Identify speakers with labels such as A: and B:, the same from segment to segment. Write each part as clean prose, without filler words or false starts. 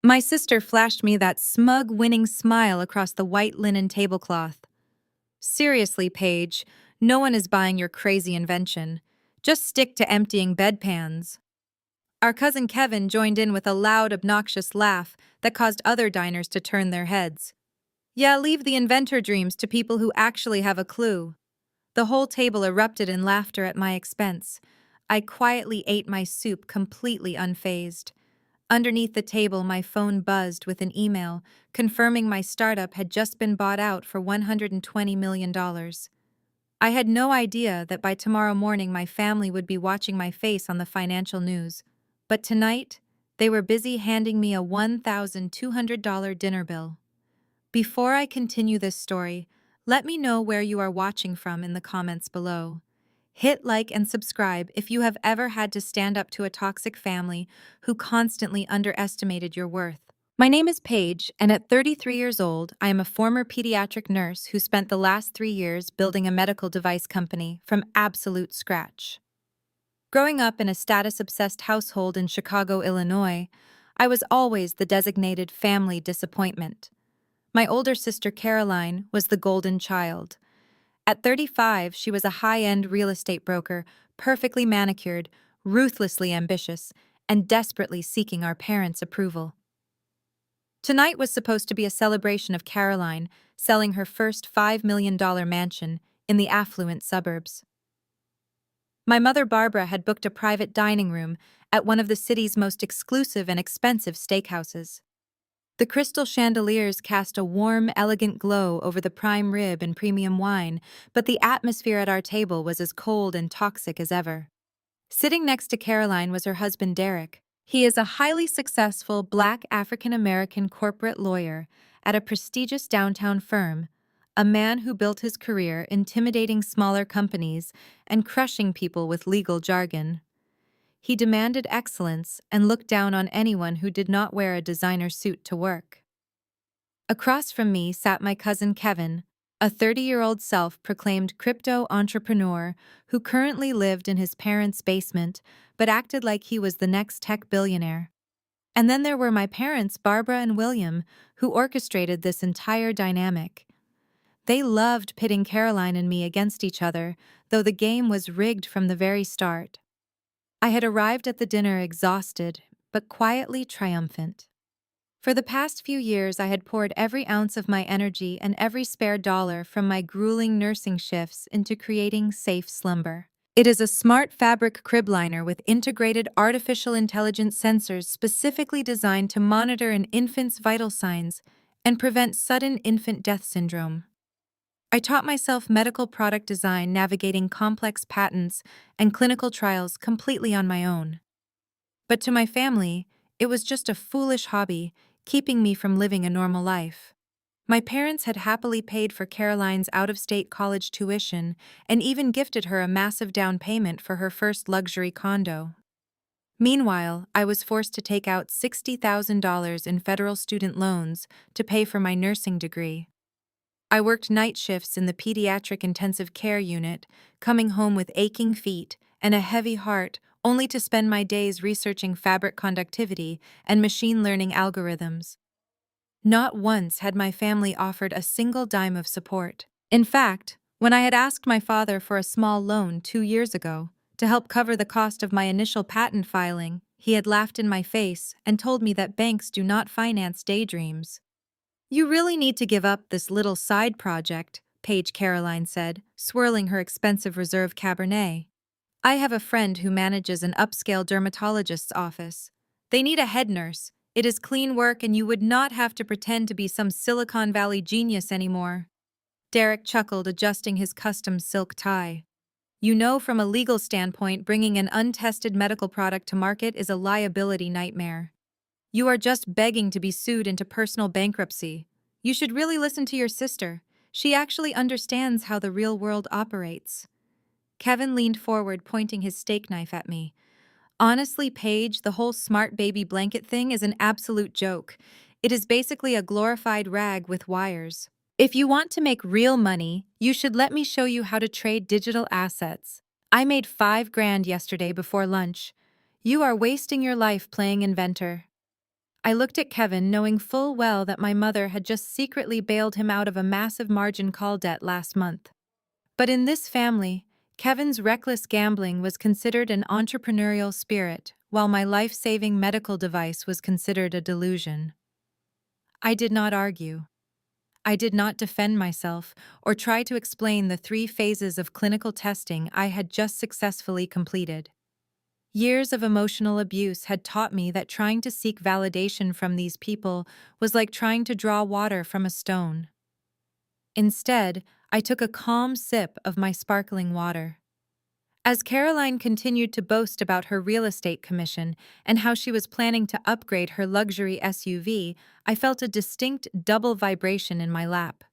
A: My sister flashed me that smug, winning smile across the white linen tablecloth. Seriously, Paige, no one is buying your crazy invention. Just stick to emptying bedpans. Our cousin Kevin joined in with a loud, obnoxious laugh that caused other diners to turn their heads. Yeah, leave the inventor dreams to people who actually have a clue. The whole table erupted in laughter at my expense. I quietly ate my soup completely unfazed. Underneath the table, my phone buzzed with an email confirming my startup had just been bought out for $120 million. I had no idea that by tomorrow morning my family would be watching my face on the financial news. But tonight, they were busy handing me a $1,200 dinner bill. Before I continue this story, let me know where you are watching from in the comments below. Hit like and subscribe if you have ever had to stand up to a toxic family who constantly underestimated your worth. My name is Paige, and at 33 years old, I am a former pediatric nurse who spent the last 3 years building a medical device company from absolute scratch. Growing up in a status-obsessed household in Chicago, Illinois, I was always the designated family disappointment. My older sister Caroline was the golden child. At 35, she was a high-end real estate broker, perfectly manicured, ruthlessly ambitious, and desperately seeking our parents' approval. Tonight was supposed to be a celebration of Caroline selling her first $5 million mansion in the affluent suburbs. My mother Barbara had booked a private dining room at one of the city's most exclusive and expensive steakhouses. The crystal chandeliers cast a warm, elegant glow over the prime rib and premium wine, but the atmosphere at our table was as cold and toxic as ever. Sitting next to Caroline was her husband Derek. He is a highly successful Black African-American corporate lawyer at a prestigious downtown firm, a man who built his career intimidating smaller companies and crushing people with legal jargon. He demanded excellence and looked down on anyone who did not wear a designer suit to work. Across from me sat my cousin Kevin, a 30-year-old self-proclaimed crypto entrepreneur who currently lived in his parents' basement but acted like he was the next tech billionaire. And then there were my parents, Barbara and William, who orchestrated this entire dynamic. They loved pitting Caroline and me against each other, though the game was rigged from the very start. I had arrived at the dinner exhausted, but quietly triumphant. For the past few years, I had poured every ounce of my energy and every spare dollar from my grueling nursing shifts into creating safe slumber. It is a smart fabric crib liner with integrated artificial intelligence sensors specifically designed to monitor an infant's vital signs and prevent sudden infant death syndrome. I taught myself medical product design, navigating complex patents and clinical trials completely on my own. But to my family, it was just a foolish hobby, keeping me from living a normal life. My parents had happily paid for Caroline's out-of-state college tuition and even gifted her a massive down payment for her first luxury condo. Meanwhile, I was forced to take out $60,000 in federal student loans to pay for my nursing degree. I worked night shifts in the pediatric intensive care unit, coming home with aching feet and a heavy heart, only to spend my days researching fabric conductivity and machine learning algorithms. Not once had my family offered a single dime of support. In fact, when I had asked my father for a small loan 2 years ago to help cover the cost of my initial patent filing, he had laughed in my face and told me that banks do not finance daydreams. "You really need to give up this little side project," Paige Caroline said, swirling her expensive reserve Cabernet. "I have a friend who manages an upscale dermatologist's office. They need a head nurse. It is clean work and you would not have to pretend to be some Silicon Valley genius anymore." Derek chuckled, adjusting his custom silk tie. "You know, from a legal standpoint, bringing an untested medical product to market is a liability nightmare. You are just begging to be sued into personal bankruptcy. You should really listen to your sister. She actually understands how the real world operates." Kevin leaned forward, pointing his steak knife at me. "Honestly, Paige, the whole smart baby blanket thing is an absolute joke. It is basically a glorified rag with wires. If you want to make real money, you should let me show you how to trade digital assets. I made $5 grand yesterday before lunch. You are wasting your life playing inventor." I looked at Kevin, knowing full well that my mother had just secretly bailed him out of a massive margin call debt last month. But in this family, Kevin's reckless gambling was considered an entrepreneurial spirit, while my life-saving medical device was considered a delusion. I did not argue. I did not defend myself or try to explain the 3 phases of clinical testing I had just successfully completed. Years of emotional abuse had taught me that trying to seek validation from these people was like trying to draw water from a stone. Instead, I took a calm sip of my sparkling water. As Caroline continued to boast about her real estate commission and how she was planning to upgrade her luxury SUV, I felt a distinct double vibration in my lap.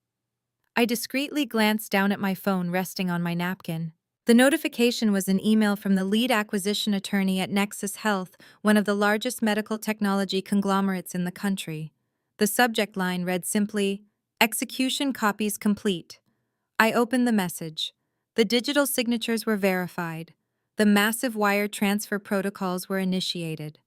A: I discreetly glanced down at my phone resting on my napkin. The notification was an email from the lead acquisition attorney at Nexus Health, one of the largest medical technology conglomerates in the country. The subject line read simply, "Execution copies complete." I opened the message. The digital signatures were verified. The massive wire transfer protocols were initiated.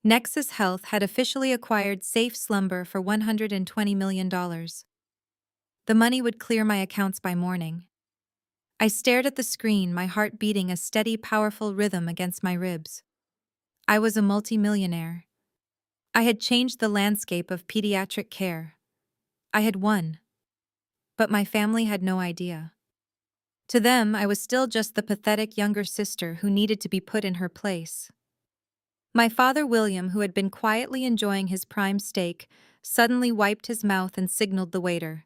A: Nexus Health had officially acquired Safe Slumber for $120 million. The money would clear my accounts by morning. I stared at the screen, my heart beating a steady, powerful rhythm against my ribs. I was a multimillionaire. I had changed the landscape of pediatric care. I had won. But my family had no idea. To them, I was still just the pathetic younger sister who needed to be put in her place. My father, William, who had been quietly enjoying his prime steak, suddenly wiped his mouth and signaled the waiter.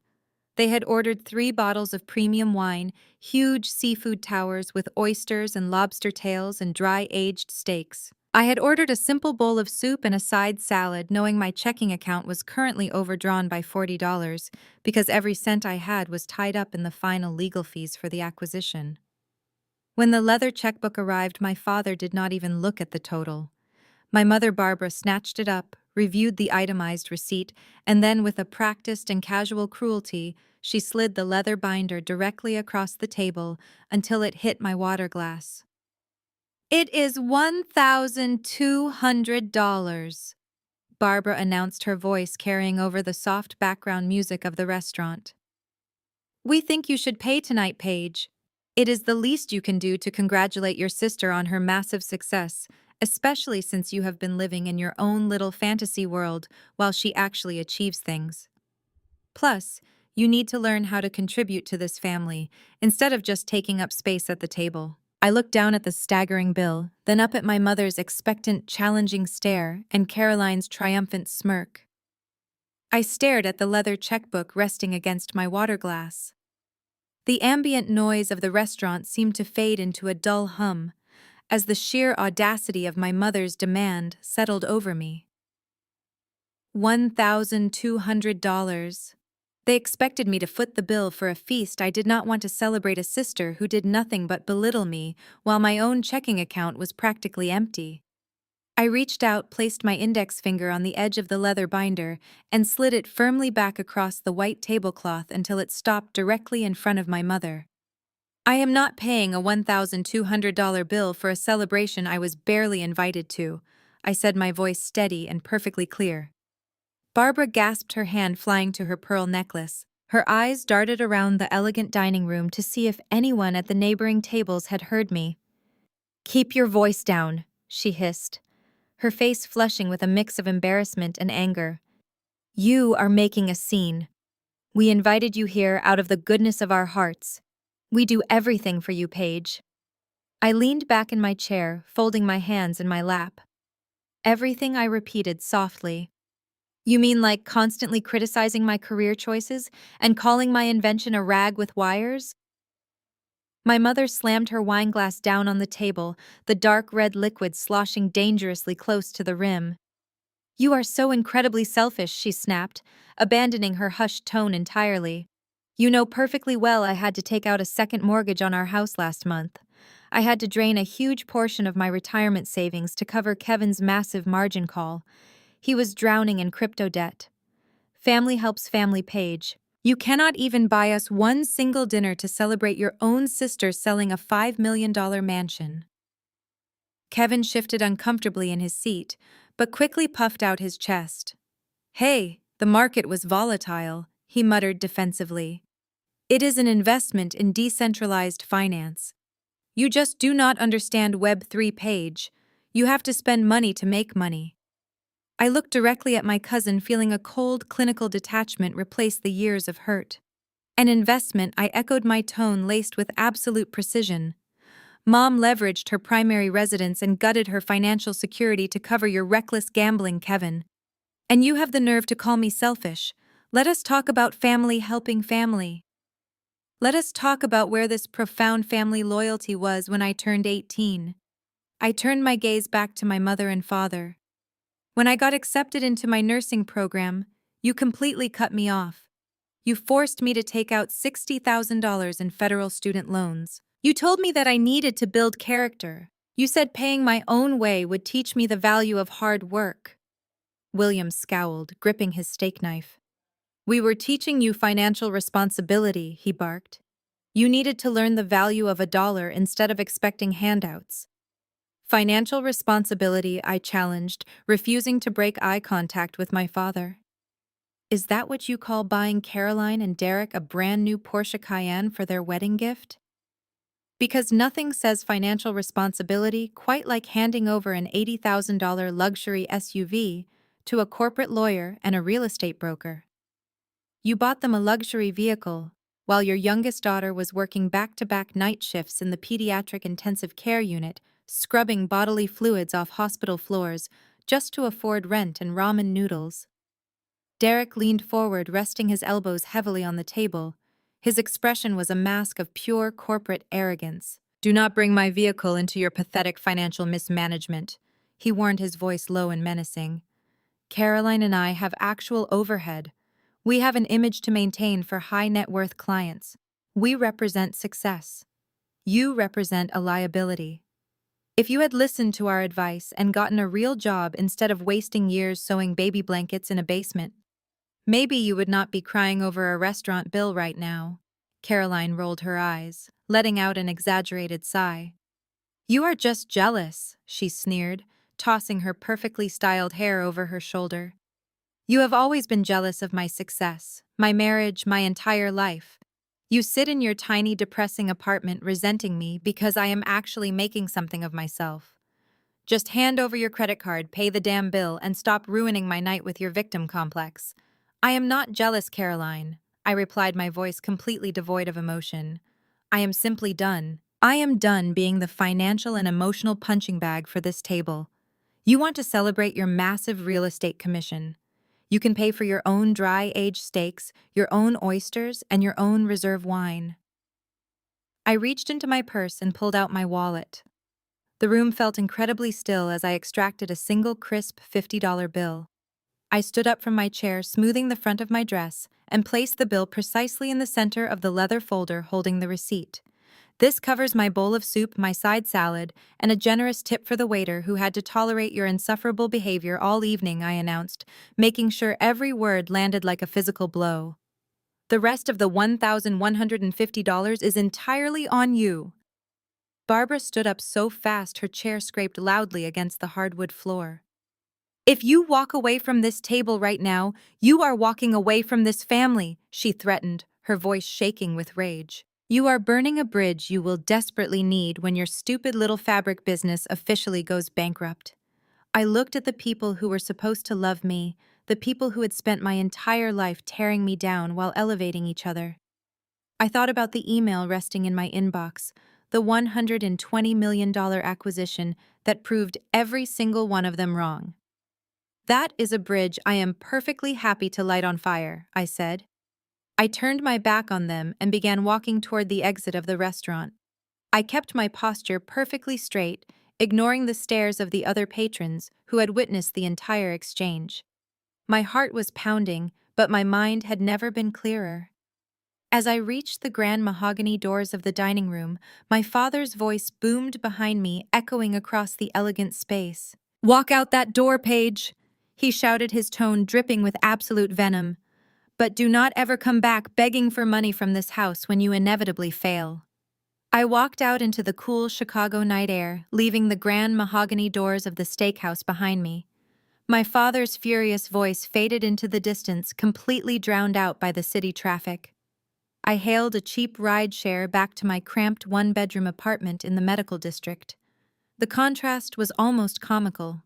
A: They had ordered 3 bottles of premium wine, huge seafood towers with oysters and lobster tails and dry-aged steaks. I had ordered a simple bowl of soup and a side salad, knowing my checking account was currently overdrawn by $40 because every cent I had was tied up in the final legal fees for the acquisition. When the leather checkbook arrived, my father did not even look at the total. My mother, Barbara, snatched it up, reviewed the itemized receipt, and then, with a practiced and casual cruelty, she slid the leather binder directly across the table until it hit my water glass. "It is $1,200, Barbara announced, her voice carrying over the soft background music of the restaurant. "We think you should pay tonight, Paige. It is the least you can do to congratulate your sister on her massive success, especially since you have been living in your own little fantasy world while she actually achieves things. Plus, you need to learn how to contribute to this family instead of just taking up space at the table." I looked down at the staggering bill, then up at my mother's expectant, challenging stare and Caroline's triumphant smirk. I stared at the leather checkbook resting against my water glass. The ambient noise of the restaurant seemed to fade into a dull hum as the sheer audacity of my mother's demand settled over me. $1,200. They expected me to foot the bill for a feast. I did not want to celebrate a sister who did nothing but belittle me while my own checking account was practically empty. I reached out, placed my index finger on the edge of the leather binder, and slid it firmly back across the white tablecloth until it stopped directly in front of my mother. "I am not paying a $1,200 bill for a celebration I was barely invited to," I said, my voice steady and perfectly clear. Barbara gasped, her hand flying to her pearl necklace. Her eyes darted around the elegant dining room to see if anyone at the neighboring tables had heard me. "Keep your voice down," she hissed, her face flushing with a mix of embarrassment and anger. "You are making a scene. We invited you here out of the goodness of our hearts. We do everything for you, Paige." I leaned back in my chair, folding my hands in my lap. "Everything," I repeated softly. "You mean like constantly criticizing my career choices and calling my invention a rag with wires?" My mother slammed her wineglass down on the table, the dark red liquid sloshing dangerously close to the rim. "You are so incredibly selfish," she snapped, abandoning her hushed tone entirely. "You know perfectly well I had to take out a second mortgage on our house last month. I had to drain a huge portion of my retirement savings to cover Kevin's massive margin call. He was drowning in crypto debt. Family helps family, Paige. You cannot even buy us one single dinner to celebrate your own sister selling a $5 million mansion." Kevin shifted uncomfortably in his seat, but quickly puffed out his chest. Hey, the market was volatile, he muttered defensively. It is an investment in decentralized finance. You just do not understand Web3 Page. You have to spend money to make money. I looked directly at my cousin, feeling a cold, clinical detachment replace the years of hurt. An investment, I echoed, my tone laced with absolute precision. Mom leveraged her primary residence and gutted her financial security to cover your reckless gambling, Kevin. And you have the nerve to call me selfish. Let us talk about family helping family. Let us talk about where this profound family loyalty was when I turned 18. I turned my gaze back to my mother and father. When I got accepted into my nursing program, you completely cut me off. You forced me to take out $60,000 in federal student loans. You told me that I needed to build character. You said paying my own way would teach me the value of hard work. William scowled, gripping his steak knife. We were teaching you financial responsibility, he barked. You needed to learn the value of $1 instead of expecting handouts. Financial responsibility, I challenged, refusing to break eye contact with my father. Is that what you call buying Caroline and Derek a brand new Porsche Cayenne for their wedding gift? Because nothing says financial responsibility quite like handing over an $80,000 luxury SUV to a corporate lawyer and a real estate broker. You bought them a luxury vehicle, while your youngest daughter was working back-to-back night shifts in the pediatric intensive care unit, scrubbing bodily fluids off hospital floors just to afford rent and ramen noodles. Derek leaned forward, resting his elbows heavily on the table. His expression was a mask of pure corporate arrogance. Do not bring my vehicle into your pathetic financial mismanagement, he warned, his voice low and menacing. Caroline and I have actual overhead. We have an image to maintain for high net worth clients. We represent success. You represent a liability. If you had listened to our advice and gotten a real job instead of wasting years sewing baby blankets in a basement, maybe you would not be crying over a restaurant bill right now. Caroline rolled her eyes, letting out an exaggerated sigh. You are just jealous, she sneered, tossing her perfectly styled hair over her shoulder. You have always been jealous of my success, my marriage, my entire life. You sit in your tiny, depressing apartment resenting me because I am actually making something of myself. Just hand over your credit card, pay the damn bill, and stop ruining my night with your victim complex. I am not jealous, Caroline, I replied, my voice completely devoid of emotion. I am simply done. I am done being the financial and emotional punching bag for this table. You want to celebrate your massive real estate commission. You can pay for your own dry-aged steaks, your own oysters, and your own reserve wine. I reached into my purse and pulled out my wallet. The room felt incredibly still as I extracted a single crisp $50 bill. I stood up from my chair, smoothing the front of my dress, and placed the bill precisely in the center of the leather folder holding the receipt. This covers my bowl of soup, my side salad, and a generous tip for the waiter who had to tolerate your insufferable behavior all evening, I announced, making sure every word landed like a physical blow. The rest of the $1,150 is entirely on you. Barbara stood up so fast her chair scraped loudly against the hardwood floor. If you walk away from this table right now, you are walking away from this family, she threatened, her voice shaking with rage. You are burning a bridge you will desperately need when your stupid little fabric business officially goes bankrupt. I looked at the people who were supposed to love me, the people who had spent my entire life tearing me down while elevating each other. I thought about the email resting in my inbox, the $120 million acquisition that proved every single one of them wrong. That is a bridge I am perfectly happy to light on fire, I said. I turned my back on them and began walking toward the exit of the restaurant. I kept my posture perfectly straight, ignoring the stares of the other patrons who had witnessed the entire exchange. My heart was pounding, but my mind had never been clearer. As I reached the grand mahogany doors of the dining room, my father's voice boomed behind me, echoing across the elegant space. "Walk out that door, Paige!" he shouted, his tone dripping with absolute venom. "But do not ever come back begging for money from this house when you inevitably fail." I walked out into the cool Chicago night air, leaving the grand mahogany doors of the steakhouse behind me. My father's furious voice faded into the distance, completely drowned out by the city traffic. I hailed a cheap ride-share back to my cramped one-bedroom apartment in the medical district. The contrast was almost comical.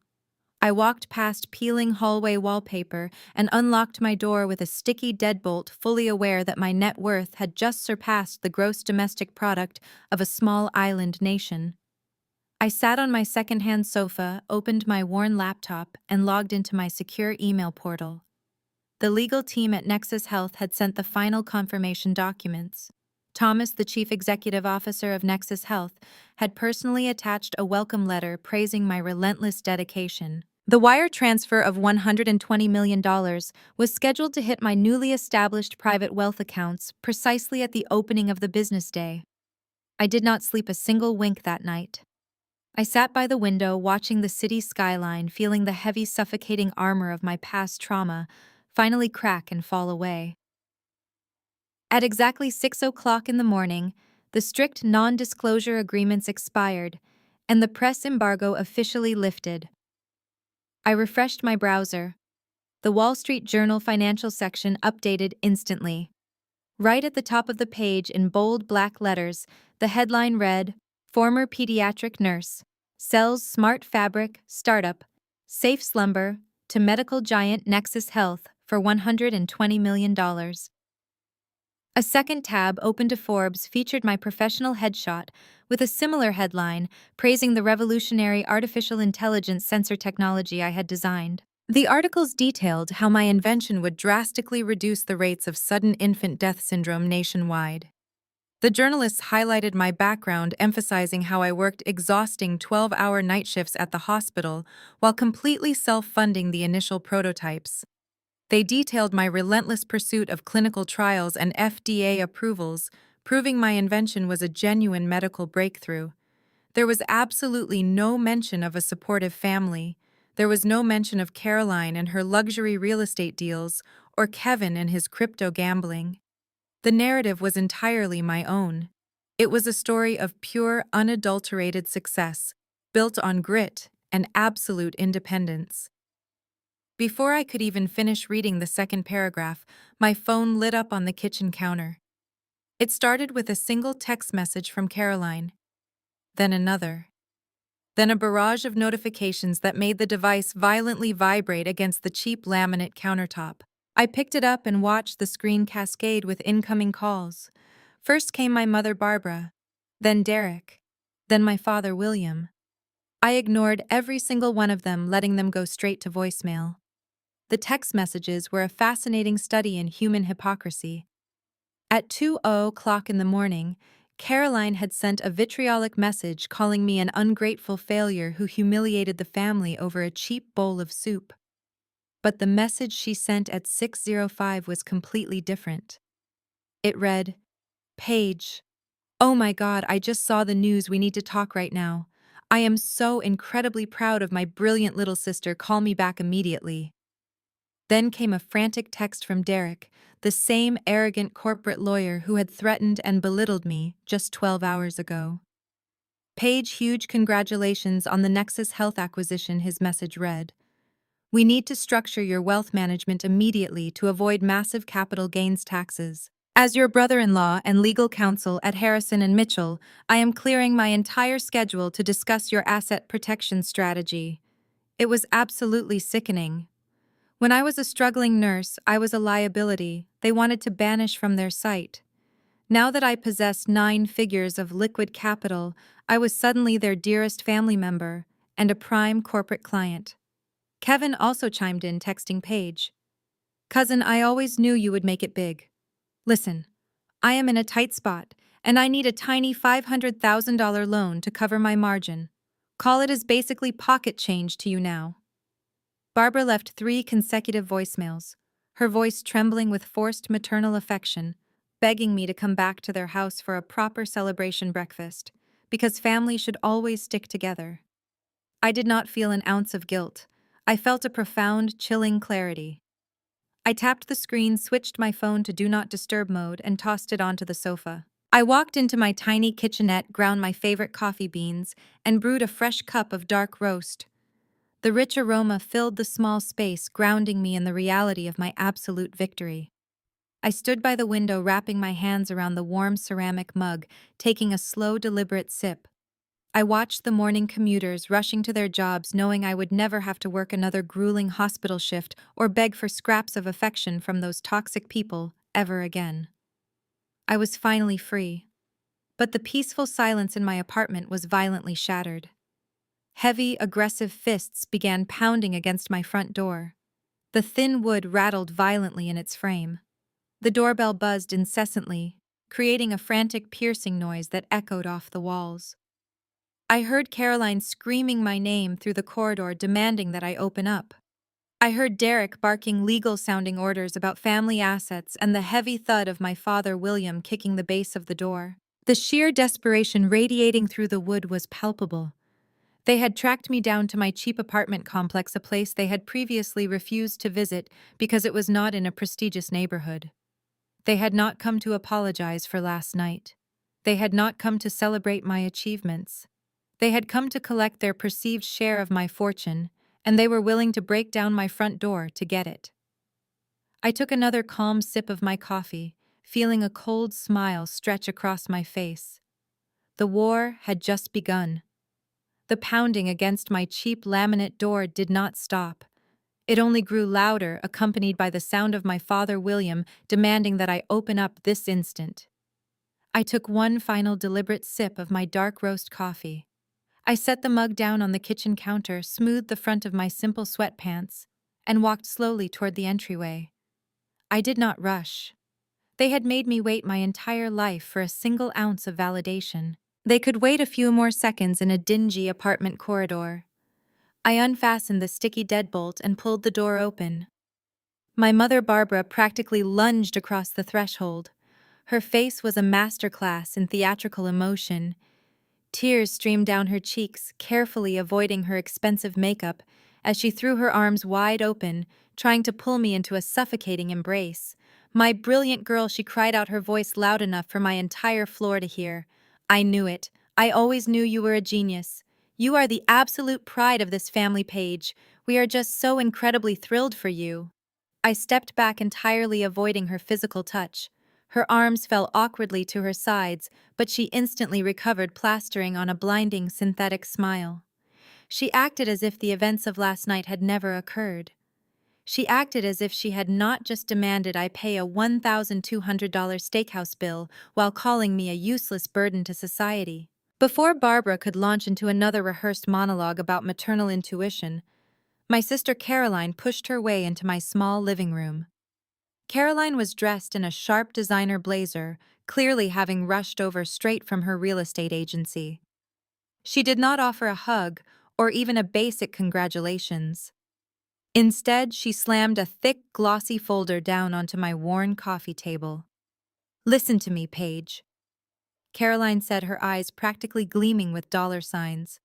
A: I walked past peeling hallway wallpaper and unlocked my door with a sticky deadbolt, fully aware that my net worth had just surpassed the gross domestic product of a small island nation. I sat on my secondhand sofa, opened my worn laptop, and logged into my secure email portal. The legal team at Nexus Health had sent the final confirmation documents. Thomas, the chief executive officer of Nexus Health, had personally attached a welcome letter praising my relentless dedication. The wire transfer of $120 million was scheduled to hit my newly established private wealth accounts precisely at the opening of the business day. I did not sleep a single wink that night. I sat by the window watching the city skyline, feeling the heavy, suffocating armor of my past trauma finally crack and fall away. At exactly 6 o'clock in the morning, the strict non-disclosure agreements expired, and the press embargo officially lifted. I refreshed my browser. The Wall Street Journal financial section updated instantly. Right at the top of the page in bold black letters, the headline read, "Former pediatric nurse sells smart fabric startup, safe slumber, to medical giant Nexus Health for $120 million. A second tab open to Forbes featured my professional headshot with a similar headline praising the revolutionary artificial intelligence sensor technology I had designed. The articles detailed how my invention would drastically reduce the rates of sudden infant death syndrome nationwide. The journalists highlighted my background, emphasizing how I worked exhausting 12-hour night shifts at the hospital while completely self-funding the initial prototypes. They detailed my relentless pursuit of clinical trials and FDA approvals, proving my invention was a genuine medical breakthrough. There was absolutely no mention of a supportive family. There was no mention of Caroline and her luxury real estate deals, or Kevin and his crypto gambling. The narrative was entirely my own. It was a story of pure, unadulterated success, built on grit and absolute independence. Before I could even finish reading the second paragraph, my phone lit up on the kitchen counter. It started with a single text message from Caroline, then another. Then a barrage of notifications that made the device violently vibrate against the cheap laminate countertop. I picked it up and watched the screen cascade with incoming calls. First came my mother Barbara, then Derek, then my father William. I ignored every single one of them, letting them go straight to voicemail. The text messages were a fascinating study in human hypocrisy. At 2:00 in the morning, Caroline had sent a vitriolic message calling me an ungrateful failure who humiliated the family over a cheap bowl of soup. But the message she sent at 6:05 was completely different. It read, "Paige, oh my God, I just saw the news. We need to talk right now. I am so incredibly proud of my brilliant little sister. Call me back immediately." Then came a frantic text from Derek, the same arrogant corporate lawyer who had threatened and belittled me just 12 hours ago. "Paige, huge congratulations on the Nexus Health acquisition," his message read. "We need to structure your wealth management immediately to avoid massive capital gains taxes. As your brother-in-law and legal counsel at Harrison and Mitchell, I am clearing my entire schedule to discuss your asset protection strategy." It was absolutely sickening. When I was a struggling nurse, I was a liability they wanted to banish from their site. Now that I possessed 9 figures of liquid capital, I was suddenly their dearest family member and a prime corporate client. Kevin also chimed in, texting Paige, "Cousin, I always knew you would make it big. Listen, I am in a tight spot, and I need a tiny $500,000 loan to cover my margin. Call it as basically pocket change to you now." Barbara left 3 consecutive voicemails, her voice trembling with forced maternal affection, begging me to come back to their house for a proper celebration breakfast, because family should always stick together. I did not feel an ounce of guilt. I felt a profound, chilling clarity. I tapped the screen, switched my phone to Do Not Disturb mode, and tossed it onto the sofa. I walked into my tiny kitchenette, ground my favorite coffee beans, and brewed a fresh cup of dark roast. The rich aroma filled the small space, grounding me in the reality of my absolute victory. I stood by the window, wrapping my hands around the warm ceramic mug, taking a slow, deliberate sip. I watched the morning commuters rushing to their jobs, knowing I would never have to work another grueling hospital shift or beg for scraps of affection from those toxic people ever again. I was finally free. But the peaceful silence in my apartment was violently shattered. Heavy, aggressive fists began pounding against my front door. The thin wood rattled violently in its frame. The doorbell buzzed incessantly, creating a frantic, piercing noise that echoed off the walls. I heard Caroline screaming my name through the corridor, demanding that I open up. I heard Derek barking legal-sounding orders about family assets and the heavy thud of my father William kicking the base of the door. The sheer desperation radiating through the wood was palpable. They had tracked me down to my cheap apartment complex, a place they had previously refused to visit because it was not in a prestigious neighborhood. They had not come to apologize for last night. They had not come to celebrate my achievements. They had come to collect their perceived share of my fortune, and they were willing to break down my front door to get it. I took another calm sip of my coffee, feeling a cold smile stretch across my face. The war had just begun. The pounding against my cheap laminate door did not stop. It only grew louder, accompanied by the sound of my father William demanding that I open up this instant. I took one final deliberate sip of my dark roast coffee. I set the mug down on the kitchen counter, smoothed the front of my simple sweatpants, and walked slowly toward the entryway. I did not rush. They had made me wait my entire life for a single ounce of validation. They could wait a few more seconds in a dingy apartment corridor. I unfastened the sticky deadbolt and pulled the door open. My mother Barbara practically lunged across the threshold. Her face was a masterclass in theatrical emotion. Tears streamed down her cheeks, carefully avoiding her expensive makeup, as she threw her arms wide open, trying to pull me into a suffocating embrace. "My brilliant girl," she cried out, her voice loud enough for my entire floor to hear. "I knew it. I always knew you were a genius. You are the absolute pride of this family, Paige. We are just so incredibly thrilled for you." I stepped back, entirely avoiding her physical touch. Her arms fell awkwardly to her sides, but she instantly recovered, plastering on a blinding synthetic smile. She acted as if the events of last night had never occurred. She acted as if she had not just demanded I pay a $1,200 steakhouse bill while calling me a useless burden to society. Before Barbara could launch into another rehearsed monologue about maternal intuition, my sister Caroline pushed her way into my small living room. Caroline was dressed in a sharp designer blazer, clearly having rushed over straight from her real estate agency. She did not offer a hug or even a basic congratulations. Instead, she slammed a thick, glossy folder down onto my worn coffee table. "Listen to me, Paige," Caroline said, her eyes practically gleaming with dollar signs.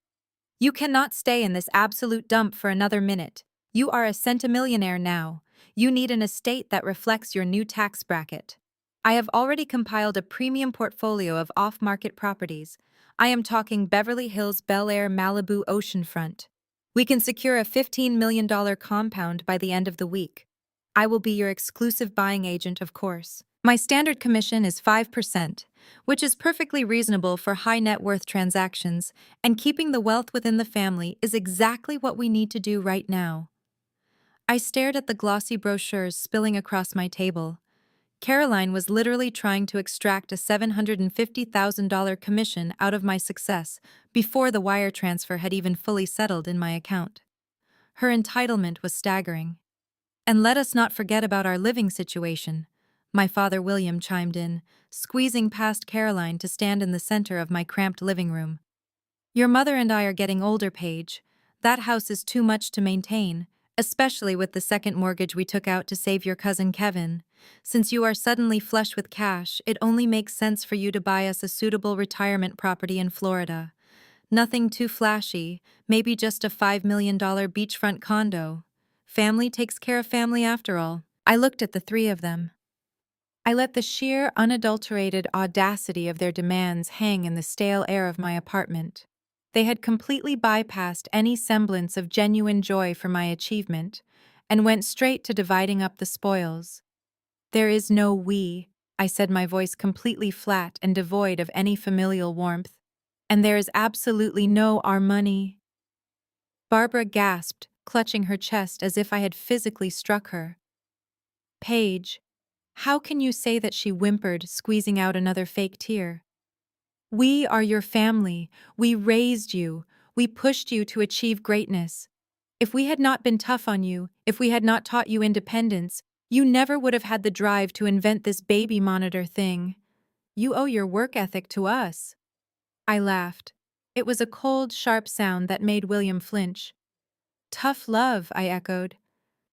A: "You cannot stay in this absolute dump for another minute. You are a centimillionaire now. You need an estate that reflects your new tax bracket. I have already compiled a premium portfolio of off-market properties. I am talking Beverly Hills, Bel Air, Malibu, oceanfront. We can secure a $15 million compound by the end of the week. I will be your exclusive buying agent, of course. My standard commission is 5%, which is perfectly reasonable for high net worth transactions, and keeping the wealth within the family is exactly what we need to do right now." I stared at the glossy brochures spilling across my table. Caroline was literally trying to extract a $750,000 commission out of my success before the wire transfer had even fully settled in my account. Her entitlement was staggering. "And let us not forget about our living situation," my father William chimed in, squeezing past Caroline to stand in the center of my cramped living room. "Your mother and I are getting older, Paige. That house is too much to maintain, especially with the second mortgage we took out to save your cousin Kevin. Since you are suddenly flush with cash, it only makes sense for you to buy us a suitable retirement property in Florida. Nothing too flashy, maybe just a $5 million beachfront condo. Family takes care of family after all." I looked at the three of them. I let the sheer, unadulterated audacity of their demands hang in the stale air of my apartment. They had completely bypassed any semblance of genuine joy for my achievement and went straight to dividing up the spoils. "There is no we," I said, my voice completely flat and devoid of any familial warmth. "And there is absolutely no our money." Barbara gasped, clutching her chest as if I had physically struck her. "Paige, how can you say that?" she whimpered, squeezing out another fake tear. "We are your family. We raised you. We pushed you to achieve greatness. If we had not been tough on you, if we had not taught you independence, you never would have had the drive to invent this baby monitor thing. You owe your work ethic to us." I laughed. It was a cold, sharp sound that made William flinch. "Tough love," I echoed.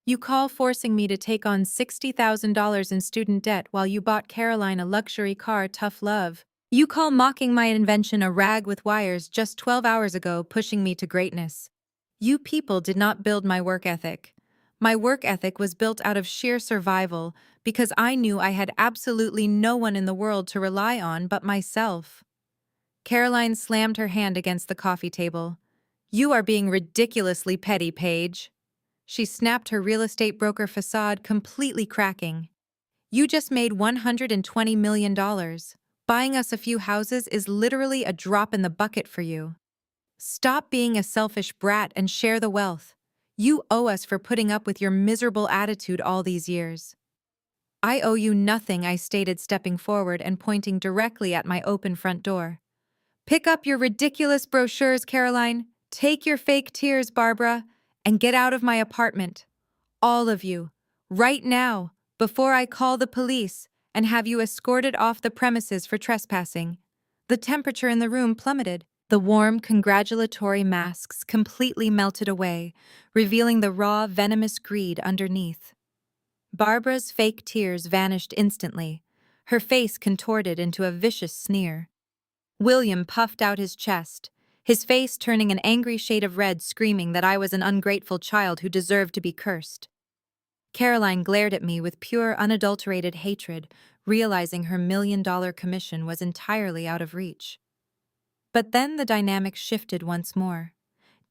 A: "You call forcing me to take on $60,000 in student debt while you bought Caroline a luxury car tough love. You call mocking my invention a rag with wires just 12 hours ago pushing me to greatness. You people did not build my work ethic. My work ethic was built out of sheer survival because I knew I had absolutely no one in the world to rely on but myself." Caroline slammed her hand against the coffee table. "You are being ridiculously petty, Paige." She snapped her real estate broker facade, completely cracking. "You just made $120 million. Buying us a few houses is literally a drop in the bucket for you. Stop being a selfish brat and share the wealth. You owe us for putting up with your miserable attitude all these years." "I owe you nothing," I stated, stepping forward and pointing directly at my open front door. "Pick up your ridiculous brochures, Caroline. Take your fake tears, Barbara, and get out of my apartment. All of you. Right now, before I call the police and have you escorted off the premises for trespassing." The temperature in the room plummeted. The warm, congratulatory masks completely melted away, revealing the raw, venomous greed underneath. Barbara's fake tears vanished instantly, her face contorted into a vicious sneer. William puffed out his chest, his face turning an angry shade of red, screaming that I was an ungrateful child who deserved to be cursed. Caroline glared at me with pure, unadulterated hatred, realizing her $1 million commission was entirely out of reach. But then the dynamic shifted once more.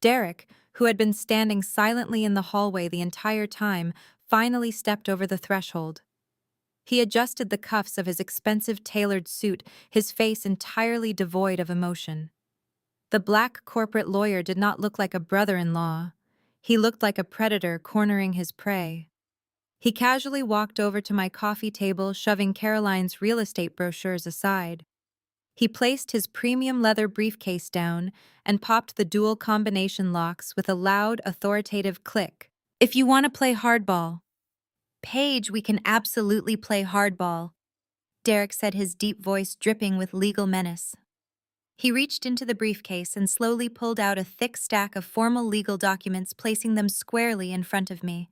A: Derek, who had been standing silently in the hallway the entire time, finally stepped over the threshold. He adjusted the cuffs of his expensive tailored suit, his face entirely devoid of emotion. The black corporate lawyer did not look like a brother-in-law. He looked like a predator cornering his prey. He casually walked over to my coffee table, shoving Caroline's real estate brochures aside. He placed his premium leather briefcase down and popped the dual combination locks with a loud, authoritative click. "If you want to play hardball." "Paige, we can absolutely play hardball," Derek said, his deep voice dripping with legal menace. He reached into the briefcase and slowly pulled out a thick stack of formal legal documents, placing them squarely in front of me.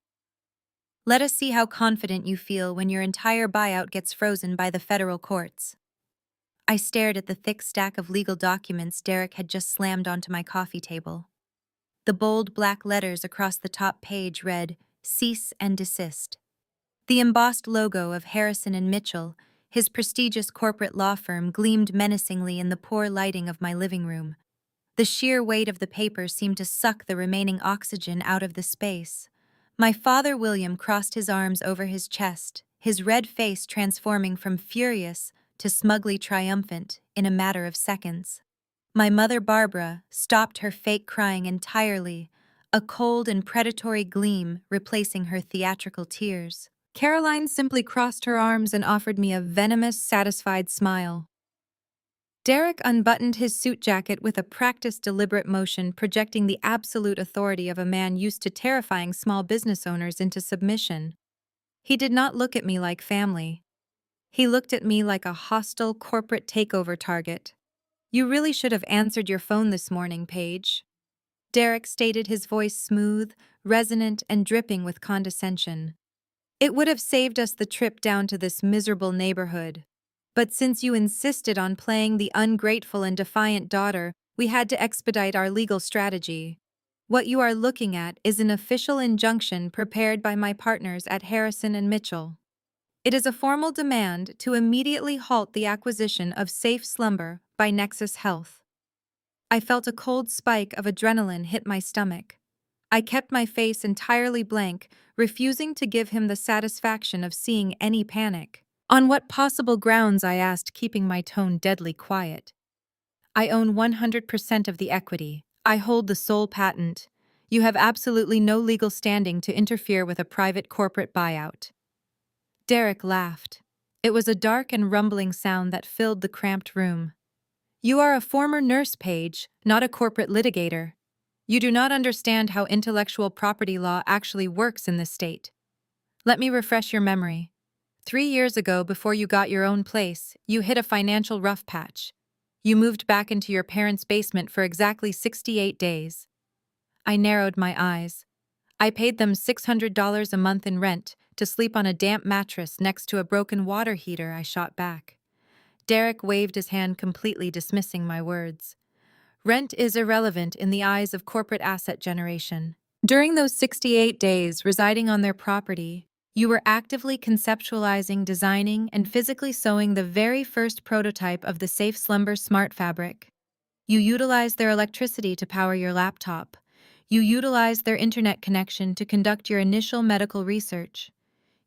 A: "Let us see how confident you feel when your entire buyout gets frozen by the federal courts." I stared at the thick stack of legal documents Derek had just slammed onto my coffee table. The bold black letters across the top page read, "Cease and desist." The embossed logo of Harrison and Mitchell, his prestigious corporate law firm, gleamed menacingly in the poor lighting of my living room. The sheer weight of the paper seemed to suck the remaining oxygen out of the space. My father, William, crossed his arms over his chest, his red face transforming from furious to smugly triumphant in a matter of seconds. My mother, Barbara, stopped her fake crying entirely, a cold and predatory gleam replacing her theatrical tears. Caroline simply crossed her arms and offered me a venomous, satisfied smile. Derek unbuttoned his suit jacket with a practiced, deliberate motion, projecting the absolute authority of a man used to terrifying small business owners into submission. He did not look at me like family. He looked at me like a hostile corporate takeover target. "You really should have answered your phone this morning, Paige," Derek stated, his voice smooth, resonant, and dripping with condescension. "It would have saved us the trip down to this miserable neighborhood. But since you insisted on playing the ungrateful and defiant daughter, we had to expedite our legal strategy. What you are looking at is an official injunction prepared by my partners at Harrison and Mitchell. It is a formal demand to immediately halt the acquisition of Safe Slumber by Nexus Health." I felt a cold spike of adrenaline hit my stomach. I kept my face entirely blank, refusing to give him the satisfaction of seeing any panic. On what possible grounds, I asked, keeping my tone deadly quiet. I own 100% of the equity. I hold the sole patent. You have absolutely no legal standing to interfere with a private corporate buyout. Derek laughed. It was a dark and rumbling sound that filled the cramped room. You are a former nurse, Paige, not a corporate litigator. You do not understand how intellectual property law actually works in this state. Let me refresh your memory. 3 years ago, before you got your own place, you hit a financial rough patch. You moved back into your parents' basement for exactly 68 days. I narrowed my eyes. I paid them $600 a month in rent to sleep on a damp mattress next to a broken water heater. I shot back. Derek waved his hand, completely dismissing my words. Rent is irrelevant in the eyes of corporate asset generation. During those 68 days residing on their property, you were actively conceptualizing, designing, and physically sewing the very first prototype of the Safe Slumber smart fabric. You utilized their electricity to power your laptop. You utilized their internet connection to conduct your initial medical research.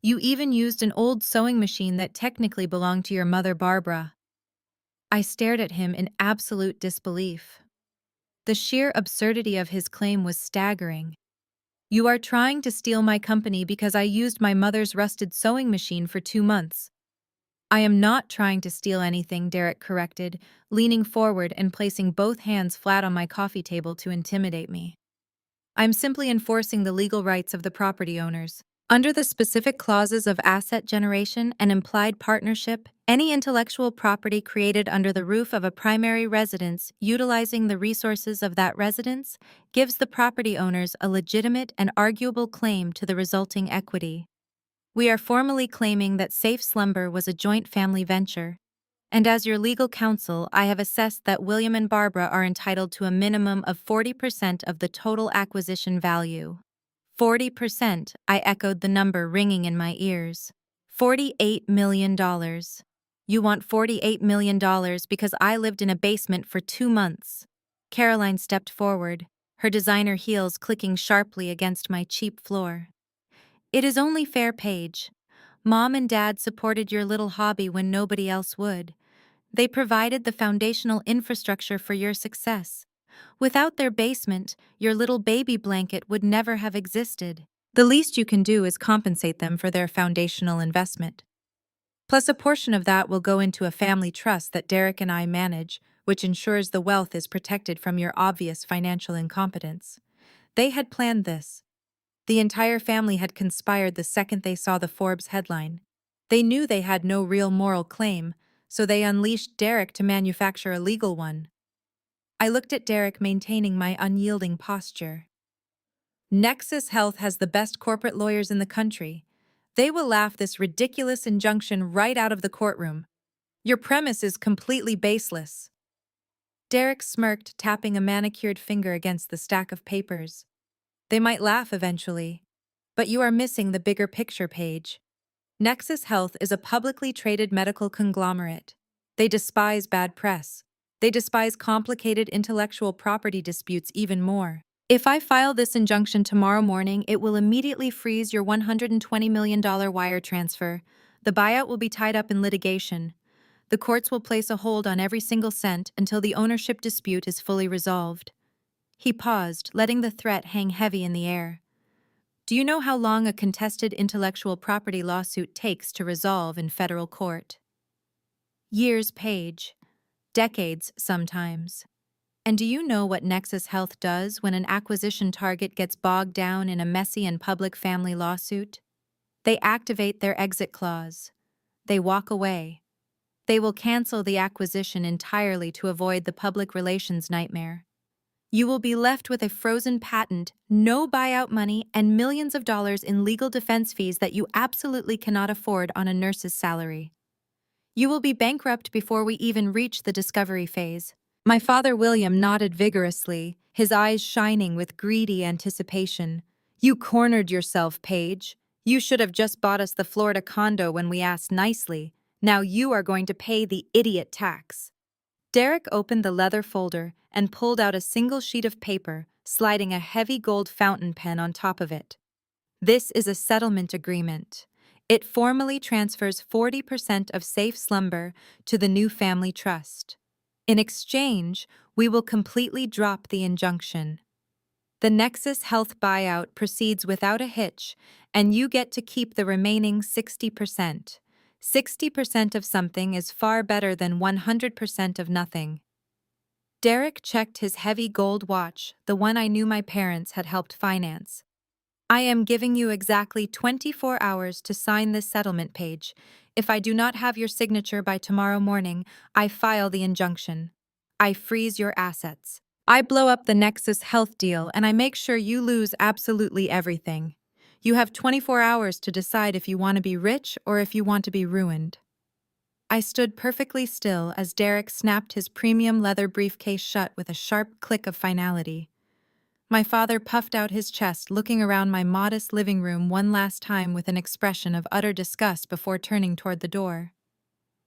A: You even used an old sewing machine that technically belonged to your mother, Barbara. I stared at him in absolute disbelief. The sheer absurdity of his claim was staggering. You are trying to steal my company because I used my mother's rusted sewing machine for 2 months. I am not trying to steal anything, Derek corrected, leaning forward and placing both hands flat on my coffee table to intimidate me. I'm simply enforcing the legal rights of the property owners. Under the specific clauses of asset generation and implied partnership, any intellectual property created under the roof of a primary residence utilizing the resources of that residence gives the property owners a legitimate and arguable claim to the resulting equity. We are formally claiming that Safe Slumber was a joint family venture, and as your legal counsel, I have assessed that William and Barbara are entitled to a minimum of 40% of the total acquisition value. 40%, I echoed, the number ringing in my ears. $48 million. You want $48 million because I lived in a basement for 2 months. Caroline stepped forward, her designer heels clicking sharply against my cheap floor. It is only fair, Paige. Mom and Dad supported your little hobby when nobody else would. They provided the foundational infrastructure for your success. Without their basement, your little baby blanket would never have existed. The least you can do is compensate them for their foundational investment. Plus, a portion of that will go into a family trust that Derek and I manage, which ensures the wealth is protected from your obvious financial incompetence. They had planned this. The entire family had conspired the second they saw the Forbes headline. They knew they had no real moral claim, so they unleashed Derek to manufacture a legal one. I looked at Derek, maintaining my unyielding posture. Nexus Health has the best corporate lawyers in the country. They will laugh this ridiculous injunction right out of the courtroom. Your premise is completely baseless. Derek smirked, tapping a manicured finger against the stack of papers. They might laugh eventually, but you are missing the bigger picture, Paige. Nexus Health is a publicly traded medical conglomerate. They despise bad press. They despise complicated intellectual property disputes even more. If I file this injunction tomorrow morning, it will immediately freeze your $120 million wire transfer. The buyout will be tied up in litigation. The courts will place a hold on every single cent until the ownership dispute is fully resolved. He paused, letting the threat hang heavy in the air. Do you know how long a contested intellectual property lawsuit takes to resolve in federal court? Years, Paige. Decades, sometimes. And do you know what Nexus Health does when an acquisition target gets bogged down in a messy and public family lawsuit? They activate their exit clause. They walk away. They will cancel the acquisition entirely to avoid the public relations nightmare. You will be left with a frozen patent, no buyout money, and millions of dollars in legal defense fees that you absolutely cannot afford on a nurse's salary. You will be bankrupt before we even reach the discovery phase. My father William nodded vigorously, his eyes shining with greedy anticipation. You cornered yourself, Paige. You should have just bought us the Florida condo when we asked nicely. Now you are going to pay the idiot tax. Derek opened the leather folder and pulled out a single sheet of paper, sliding a heavy gold fountain pen on top of it. This is a settlement agreement. It formally transfers 40% of Safe Slumber to the new family trust. In exchange, we will completely drop the injunction. The Nexus Health buyout proceeds without a hitch, and you get to keep the remaining 60%. 60% of something is far better than 100% of nothing. Derek checked his heavy gold watch, the one I knew my parents had helped finance. I am giving you exactly 24 hours to sign this settlement page. If I do not have your signature by tomorrow morning, I file the injunction. I freeze your assets. I blow up the Nexus Health deal and I make sure you lose absolutely everything. You have 24 hours to decide if you want to be rich or if you want to be ruined. I stood perfectly still as Derek snapped his premium leather briefcase shut with a sharp click of finality. My father puffed out his chest, looking around my modest living room one last time with an expression of utter disgust before turning toward the door.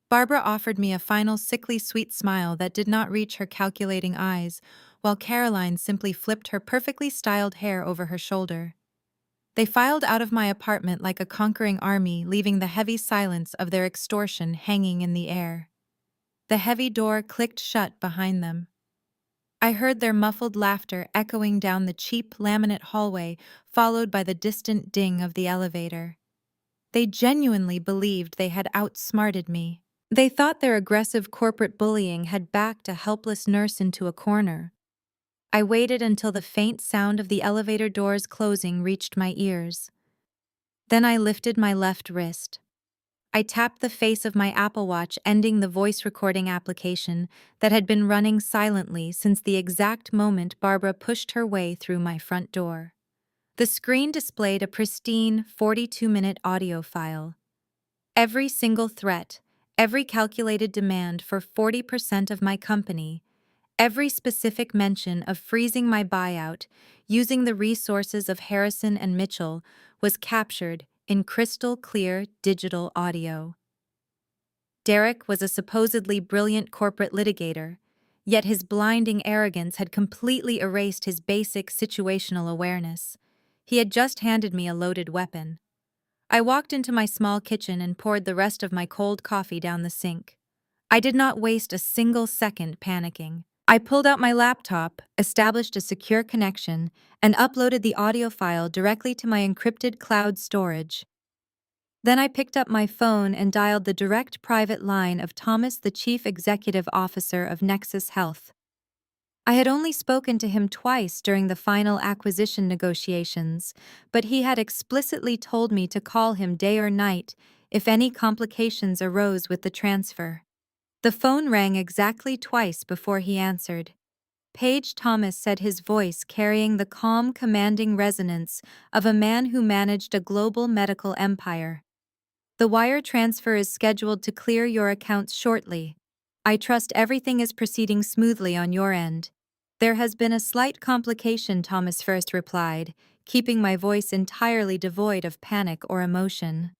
A: Barbara offered me a final sickly sweet smile that did not reach her calculating eyes, while Caroline simply flipped her perfectly styled hair over her shoulder. They filed out of my apartment like a conquering army, leaving the heavy silence of their extortion hanging in the air. The heavy door clicked shut behind them. I heard their muffled laughter echoing down the cheap laminate hallway, followed by the distant ding of the elevator. They genuinely believed they had outsmarted me. They thought their aggressive corporate bullying had backed a helpless nurse into a corner. I waited until the faint sound of the elevator doors closing reached my ears. Then I lifted my left wrist. I tapped the face of my Apple Watch, ending the voice recording application that had been running silently since the exact moment Barbara pushed her way through my front door. The screen displayed a pristine 42-minute audio file. Every single threat, every calculated demand for 40% of my company, every specific mention of freezing my buyout using the resources of Harrison and Mitchell was captured in crystal clear digital audio. Derek was a supposedly brilliant corporate litigator, yet his blinding arrogance had completely erased his basic situational awareness. He had just handed me a loaded weapon. I walked into my small kitchen and poured the rest of my cold coffee down the sink. I did not waste a single second panicking. I pulled out my laptop, established a secure connection, and uploaded the audio file directly to my encrypted cloud storage. Then I picked up my phone and dialed the direct private line of Thomas, the Chief Executive Officer of Nexus Health. I had only spoken to him twice during the final acquisition negotiations, but he had explicitly told me to call him day or night if any complications arose with the transfer. The phone rang exactly twice before he answered. Page Thomas said, his voice carrying the calm, commanding resonance of a man who managed a global medical empire. The wire transfer is scheduled to clear your accounts shortly. I trust everything is proceeding smoothly on your end. There has been a slight complication, Thomas first replied, keeping my voice entirely devoid of panic or emotion.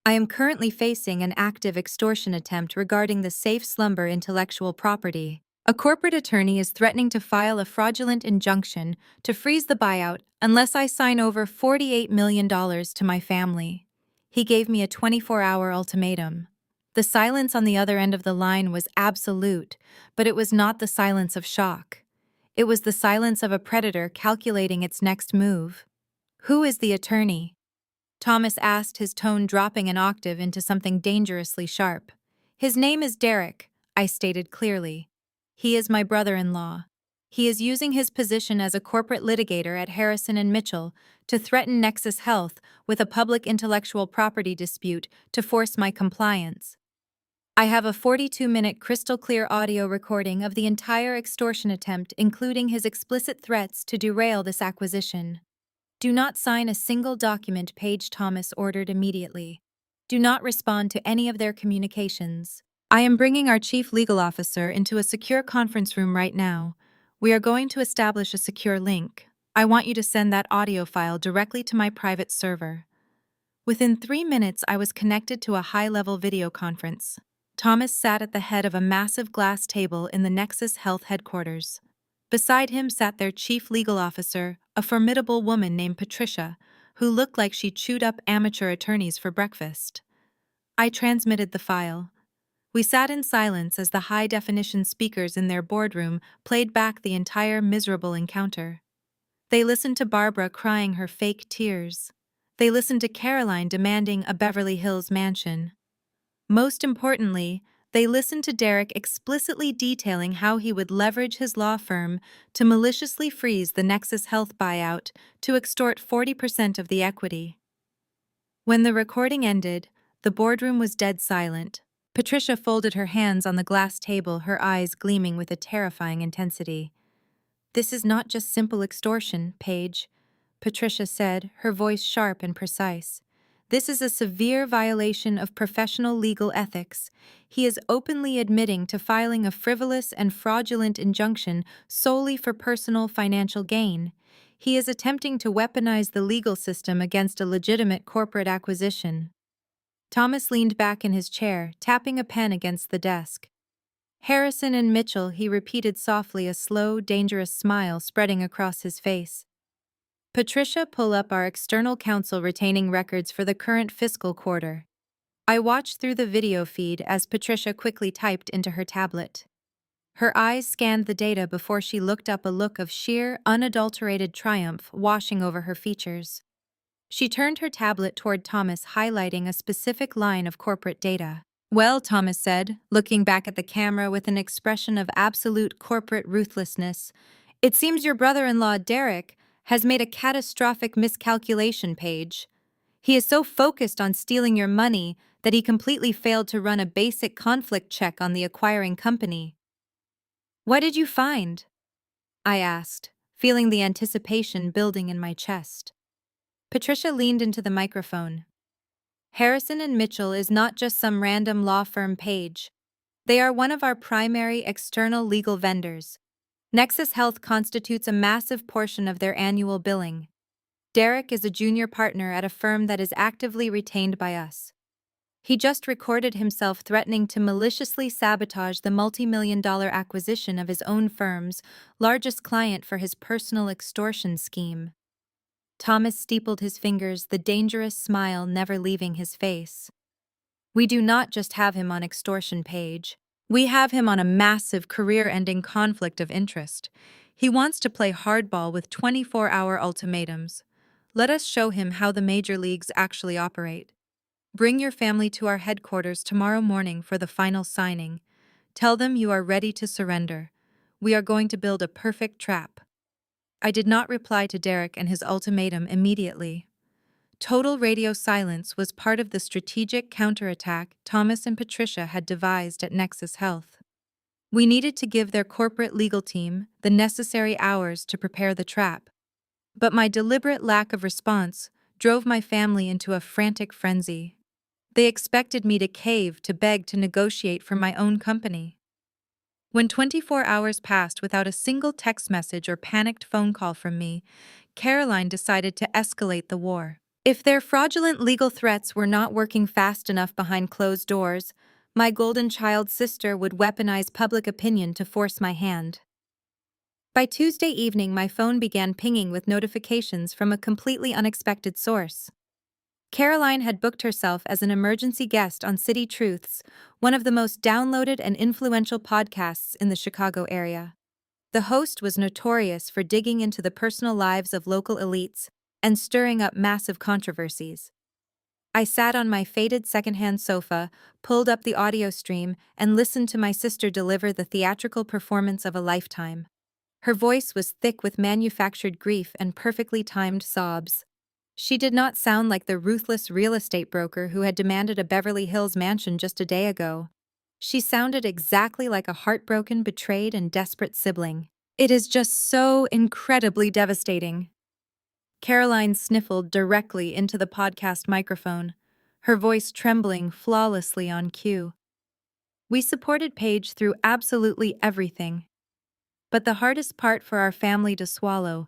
A: I am currently facing an active extortion attempt regarding the Safe Slumber intellectual property. A corporate attorney is threatening to file a fraudulent injunction to freeze the buyout unless I sign over $48 million to my family. He gave me a 24-hour ultimatum. The silence on the other end of the line was absolute, but it was not the silence of shock. It was the silence of a predator calculating its next move. "Who is the attorney?" Thomas asked, his tone dropping an octave into something dangerously sharp. "His name is Derek," I stated clearly. "He is my brother-in-law. He is using his position as a corporate litigator at Harrison and Mitchell to threaten Nexus Health with a public intellectual property dispute to force my compliance. I have a 42-minute crystal-clear audio recording of the entire extortion attempt, including his explicit threats to derail this acquisition. Do not sign a single document, Page Thomas ordered immediately. Do not respond to any of their communications. I am bringing our chief legal officer into a secure conference room right now. We are going to establish a secure link. I want you to send that audio file directly to my private server." Within 3 minutes, I was connected to a high-level video conference. Thomas sat at the head of a massive glass table in the Nexus Health headquarters. Beside him sat their chief legal officer, a formidable woman named Patricia, who looked like she chewed up amateur attorneys for breakfast. I transmitted the file. We sat in silence as the high-definition speakers in their boardroom played back the entire miserable encounter. They listened to Barbara crying her fake tears. They listened to Caroline demanding a Beverly Hills mansion. Most importantly, they listened to Derek explicitly detailing how he would leverage his law firm to maliciously freeze the Nexus Health buyout to extort 40% of the equity. When the recording ended, the boardroom was dead silent. Patricia folded her hands on the glass table, her eyes gleaming with a terrifying intensity. "This is not just simple extortion, Paige," Patricia said, her voice sharp and precise. "This is a severe violation of professional legal ethics. He is openly admitting to filing a frivolous and fraudulent injunction solely for personal financial gain. He is attempting to weaponize the legal system against a legitimate corporate acquisition." Thomas leaned back in his chair, tapping a pen against the desk. "Harrison and Mitchell," he repeated softly, a slow, dangerous smile spreading across his face. "Patricia, pull up our external counsel retaining records for the current fiscal quarter." I watched through the video feed as Patricia quickly typed into her tablet. Her eyes scanned the data before she looked up, a look of sheer, unadulterated triumph washing over her features. She turned her tablet toward Thomas, highlighting a specific line of corporate data. "Well," Thomas said, looking back at the camera with an expression of absolute corporate ruthlessness, "it seems your brother-in-law, Derek, has made a catastrophic miscalculation, Paige. He is so focused on stealing your money that he completely failed to run a basic conflict check on the acquiring company." "What did you find?" I asked, feeling the anticipation building in my chest. Patricia leaned into the microphone. "Harrison and Mitchell is not just some random law firm, Paige. They are one of our primary external legal vendors. Nexus Health constitutes a massive portion of their annual billing. Derek is a junior partner at a firm that is actively retained by us. He just recorded himself threatening to maliciously sabotage the multi-million-dollar acquisition of his own firm's largest client for his personal extortion scheme." Thomas steepled his fingers, the dangerous smile never leaving his face. "We do not just have him on extortion, Paige. We have him on a massive career-ending conflict of interest. He wants to play hardball with 24-hour ultimatums. Let us show him how the major leagues actually operate. Bring your family to our headquarters tomorrow morning for the final signing. Tell them you are ready to surrender. We are going to build a perfect trap." I did not reply to Derek and his ultimatum immediately. Total radio silence was part of the strategic counterattack Thomas and Patricia had devised at Nexus Health. We needed to give their corporate legal team the necessary hours to prepare the trap. But my deliberate lack of response drove my family into a frantic frenzy. They expected me to cave, to beg, to negotiate for my own company. When 24 hours passed without a single text message or panicked phone call from me, Caroline decided to escalate the war. If their fraudulent legal threats were not working fast enough behind closed doors, my golden child sister would weaponize public opinion to force my hand. By Tuesday evening, my phone began pinging with notifications from a completely unexpected source. Caroline had booked herself as an emergency guest on City Truths, one of the most downloaded and influential podcasts in the Chicago area. The host was notorious for digging into the personal lives of local elites and stirring up massive controversies. I sat on my faded secondhand sofa, pulled up the audio stream, and listened to my sister deliver the theatrical performance of a lifetime. Her voice was thick with manufactured grief and perfectly timed sobs. She did not sound like the ruthless real estate broker who had demanded a Beverly Hills mansion just a day ago. She sounded exactly like a heartbroken, betrayed, and desperate sibling. "It is just so incredibly devastating." Caroline sniffled directly into the podcast microphone, her voice trembling flawlessly on cue. "We supported Paige through absolutely everything. But the hardest part for our family to swallow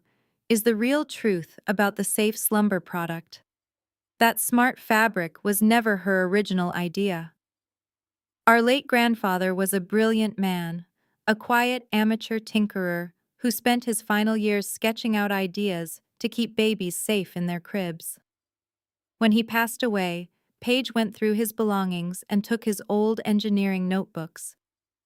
A: is the real truth about the safe slumber product. That smart fabric was never her original idea. Our late grandfather was a brilliant man, a quiet amateur tinkerer who spent his final years sketching out ideas to keep babies safe in their cribs. When he passed away, Page went through his belongings and took his old engineering notebooks.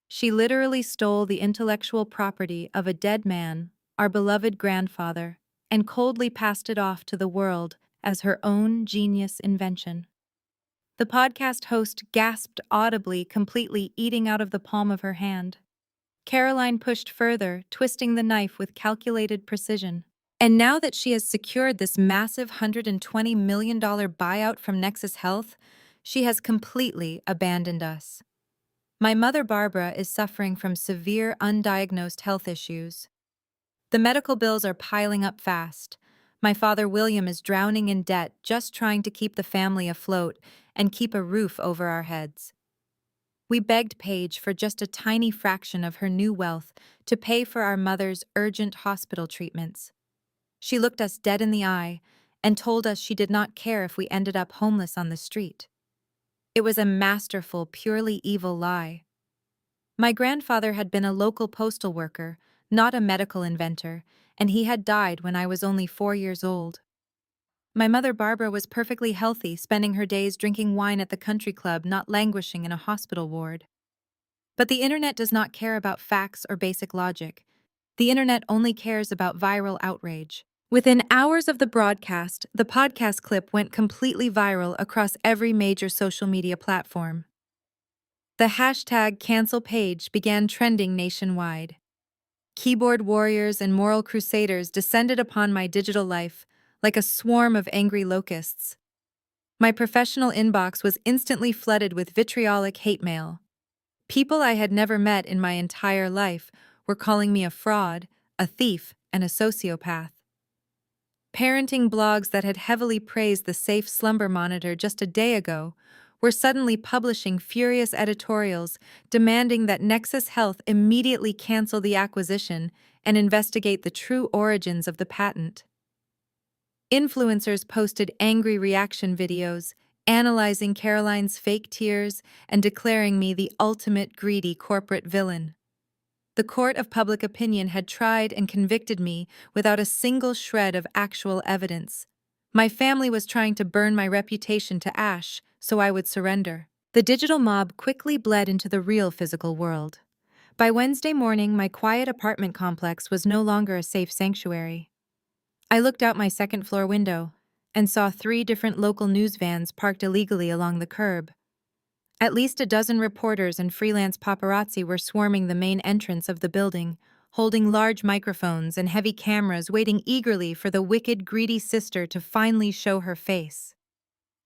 A: She literally stole the intellectual property of a dead man, our beloved grandfather, and coldly passed it off to the world as her own genius invention. The podcast host gasped audibly, completely eating out of the palm of her hand. Caroline pushed further, twisting the knife with calculated precision. And now that she has secured this massive $120 million buyout from Nexus Health, she has completely abandoned us. My mother Barbara is suffering from severe undiagnosed health issues. The medical bills are piling up fast. My father William is drowning in debt just trying to keep the family afloat and keep a roof over our heads. We begged Paige for just a tiny fraction of her new wealth to pay for our mother's urgent hospital treatments. She looked us dead in the eye and told us she did not care if we ended up homeless on the street. It was a masterful, purely evil lie. My grandfather had been a local postal worker, not a medical inventor, and he had died when I was only 4 years old. My mother Barbara was perfectly healthy, spending her days drinking wine at the country club, not languishing in a hospital ward. But the internet does not care about facts or basic logic. The internet only cares about viral outrage. Within hours of the broadcast, the podcast clip went completely viral across every major social media platform. The hashtag #CancelPage began trending nationwide. Keyboard warriors and moral crusaders descended upon my digital life like a swarm of angry locusts. My professional inbox was instantly flooded with vitriolic hate mail. People I had never met in my entire life were calling me a fraud, a thief, and a sociopath. Parenting blogs that had heavily praised the safe slumber monitor just a day ago were suddenly publishing furious editorials demanding that Nexus Health immediately cancel the acquisition and investigate the true origins of the patent. Influencers posted angry reaction videos, analyzing Caroline's fake tears and declaring me the ultimate greedy corporate villain. The court of public opinion had tried and convicted me without a single shred of actual evidence. My family was trying to burn my reputation to ash so I would surrender. The digital mob quickly bled into the real physical world. By Wednesday morning, my quiet apartment complex was no longer a safe sanctuary. I looked out my second-floor window and saw 3 different local news vans parked illegally along the curb. At least a dozen reporters and freelance paparazzi were swarming the main entrance of the building, holding large microphones and heavy cameras, waiting eagerly for the wicked, greedy sister to finally show her face.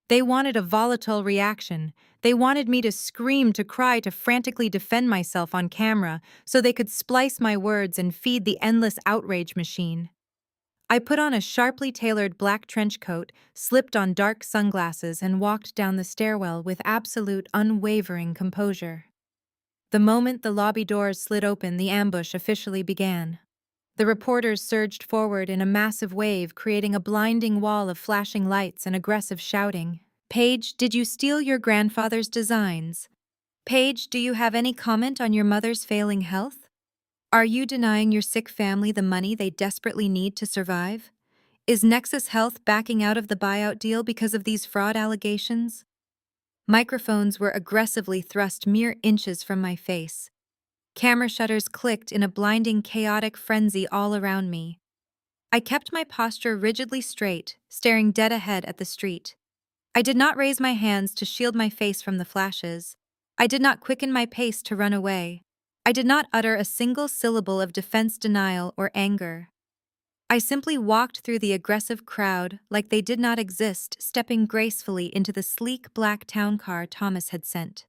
A: They wanted a volatile reaction. They wanted me to scream, to cry, to frantically defend myself on camera so they could splice my words and feed the endless outrage machine. I put on a sharply tailored black trench coat, slipped on dark sunglasses, and walked down the stairwell with absolute, unwavering composure. The moment the lobby doors slid open, the ambush officially began. The reporters surged forward in a massive wave, creating a blinding wall of flashing lights and aggressive shouting. "Paige, did you steal your grandfather's designs? Paige, do you have any comment on your mother's failing health? Are you denying your sick family the money they desperately need to survive? Is Nexus Health backing out of the buyout deal because of these fraud allegations?" Microphones were aggressively thrust mere inches from my face. Camera shutters clicked in a blinding, chaotic frenzy all around me. I kept my posture rigidly straight, staring dead ahead at the street. I did not raise my hands to shield my face from the flashes. I did not quicken my pace to run away. I did not utter a single syllable of defense, denial, or anger. I simply walked through the aggressive crowd like they did not exist, stepping gracefully into the sleek black town car Thomas had sent.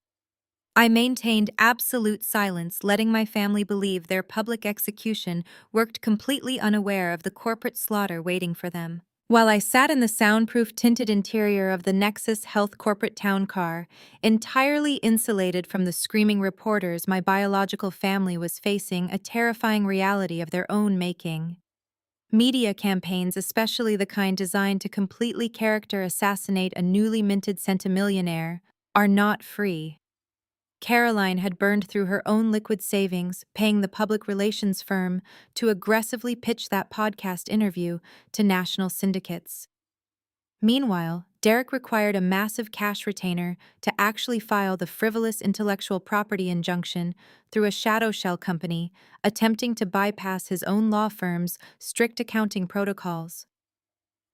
A: I maintained absolute silence, letting my family believe their public execution worked, completely unaware of the corporate slaughter waiting for them. While I sat in the soundproof tinted interior of the Nexus Health corporate town car, entirely insulated from the screaming reporters, my biological family was facing a terrifying reality of their own making. Media campaigns, especially the kind designed to completely character assassinate a newly minted centimillionaire, are not free. Caroline had burned through her own liquid savings, paying the public relations firm to aggressively pitch that podcast interview to national syndicates. Meanwhile, Derek required a massive cash retainer to actually file the frivolous intellectual property injunction through a shadow shell company, attempting to bypass his own law firm's strict accounting protocols.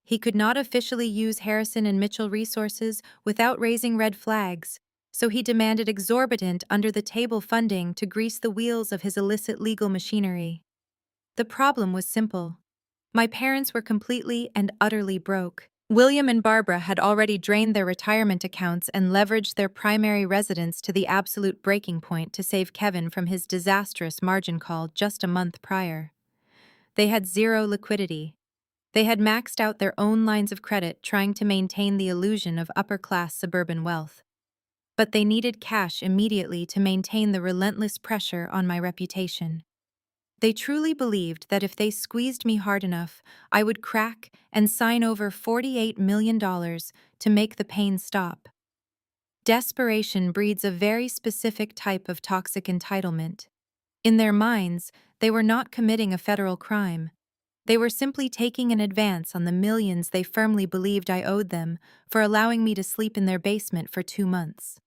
A: He could not officially use Harrison and Mitchell resources without raising red flags, so he demanded exorbitant under-the-table funding to grease the wheels of his illicit legal machinery. The problem was simple. My parents were completely and utterly broke. William and Barbara had already drained their retirement accounts and leveraged their primary residence to the absolute breaking point to save Kevin from his disastrous margin call just a month prior. They had zero liquidity. They had maxed out their own lines of credit trying to maintain the illusion of upper-class suburban wealth. But they needed cash immediately to maintain the relentless pressure on my reputation. They truly believed that if they squeezed me hard enough, I would crack and sign over $48 million to make the pain stop. Desperation breeds a very specific type of toxic entitlement. In their minds, they were not committing a federal crime. They were simply taking an advance on the millions they firmly believed I owed them for allowing me to sleep in their basement for 2 months.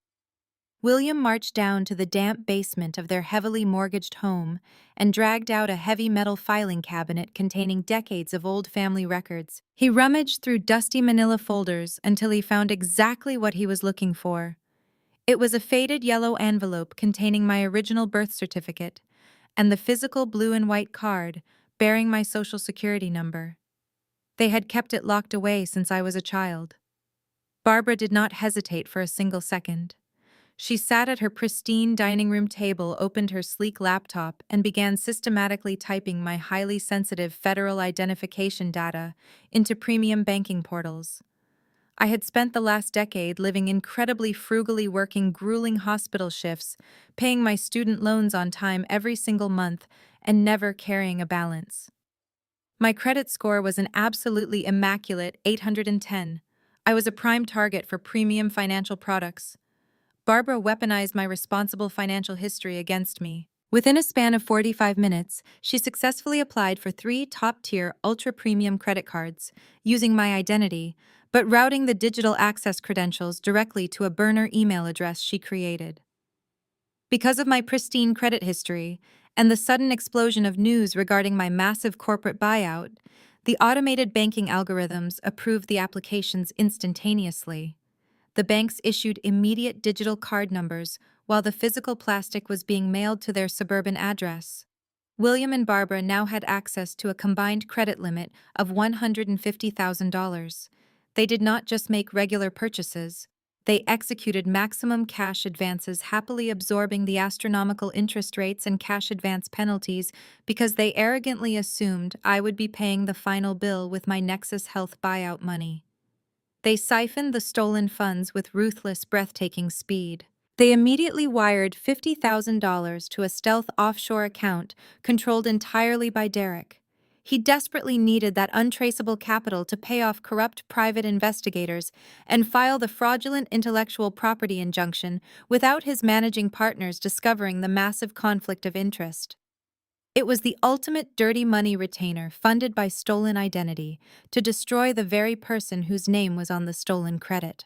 A: William marched down to the damp basement of their heavily mortgaged home and dragged out a heavy metal filing cabinet containing decades of old family records. He rummaged through dusty manila folders until he found exactly what he was looking for. It was a faded yellow envelope containing my original birth certificate and the physical blue and white card bearing my social security number. They had kept it locked away since I was a child. Barbara did not hesitate for a single second. She sat at her pristine dining room table, opened her sleek laptop, and began systematically typing my highly sensitive federal identification data into premium banking portals. I had spent the last decade living incredibly frugally, working grueling hospital shifts, paying my student loans on time every single month, and never carrying a balance. My credit score was an absolutely immaculate 810. I was a prime target for premium financial products. Barbara weaponized my responsible financial history against me. Within a span of 45 minutes, she successfully applied for 3 top-tier, ultra-premium credit cards, using my identity, but routing the digital access credentials directly to a burner email address she created. Because of my pristine credit history and the sudden explosion of news regarding my massive corporate buyout, the automated banking algorithms approved the applications instantaneously. The banks issued immediate digital card numbers while the physical plastic was being mailed to their suburban address. William and Barbara now had access to a combined credit limit of $150,000. They did not just make regular purchases. They executed maximum cash advances, happily absorbing the astronomical interest rates and cash advance penalties because they arrogantly assumed I would be paying the final bill with my Nexus Health buyout money. They siphoned the stolen funds with ruthless, breathtaking speed. They immediately wired $50,000 to a stealth offshore account controlled entirely by Derek. He desperately needed that untraceable capital to pay off corrupt private investigators and file the fraudulent intellectual property injunction without his managing partners discovering the massive conflict of interest. It was the ultimate dirty money retainer funded by stolen identity to destroy the very person whose name was on the stolen credit.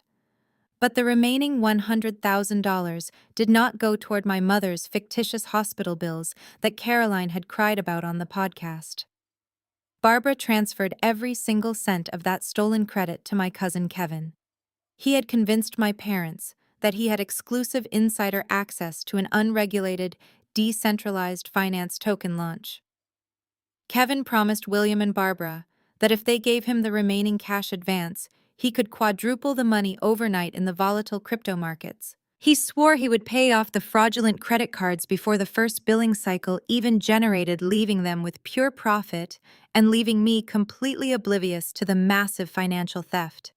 A: But the remaining $100,000 did not go toward my mother's fictitious hospital bills that Caroline had cried about on the podcast. Barbara transferred every single cent of that stolen credit to my cousin Kevin. He had convinced my parents that he had exclusive insider access to an unregulated, decentralized finance token launch. Kevin promised William and Barbara that if they gave him the remaining cash advance, he could quadruple the money overnight in the volatile crypto markets. He swore he would pay off the fraudulent credit cards before the first billing cycle even generated, leaving them with pure profit and leaving me completely oblivious to the massive financial theft.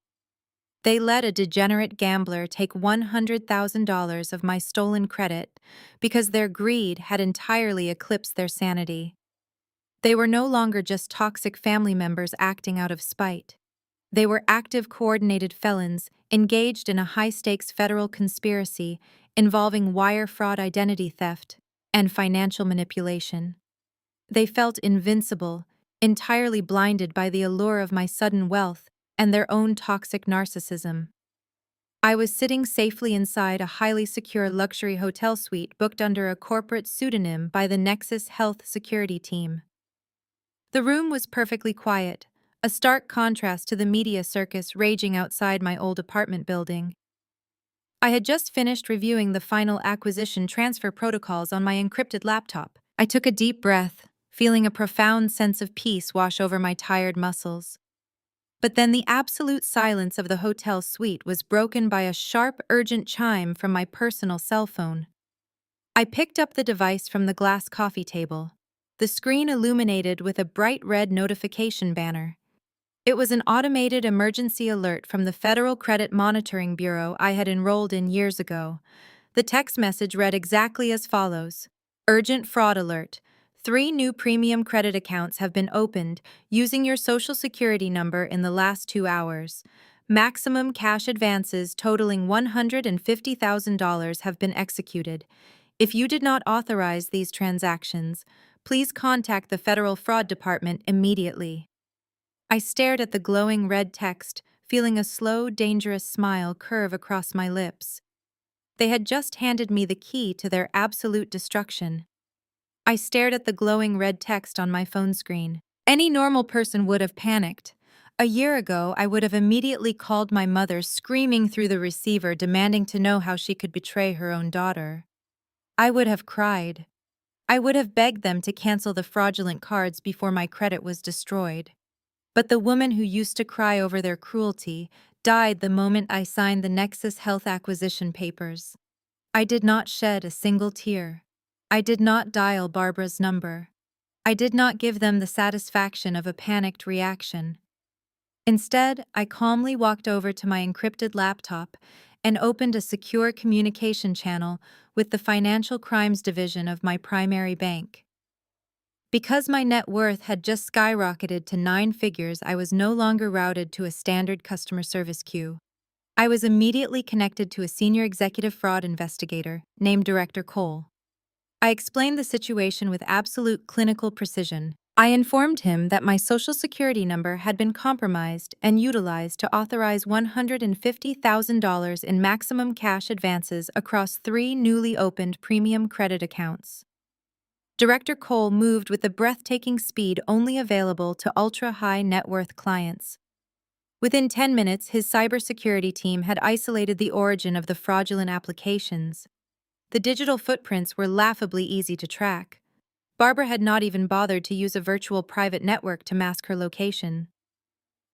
A: They let a degenerate gambler take $100,000 of my stolen credit because their greed had entirely eclipsed their sanity. They were no longer just toxic family members acting out of spite. They were active, coordinated felons engaged in a high-stakes federal conspiracy involving wire fraud, identity theft, and financial manipulation. They felt invincible, entirely blinded by the allure of my sudden wealth and their own toxic narcissism. I was sitting safely inside a highly secure luxury hotel suite booked under a corporate pseudonym by the Nexus Health Security Team. The room was perfectly quiet, a stark contrast to the media circus raging outside my old apartment building. I had just finished reviewing the final acquisition transfer protocols on my encrypted laptop. I took a deep breath, feeling a profound sense of peace wash over my tired muscles. But then the absolute silence of the hotel suite was broken by a sharp, urgent chime from my personal cell phone. I picked up the device from the glass coffee table, the screen illuminated with a bright red notification banner. It was an automated emergency alert from the Federal Credit Monitoring Bureau I had enrolled in years ago. The text message read exactly as follows: Urgent fraud alert. 3 new premium credit accounts have been opened using your Social Security number in the last 2 hours. Maximum cash advances totaling $150,000 have been executed. If you did not authorize these transactions, please contact the Federal Fraud Department immediately. I stared at the glowing red text, feeling a slow, dangerous smile curve across my lips. They had just handed me the key to their absolute destruction. I stared at the glowing red text on my phone screen. Any normal person would have panicked. A year ago, I would have immediately called my mother, screaming through the receiver, demanding to know how she could betray her own daughter. I would have cried. I would have begged them to cancel the fraudulent cards before my credit was destroyed. But the woman who used to cry over their cruelty died the moment I signed the Nexus Health acquisition papers. I did not shed a single tear. I did not dial Barbara's number. I did not give them the satisfaction of a panicked reaction. Instead, I calmly walked over to my encrypted laptop and opened a secure communication channel with the Financial Crimes Division of my primary bank. Because my net worth had just skyrocketed to 9 figures, I was no longer routed to a standard customer service queue. I was immediately connected to a senior executive fraud investigator named Director Cole. I explained the situation with absolute clinical precision. I informed him that my Social Security number had been compromised and utilized to authorize $150,000 in maximum cash advances across 3 newly opened premium credit accounts. Director Cole moved with the breathtaking speed only available to ultra-high net worth clients. Within 10 minutes, his cybersecurity team had isolated the origin of the fraudulent applications. The digital footprints were laughably easy to track. Barbara had not even bothered to use a virtual private network to mask her location.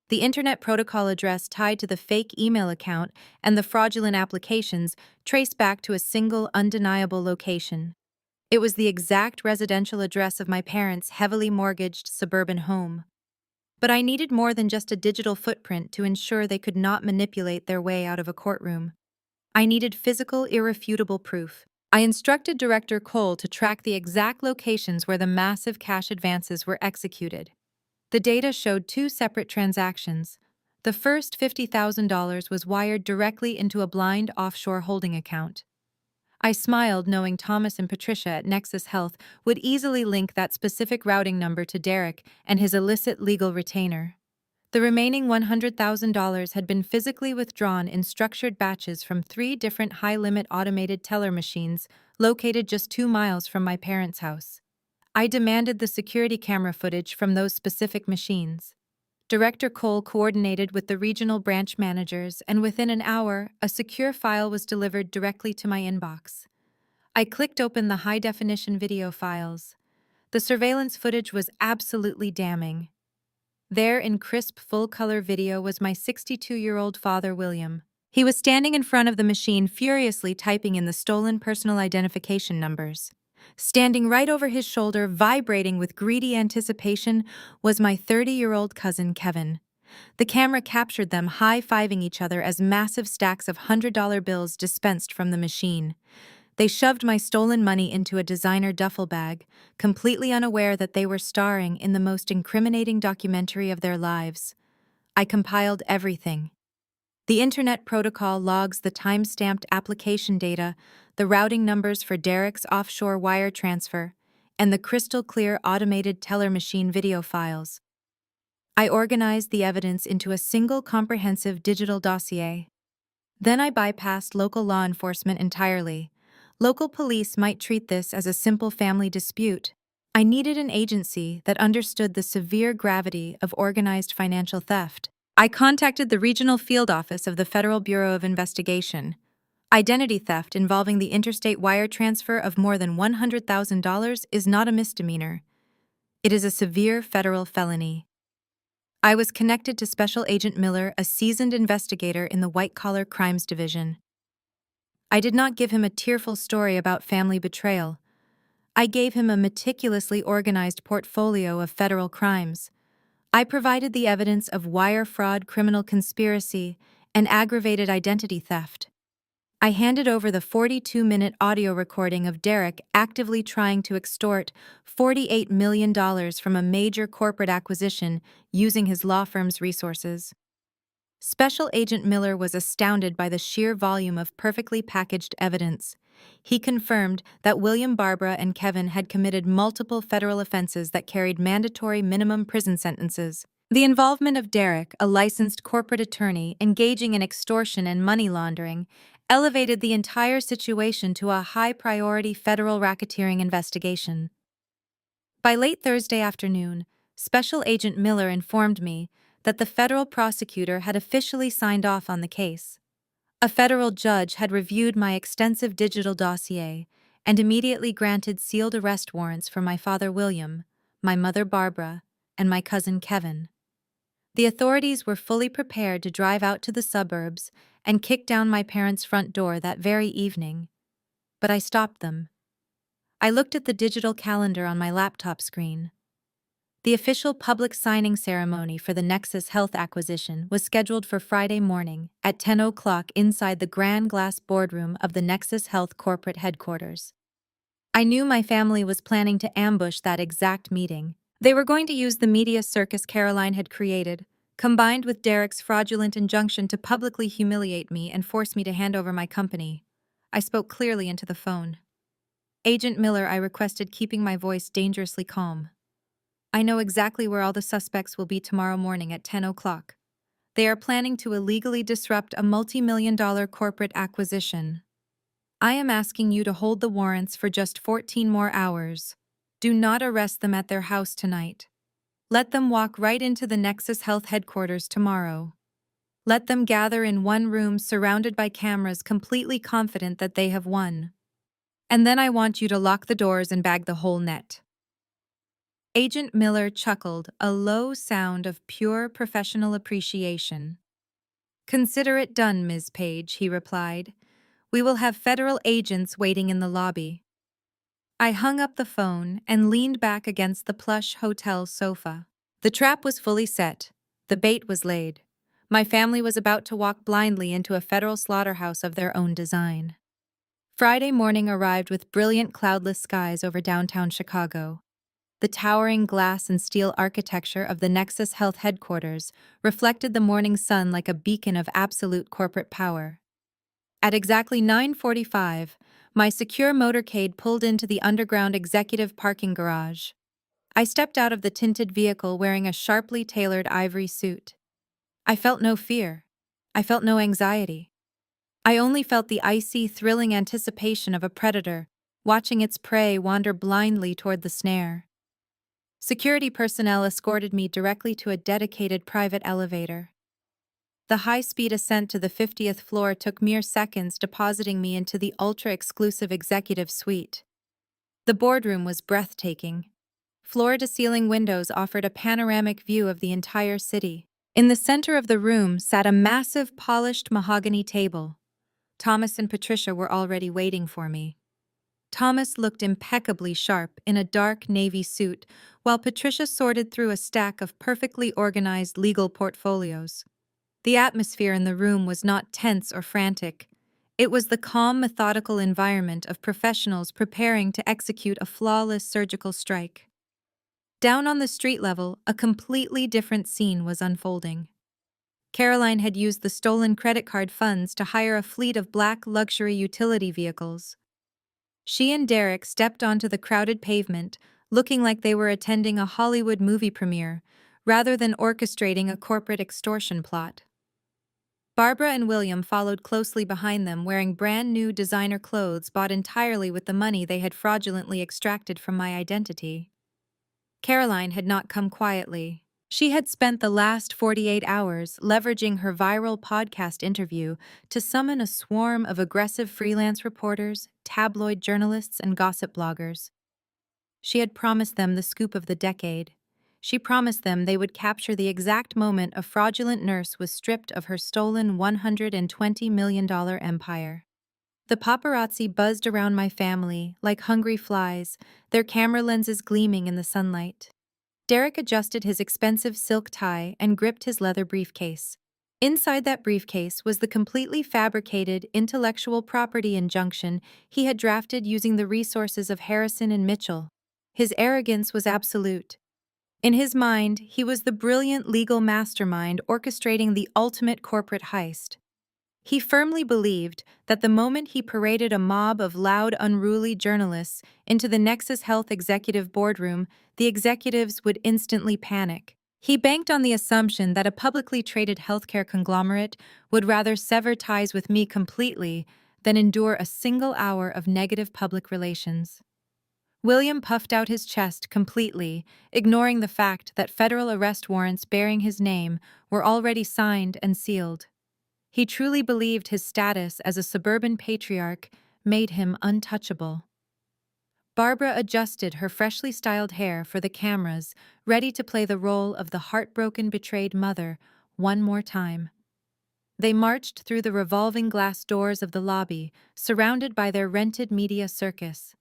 A: The internet protocol address tied to the fake email account and the fraudulent applications traced back to a single, undeniable location. It was the exact residential address of my parents' heavily mortgaged suburban home. But I needed more than just a digital footprint to ensure they could not manipulate their way out of a courtroom. I needed physical, irrefutable proof. I instructed Director Cole to track the exact locations where the massive cash advances were executed. The data showed 2 separate transactions. The first $50,000 was wired directly into a blind offshore holding account. I smiled, knowing Thomas and Patricia at Nexus Health would easily link that specific routing number to Derek and his illicit legal retainer. The remaining $100,000 had been physically withdrawn in structured batches from 3 different high-limit automated teller machines located just 2 miles from my parents' house. I demanded the security camera footage from those specific machines. Director Cole coordinated with the regional branch managers, and within an hour, a secure file was delivered directly to my inbox. I clicked open the high-definition video files. The surveillance footage was absolutely damning. There, in crisp, full-color video, was my 62-year-old father, William. He was standing in front of the machine, furiously typing in the stolen personal identification numbers. Standing right over his shoulder, vibrating with greedy anticipation, was my 30-year-old cousin, Kevin. The camera captured them high-fiving each other as massive stacks of $100 bills dispensed from the machine. They shoved my stolen money into a designer duffel bag, completely unaware that they were starring in the most incriminating documentary of their lives. I compiled everything. The Internet Protocol logs the time-stamped application data, the routing numbers for Derek's offshore wire transfer, and the crystal-clear automated teller machine video files. I organized the evidence into a single comprehensive digital dossier. Then I bypassed local law enforcement entirely. Local police might treat this as a simple family dispute. I needed an agency that understood the severe gravity of organized financial theft. I contacted the regional field office of the Federal Bureau of Investigation. Identity theft involving the interstate wire transfer of more than $100,000 is not a misdemeanor. It is a severe federal felony. I was connected to Special Agent Miller, a seasoned investigator in the White-Collar Crimes Division. I did not give him a tearful story about family betrayal. I gave him a meticulously organized portfolio of federal crimes. I provided the evidence of wire fraud, criminal conspiracy, and aggravated identity theft. I handed over the 42-minute audio recording of Derek actively trying to extort $48 million from a major corporate acquisition using his law firm's resources. Special Agent Miller was astounded by the sheer volume of perfectly packaged evidence. He confirmed that William, Barbara, and Kevin had committed multiple federal offenses that carried mandatory minimum prison sentences. The involvement of Derek, a licensed corporate attorney engaging in extortion and money laundering, elevated the entire situation to a high-priority federal racketeering investigation. By late Thursday afternoon, Special Agent Miller informed me that the federal prosecutor had officially signed off on the case. A federal judge had reviewed my extensive digital dossier and immediately granted sealed arrest warrants for my father William, my mother Barbara, and my cousin Kevin. The authorities were fully prepared to drive out to the suburbs and kick down my parents' front door that very evening, but I stopped them. I looked at the digital calendar on my laptop screen. The official public signing ceremony for the Nexus Health acquisition was scheduled for Friday morning at 10 o'clock inside the grand glass boardroom of the Nexus Health corporate headquarters. I knew my family was planning to ambush that exact meeting. They were going to use the media circus Caroline had created, combined with Derek's fraudulent injunction to publicly humiliate me and force me to hand over my company. I spoke clearly into the phone. Agent Miller, I requested, keeping my voice dangerously calm. I know exactly where all the suspects will be tomorrow morning at 10 o'clock. They are planning to illegally disrupt a multi-million-dollar corporate acquisition. I am asking you to hold the warrants for just 14 more hours. Do not arrest them at their house tonight. Let them walk right into the Nexus Health headquarters tomorrow. Let them gather in one room surrounded by cameras, completely confident that they have won. And then I want you to lock the doors and bag the whole net. Agent Miller chuckled, a low sound of pure professional appreciation. Consider it done, Ms. Page, he replied. We will have federal agents waiting in the lobby. I hung up the phone and leaned back against the plush hotel sofa. The trap was fully set. The bait was laid. My family was about to walk blindly into a federal slaughterhouse of their own design. Friday morning arrived with brilliant cloudless skies over downtown Chicago. The towering glass and steel architecture of the Nexus Health headquarters reflected the morning sun like a beacon of absolute corporate power. At exactly 9:45, my secure motorcade pulled into the underground executive parking garage. I stepped out of the tinted vehicle wearing a sharply tailored ivory suit. I felt no fear. I felt no anxiety. I only felt the icy, thrilling anticipation of a predator, watching its prey wander blindly toward the snare. Security personnel escorted me directly to a dedicated private elevator. The high-speed ascent to the 50th floor took mere seconds, depositing me into the ultra-exclusive executive suite. The boardroom was breathtaking. Floor-to-ceiling windows offered a panoramic view of the entire city. In the center of the room sat a massive, polished mahogany table. Thomas and Patricia were already waiting for me. Thomas looked impeccably sharp in a dark navy suit, while Patricia sorted through a stack of perfectly organized legal portfolios. The atmosphere in the room was not tense or frantic. It was the calm, methodical environment of professionals preparing to execute a flawless surgical strike. Down on the street level, a completely different scene was unfolding. Caroline had used the stolen credit card funds to hire a fleet of black luxury utility vehicles. She and Derek stepped onto the crowded pavement, looking like they were attending a Hollywood movie premiere, rather than orchestrating a corporate extortion plot. Barbara and William followed closely behind them, wearing brand new designer clothes bought entirely with the money they had fraudulently extracted from my identity. Caroline had not come quietly. She had spent the last 48 hours leveraging her viral podcast interview to summon a swarm of aggressive freelance reporters, tabloid journalists, and gossip bloggers. She had promised them the scoop of the decade. She promised them they would capture the exact moment a fraudulent nurse was stripped of her stolen $120 million empire. The paparazzi buzzed around my family like hungry flies, their camera lenses gleaming in the sunlight. Derek adjusted his expensive silk tie and gripped his leather briefcase. Inside that briefcase was the completely fabricated intellectual property injunction he had drafted using the resources of Harrison and Mitchell. His arrogance was absolute. In his mind, he was the brilliant legal mastermind orchestrating the ultimate corporate heist. He firmly believed that the moment he paraded a mob of loud, unruly journalists into the Nexus Health executive boardroom, the executives would instantly panic. He banked on the assumption that a publicly traded healthcare conglomerate would rather sever ties with me completely than endure a single hour of negative public relations. William puffed out his chest completely, ignoring the fact that federal arrest warrants bearing his name were already signed and sealed. He truly believed his status as a suburban patriarch made him untouchable. Barbara adjusted her freshly styled hair for the cameras, ready to play the role of the heartbroken, betrayed mother one more time. They marched through the revolving glass doors of the lobby, surrounded by their rented media circus.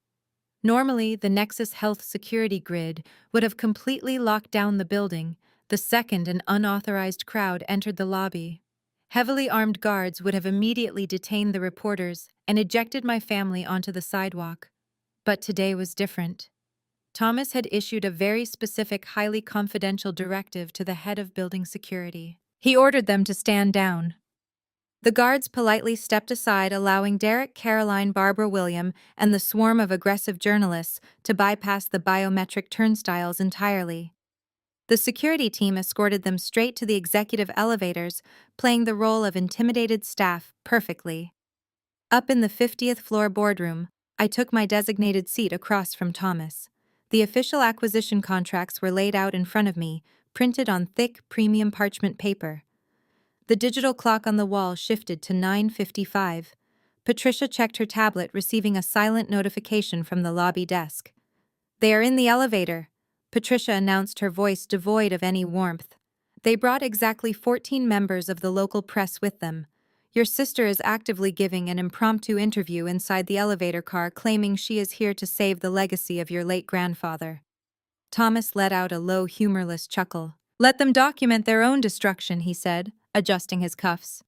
A: Normally, the Nexus Health security grid would have completely locked down the building the second an unauthorized crowd entered the lobby. Heavily armed guards would have immediately detained the reporters and ejected my family onto the sidewalk. But today was different. Thomas had issued a very specific, highly confidential directive to the head of building security. He ordered them to stand down. The guards politely stepped aside, allowing Derek, Caroline, Barbara, William, and the swarm of aggressive journalists to bypass the biometric turnstiles entirely. The security team escorted them straight to the executive elevators, playing the role of intimidated staff perfectly. Up in the 50th floor boardroom, I took my designated seat across from Thomas. The official acquisition contracts were laid out in front of me, printed on thick, premium parchment paper. The digital clock on the wall shifted to 9:55. Patricia checked her tablet, receiving a silent notification from the lobby desk. "They are in the elevator," Patricia announced, her voice devoid of any warmth. "They brought exactly 14 members of the local press with them. Your sister is actively giving an impromptu interview inside the elevator car, claiming she is here to save the legacy of your late grandfather." Thomas let out a low, humorless chuckle. "Let them document their own destruction," he said, adjusting his cuffs.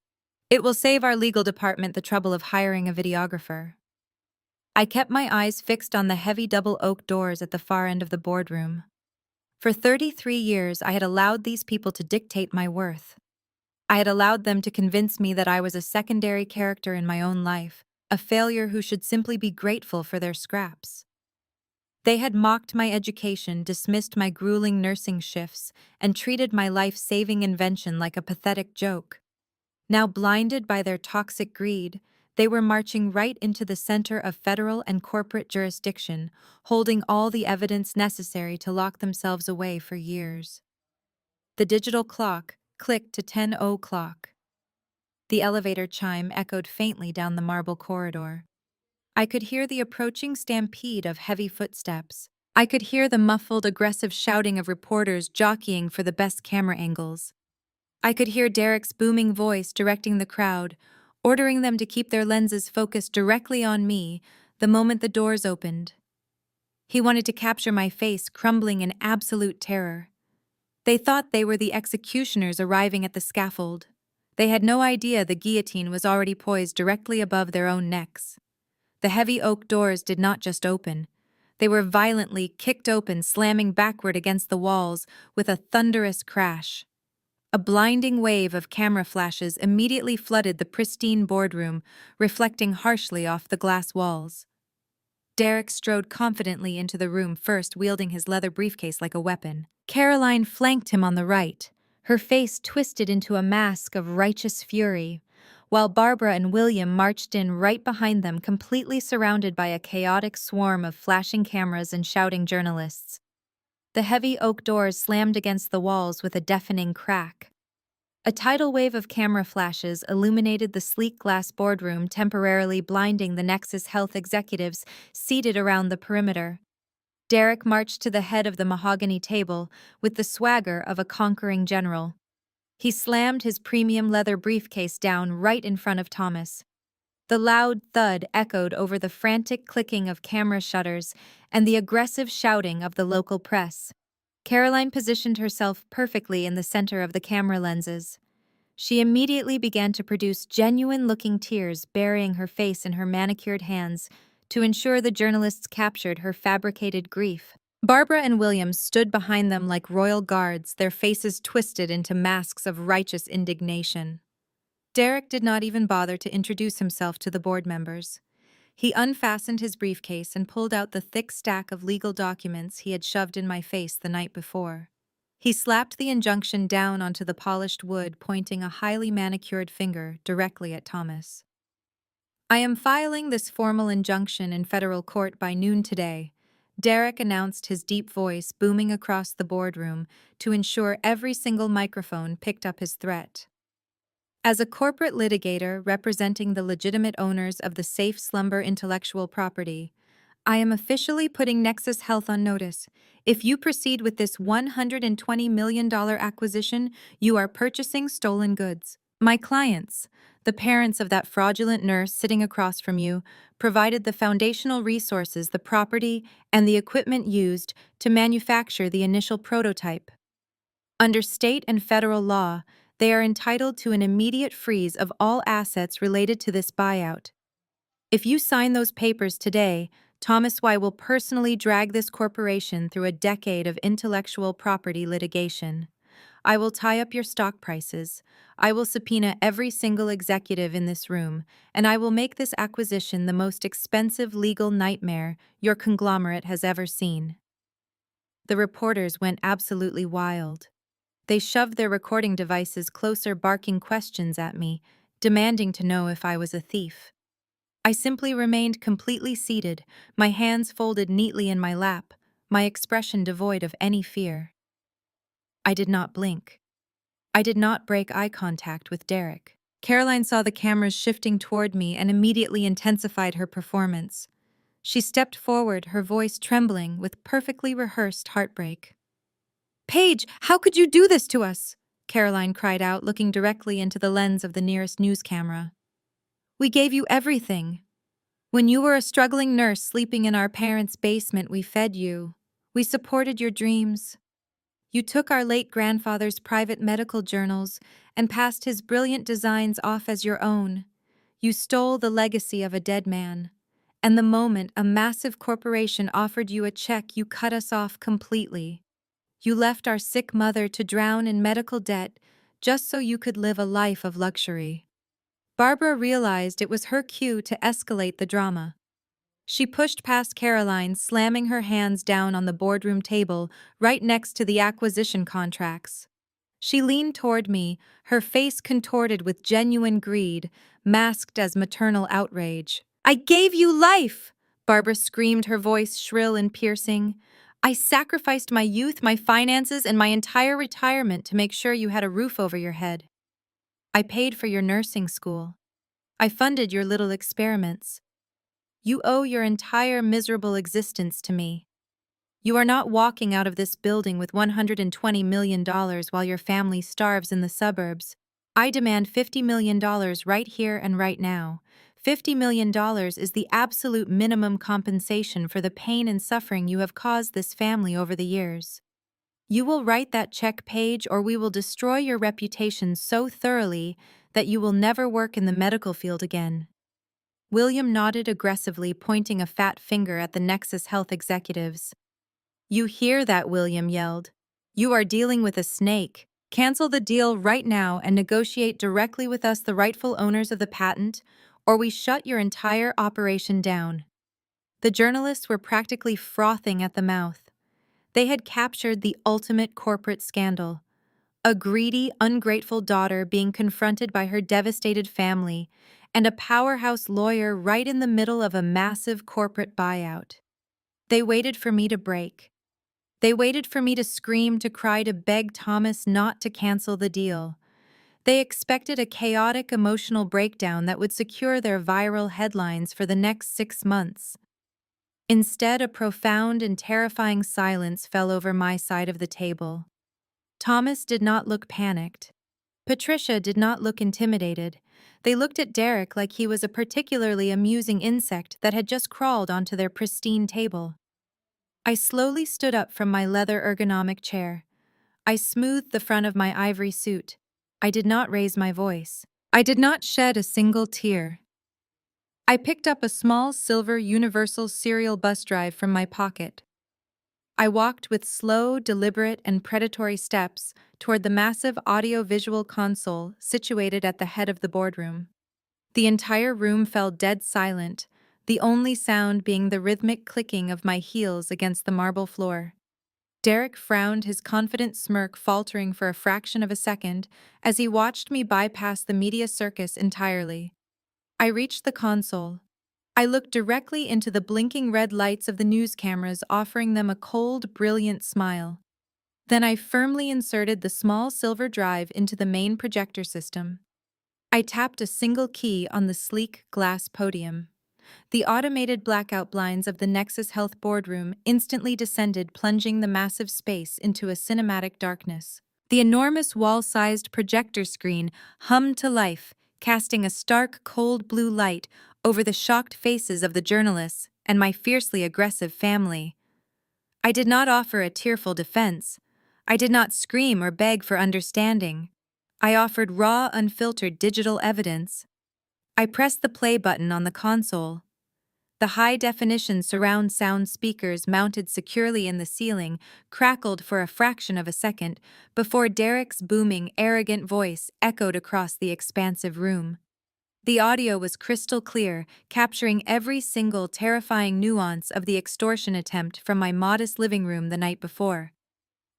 A: "It will save our legal department the trouble of hiring a videographer." I kept my eyes fixed on the heavy double oak doors at the far end of the boardroom. For 33 years, I had allowed these people to dictate my worth. I had allowed them to convince me that I was a secondary character in my own life, a failure who should simply be grateful for their scraps. They had mocked my education, dismissed my grueling nursing shifts, and treated my life-saving invention like a pathetic joke. Now, blinded by their toxic greed, they were marching right into the center of federal and corporate jurisdiction, holding all the evidence necessary to lock themselves away for years. The digital clock clicked to 10:00. The elevator chime echoed faintly down the marble corridor. I could hear the approaching stampede of heavy footsteps. I could hear the muffled, aggressive shouting of reporters jockeying for the best camera angles. I could hear Derek's booming voice directing the crowd, ordering them to keep their lenses focused directly on me the moment the doors opened. He wanted to capture my face, crumbling in absolute terror. They thought they were the executioners arriving at the scaffold. They had no idea the guillotine was already poised directly above their own necks. The heavy oak doors did not just open. They were violently kicked open, slamming backward against the walls with a thunderous crash. A blinding wave of camera flashes immediately flooded the pristine boardroom, reflecting harshly off the glass walls. Derek strode confidently into the room, first wielding his leather briefcase like a weapon. Caroline flanked him on the right, her face twisted into a mask of righteous fury, while Barbara and William marched in right behind them, completely surrounded by a chaotic swarm of flashing cameras and shouting journalists. The heavy oak doors slammed against the walls with a deafening crack. A tidal wave of camera flashes illuminated the sleek glass boardroom, temporarily blinding the Nexus Health executives seated around the perimeter. Derek marched to the head of the mahogany table with the swagger of a conquering general. He slammed his premium leather briefcase down right in front of Thomas. The loud thud echoed over the frantic clicking of camera shutters and the aggressive shouting of the local press. Caroline positioned herself perfectly in the center of the camera lenses. She immediately began to produce genuine-looking tears, burying her face in her manicured hands to ensure the journalists captured her fabricated grief. Barbara and William stood behind them like royal guards, their faces twisted into masks of righteous indignation. Derek did not even bother to introduce himself to the board members. He unfastened his briefcase and pulled out the thick stack of legal documents he had shoved in my face the night before. He slapped the injunction down onto the polished wood, pointing a highly manicured finger directly at Thomas. "I am filing this formal injunction in federal court by noon today," Derek announced, his deep voice booming across the boardroom to ensure every single microphone picked up his threat. As a corporate litigator representing the legitimate owners of the safe slumber intellectual property, I am officially putting Nexus Health on notice. If you proceed with this $120 million acquisition, you are purchasing stolen goods. My clients, the parents of that fraudulent nurse sitting across from you, provided the foundational resources, the property, and the equipment used to manufacture the initial prototype. Under state and federal law, they are entitled to an immediate freeze of all assets related to this buyout. If you sign those papers today, Thomas Y will personally drag this corporation through a decade of intellectual property litigation. I will tie up your stock prices. I will subpoena every single executive in this room, and I will make this acquisition the most expensive legal nightmare your conglomerate has ever seen. The reporters went absolutely wild. They shoved their recording devices closer, barking questions at me, demanding to know if I was a thief. I simply remained completely seated, my hands folded neatly in my lap, my expression devoid of any fear. I did not blink. I did not break eye contact with Derek. Caroline saw the cameras shifting toward me and immediately intensified her performance. She stepped forward, her voice trembling with perfectly rehearsed heartbreak. "Paige, how could you do this to us?" Caroline cried out, looking directly into the lens of the nearest news camera. "We gave you everything. When you were a struggling nurse sleeping in our parents' basement, we fed you. We supported your dreams. You took our late grandfather's private medical journals and passed his brilliant designs off as your own. You stole the legacy of a dead man. And the moment a massive corporation offered you a check, you cut us off completely. You left our sick mother to drown in medical debt just so you could live a life of luxury." Barbara realized it was her cue to escalate the drama. She pushed past Caroline, slamming her hands down on the boardroom table right next to the acquisition contracts. She leaned toward me, her face contorted with genuine greed, masked as maternal outrage. "I gave you life!" Barbara screamed, her voice shrill and piercing. "I sacrificed my youth, my finances, and my entire retirement to make sure you had a roof over your head. I paid for your nursing school. I funded your little experiments. You owe your entire miserable existence to me. You are not walking out of this building with $120 million while your family starves in the suburbs. I demand $50 million right here and right now. $50 million is the absolute minimum compensation for the pain and suffering you have caused this family over the years. You will write that check, Paige, or we will destroy your reputation so thoroughly that you will never work in the medical field again." William nodded aggressively, pointing a fat finger at the Nexus Health executives. "You hear that?" William yelled. "You are dealing with a snake. Cancel the deal right now and negotiate directly with us, the rightful owners of the patent, or we shut your entire operation down. The journalists were practically frothing at the mouth. They had captured the ultimate corporate scandal. A greedy, ungrateful daughter being confronted by her devastated family, and a powerhouse lawyer right in the middle of a massive corporate buyout. They waited for me to break. They waited for me to scream, to cry, to beg Thomas not to cancel the deal. They expected a chaotic emotional breakdown that would secure their viral headlines for the next 6 months. Instead, a profound and terrifying silence fell over my side of the table. Thomas did not look panicked. Patricia did not look intimidated. They looked at Derek like he was a particularly amusing insect that had just crawled onto their pristine table. I slowly stood up from my leather ergonomic chair. I smoothed the front of my ivory suit. I did not raise my voice. I did not shed a single tear. I picked up a small silver Universal Serial bus drive from my pocket. I walked with slow, deliberate, and predatory steps toward the massive audio-visual console situated at the head of the boardroom. The entire room fell dead silent, the only sound being the rhythmic clicking of my heels against the marble floor. Derek frowned, his confident smirk faltering for a fraction of a second as he watched me bypass the media circus entirely. I reached the console. I looked directly into the blinking red lights of the news cameras, offering them a cold, brilliant smile. Then I firmly inserted the small silver drive into the main projector system. I tapped a single key on the sleek glass podium. The automated blackout blinds of the Nexus Health boardroom instantly descended, plunging the massive space into a cinematic darkness. The enormous wall-sized projector screen hummed to life, casting a stark, cold blue light over the shocked faces of the journalists and my fiercely aggressive family. I did not offer a tearful defense. I did not scream or beg for understanding. I offered raw, unfiltered digital evidence. I pressed the play button on the console. The high-definition surround sound speakers mounted securely in the ceiling crackled for a fraction of a second before Derek's booming, arrogant voice echoed across the expansive room. The audio was crystal clear, capturing every single terrifying nuance of the extortion attempt from my modest living room the night before.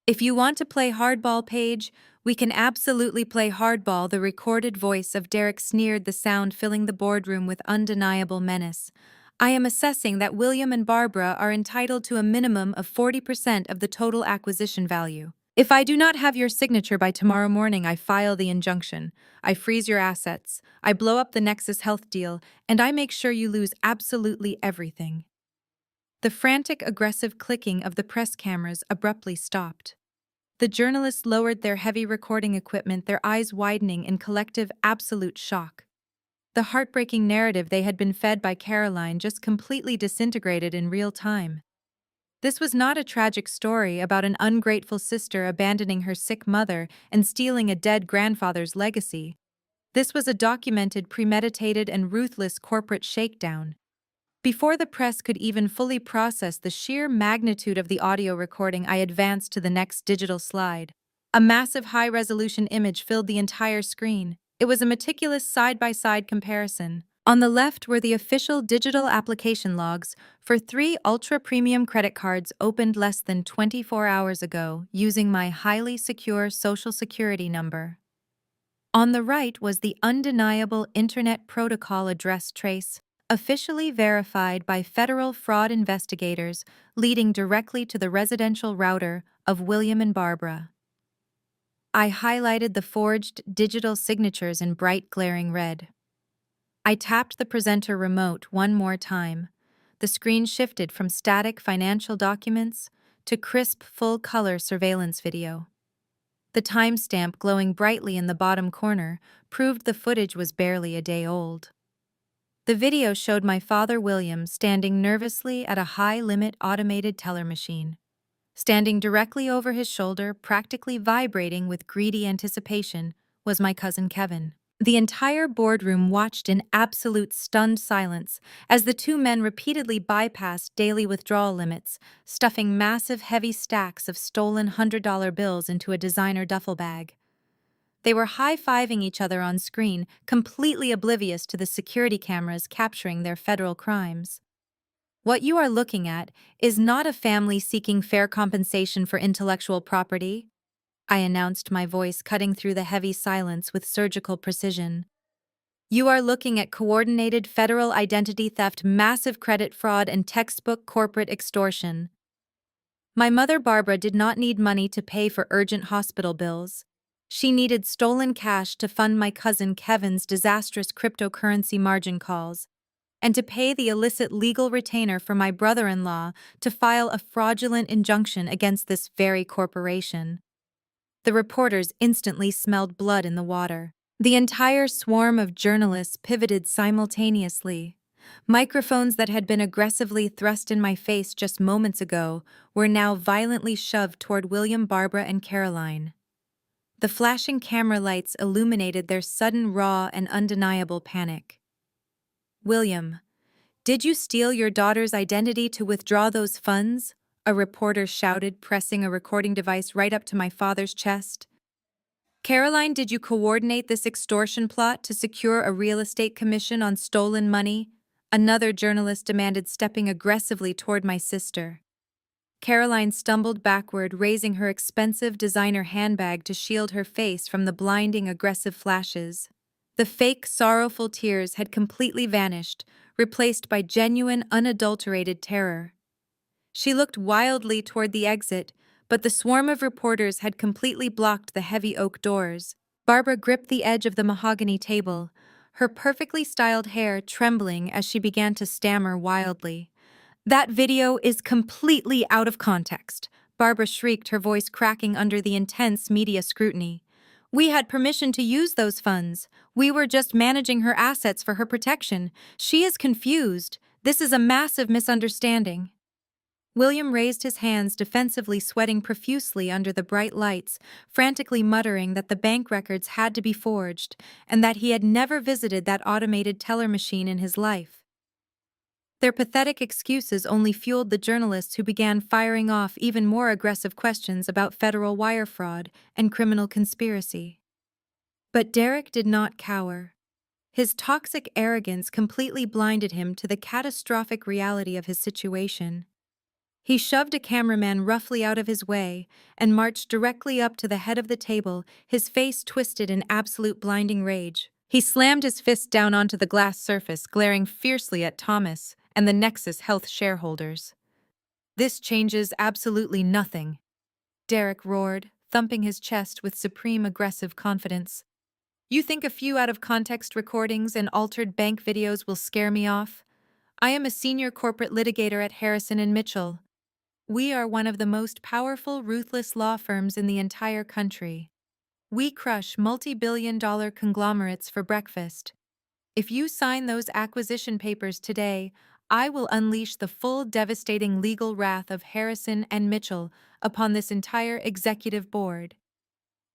A: "If you want to play hardball, Paige, we can absolutely play hardball," the recorded voice of Derek sneered, the sound filling the boardroom with undeniable menace. "I am assessing that William and Barbara are entitled to a minimum of 40% of the total acquisition value. If I do not have your signature by tomorrow morning, I file the injunction. I freeze your assets. I blow up the Nexus Health deal, and I make sure you lose absolutely everything." The frantic, aggressive clicking of the press cameras abruptly stopped. The journalists lowered their heavy recording equipment, their eyes widening in collective, absolute shock. The heartbreaking narrative they had been fed by Caroline just completely disintegrated in real time. This was not a tragic story about an ungrateful sister abandoning her sick mother and stealing a dead grandfather's legacy. This was a documented, premeditated, and ruthless corporate shakedown. Before the press could even fully process the sheer magnitude of the audio recording, I advanced to the next digital slide. A massive high-resolution image filled the entire screen. It was a meticulous side-by-side comparison. On the left were the official digital application logs for 3 ultra-premium credit cards opened less than 24 hours ago using my highly secure Social Security number. On the right was the undeniable Internet Protocol address trace, officially verified by federal fraud investigators, leading directly to the residential router of William and Barbara. I highlighted the forged digital signatures in bright, glaring red. I tapped the presenter remote one more time. The screen shifted from static financial documents to crisp, full-color surveillance video. The timestamp glowing brightly in the bottom corner proved the footage was barely a day old. The video showed my father William standing nervously at a high-limit automated teller machine. Standing directly over his shoulder, practically vibrating with greedy anticipation, was my cousin Kevin. The entire boardroom watched in absolute stunned silence as the two men repeatedly bypassed daily withdrawal limits, stuffing massive heavy stacks of stolen $100 bills into a designer duffel bag. They were high-fiving each other on screen, completely oblivious to the security cameras capturing their federal crimes. What you are looking at is not a family seeking fair compensation for intellectual property, I announced, my voice cutting through the heavy silence with surgical precision. You are looking at coordinated federal identity theft, massive credit fraud, and textbook corporate extortion. My mother Barbara did not need money to pay for urgent hospital bills. She needed stolen cash to fund my cousin Kevin's disastrous cryptocurrency margin calls, and to pay the illicit legal retainer for my brother-in-law to file a fraudulent injunction against this very corporation. The reporters instantly smelled blood in the water. The entire swarm of journalists pivoted simultaneously. Microphones that had been aggressively thrust in my face just moments ago were now violently shoved toward William, Barbara, and Caroline. The flashing camera lights illuminated their sudden, raw, and undeniable panic. William, did you steal your daughter's identity to withdraw those funds? A reporter shouted, pressing a recording device right up to my father's chest. Caroline, did you coordinate this extortion plot to secure a real estate commission on stolen money? Another journalist demanded, stepping aggressively toward my sister. Caroline stumbled backward, raising her expensive designer handbag to shield her face from the blinding, aggressive flashes. The fake, sorrowful tears had completely vanished, replaced by genuine, unadulterated terror. She looked wildly toward the exit, but the swarm of reporters had completely blocked the heavy oak doors. Barbara gripped the edge of the mahogany table, her perfectly styled hair trembling as she began to stammer wildly. That video is completely out of context, Barbara shrieked, her voice cracking under the intense media scrutiny. We had permission to use those funds. We were just managing her assets for her protection. She is confused. This is a massive misunderstanding. William raised his hands defensively, sweating profusely under the bright lights, frantically muttering that the bank records had to be forged and that he had never visited that automated teller machine in his life. Their pathetic excuses only fueled the journalists, who began firing off even more aggressive questions about federal wire fraud and criminal conspiracy. But Derek did not cower. His toxic arrogance completely blinded him to the catastrophic reality of his situation. He shoved a cameraman roughly out of his way and marched directly up to the head of the table, his face twisted in absolute blinding rage. He slammed his fist down onto the glass surface, glaring fiercely at Thomas and the Nexus Health shareholders. This changes absolutely nothing, Derek roared, thumping his chest with supreme aggressive confidence. You think a few out-of-context recordings and altered bank videos will scare me off? I am a senior corporate litigator at Harrison & Mitchell. We are one of the most powerful, ruthless law firms in the entire country. We crush multi-billion-dollar conglomerates for breakfast. If you sign those acquisition papers today, I will unleash the full devastating legal wrath of Harrison & Mitchell upon this entire executive board.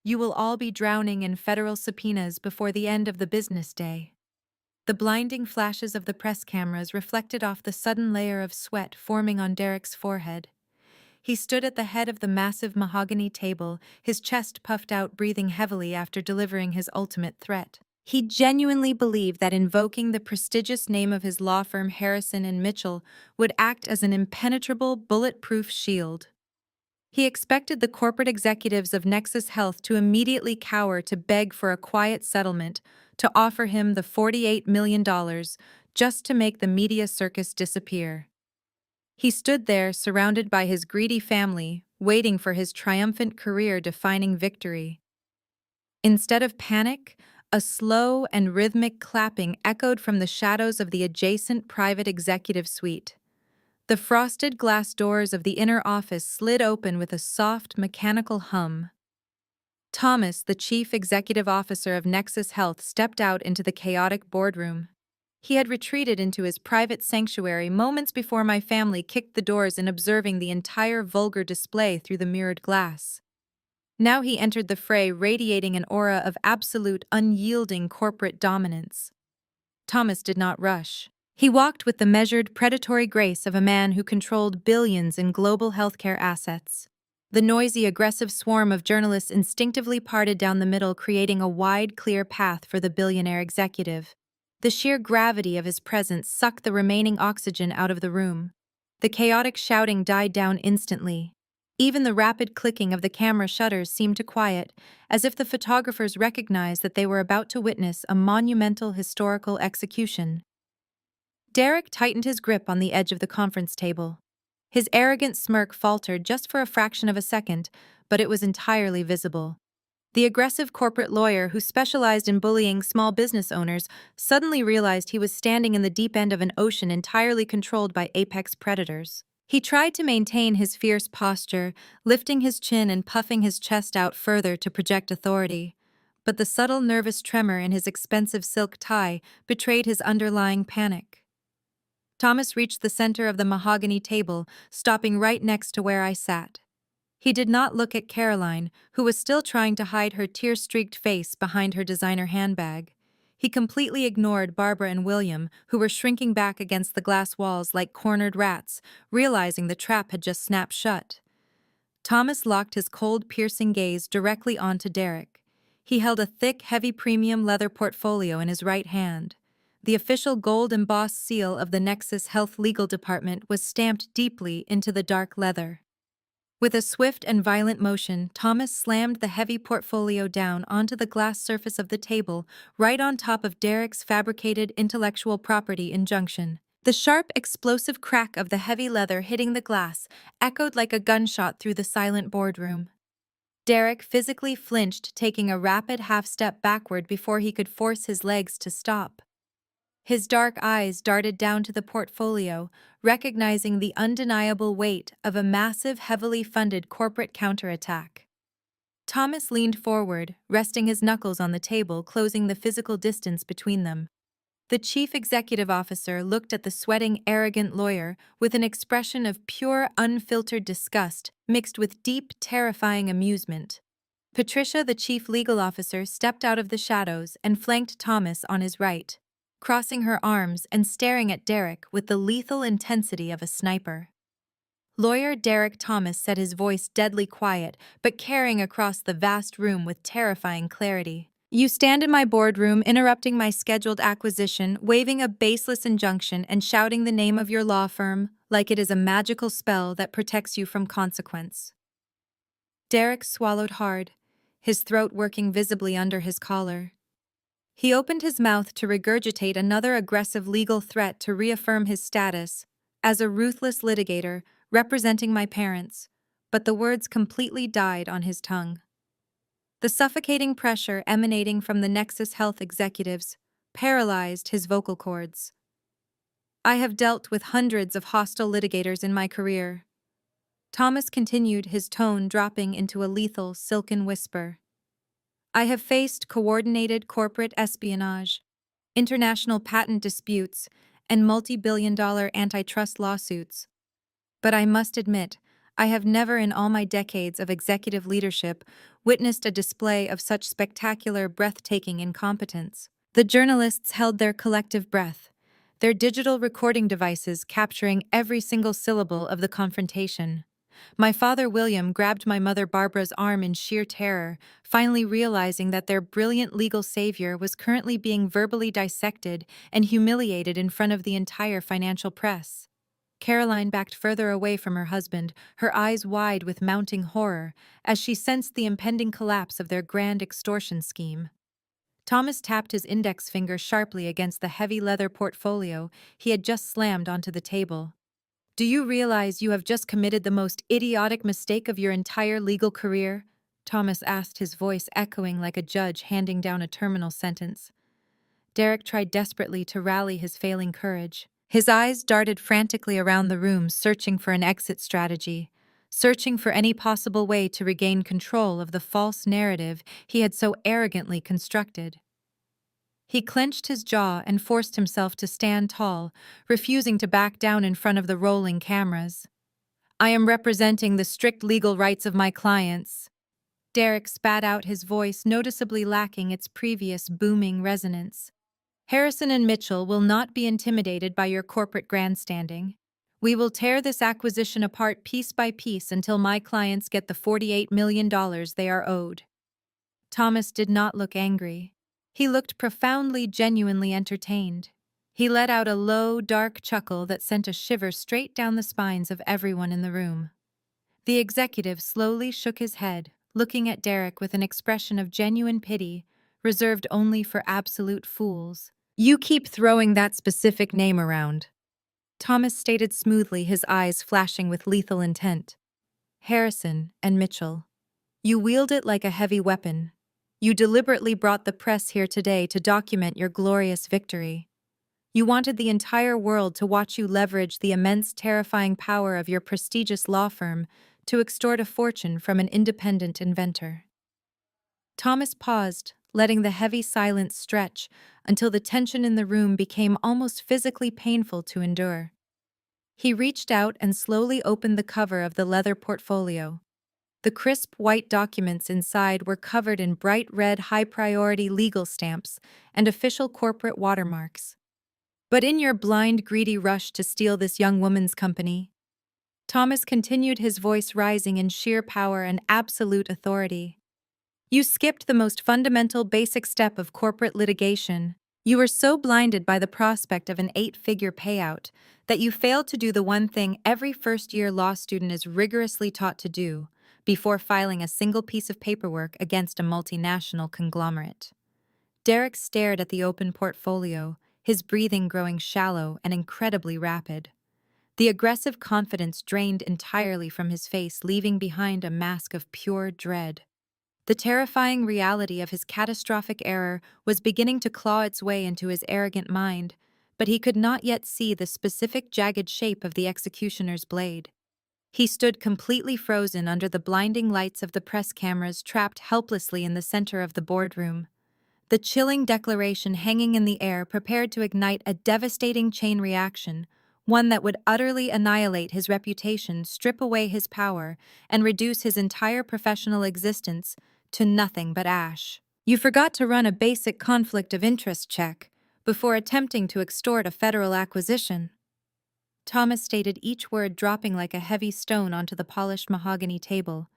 A: You will all be drowning in federal subpoenas before the end of the business day. The blinding flashes of the press cameras reflected off the sudden layer of sweat forming on Derek's forehead. He stood at the head of the massive mahogany table, his chest puffed out, breathing heavily after delivering his ultimate threat. He genuinely believed that invoking the prestigious name of his law firm Harrison & Mitchell would act as an impenetrable, bulletproof shield. He expected the corporate executives of Nexus Health to immediately cower, to beg for a quiet settlement, to offer him the $48 million just to make the media circus disappear. He stood there, surrounded by his greedy family, waiting for his triumphant career-defining victory. Instead of panic, a slow and rhythmic clapping echoed from the shadows of the adjacent private executive suite. The frosted glass doors of the inner office slid open with a soft, mechanical hum. Thomas, the chief executive officer of Nexus Health, stepped out into the chaotic boardroom. He had retreated into his private sanctuary moments before my family kicked the doors in, observing the entire vulgar display through the mirrored glass. Now he entered the fray, radiating an aura of absolute, unyielding corporate dominance. Thomas did not rush. He walked with the measured, predatory grace of a man who controlled billions in global healthcare assets. The noisy, aggressive swarm of journalists instinctively parted down the middle, creating a wide, clear path for the billionaire executive. The sheer gravity of his presence sucked the remaining oxygen out of the room. The chaotic shouting died down instantly. Even the rapid clicking of the camera shutters seemed to quiet, as if the photographers recognized that they were about to witness a monumental historical execution. Derek tightened his grip on the edge of the conference table. His arrogant smirk faltered just for a fraction of a second, but it was entirely visible. The aggressive corporate lawyer who specialized in bullying small business owners suddenly realized he was standing in the deep end of an ocean entirely controlled by apex predators. He tried to maintain his fierce posture, lifting his chin and puffing his chest out further to project authority. But the subtle nervous tremor in his expensive silk tie betrayed his underlying panic. Thomas reached the center of the mahogany table, stopping right next to where I sat. He did not look at Caroline, who was still trying to hide her tear-streaked face behind her designer handbag. He completely ignored Barbara and William, who were shrinking back against the glass walls like cornered rats, realizing the trap had just snapped shut. Thomas locked his cold, piercing gaze directly onto Derek. He held a thick, heavy premium leather portfolio in his right hand. The official gold-embossed seal of the Nexus Health Legal Department was stamped deeply into the dark leather. With a swift and violent motion, Thomas slammed the heavy portfolio down onto the glass surface of the table, right on top of Derek's fabricated intellectual property injunction. The sharp, explosive crack of the heavy leather hitting the glass echoed like a gunshot through the silent boardroom. Derek physically flinched, taking a rapid half-step backward before he could force his legs to stop. His dark eyes darted down to the portfolio, recognizing the undeniable weight of a massive, heavily funded corporate counterattack. Thomas leaned forward, resting his knuckles on the table, closing the physical distance between them. The chief executive officer looked at the sweating, arrogant lawyer with an expression of pure, unfiltered disgust mixed with deep, terrifying amusement. Patricia, the chief legal officer, stepped out of the shadows and flanked Thomas on his right, crossing her arms and staring at Derek with the lethal intensity of a sniper. Lawyer Derek Thomas said, his voice deadly quiet, but carrying across the vast room with terrifying clarity. "You stand in my boardroom, interrupting my scheduled acquisition, waving a baseless injunction and shouting the name of your law firm like it is a magical spell that protects you from consequence." Derek swallowed hard, his throat working visibly under his collar. He opened his mouth to regurgitate another aggressive legal threat to reaffirm his status as a ruthless litigator representing my parents, but the words completely died on his tongue. The suffocating pressure emanating from the Nexus Health executives paralyzed his vocal cords. "I have dealt with hundreds of hostile litigators in my career." Thomas continued, his tone dropping into a lethal, silken whisper. "I have faced coordinated corporate espionage, international patent disputes, and multi-billion-dollar antitrust lawsuits. But I must admit, I have never in all my decades of executive leadership witnessed a display of such spectacular, breathtaking incompetence." The journalists held their collective breath, their digital recording devices capturing every single syllable of the confrontation. My father William grabbed my mother Barbara's arm in sheer terror, finally realizing that their brilliant legal savior was currently being verbally dissected and humiliated in front of the entire financial press. Caroline backed further away from her husband, her eyes wide with mounting horror, as she sensed the impending collapse of their grand extortion scheme. Thomas tapped his index finger sharply against the heavy leather portfolio he had just slammed onto the table. "Do you realize you have just committed the most idiotic mistake of your entire legal career?" Thomas asked, his voice echoing like a judge handing down a terminal sentence. Derek tried desperately to rally his failing courage. His eyes darted frantically around the room, searching for an exit strategy, searching for any possible way to regain control of the false narrative he had so arrogantly constructed. He clenched his jaw and forced himself to stand tall, refusing to back down in front of the rolling cameras. "I am representing the strict legal rights of my clients." Derek spat out, his voice noticeably lacking its previous booming resonance. "Harrison and Mitchell will not be intimidated by your corporate grandstanding. We will tear this acquisition apart piece by piece until my clients get the $48 million they are owed. Thomas did not look angry. He looked profoundly, genuinely entertained. He let out a low, dark chuckle that sent a shiver straight down the spines of everyone in the room. The executive slowly shook his head, looking at Derek with an expression of genuine pity, reserved only for absolute fools. You keep throwing that specific name around, Thomas stated smoothly, his eyes flashing with lethal intent. Harrison and Mitchell. You wield it like a heavy weapon. You deliberately brought the press here today to document your glorious victory. You wanted the entire world to watch you leverage the immense, terrifying power of your prestigious law firm to extort a fortune from an independent inventor. Thomas paused, letting the heavy silence stretch until the tension in the room became almost physically painful to endure. He reached out and slowly opened the cover of the leather portfolio. The crisp white documents inside were covered in bright red high-priority legal stamps and official corporate watermarks. But in your blind, greedy rush to steal this young woman's company, Thomas continued, his voice rising in sheer power and absolute authority. You skipped the most fundamental, basic step of corporate litigation. You were so blinded by the prospect of an 8-figure payout that you failed to do the one thing every first-year law student is rigorously taught to do before filing a single piece of paperwork against a multinational conglomerate. Derek stared at the open portfolio, his breathing growing shallow and incredibly rapid. The aggressive confidence drained entirely from his face, leaving behind a mask of pure dread. The terrifying reality of his catastrophic error was beginning to claw its way into his arrogant mind, but he could not yet see the specific jagged shape of the executioner's blade. He stood completely frozen under the blinding lights of the press cameras trapped helplessly in the center of the boardroom. The chilling declaration hanging in the air prepared to ignite a devastating chain reaction, one that would utterly annihilate his reputation, strip away his power, and reduce his entire professional existence to nothing but ash. You forgot to run a basic conflict of interest check before attempting to extort a federal acquisition. Thomas stated, each word dropping like a heavy stone onto the polished mahogany table.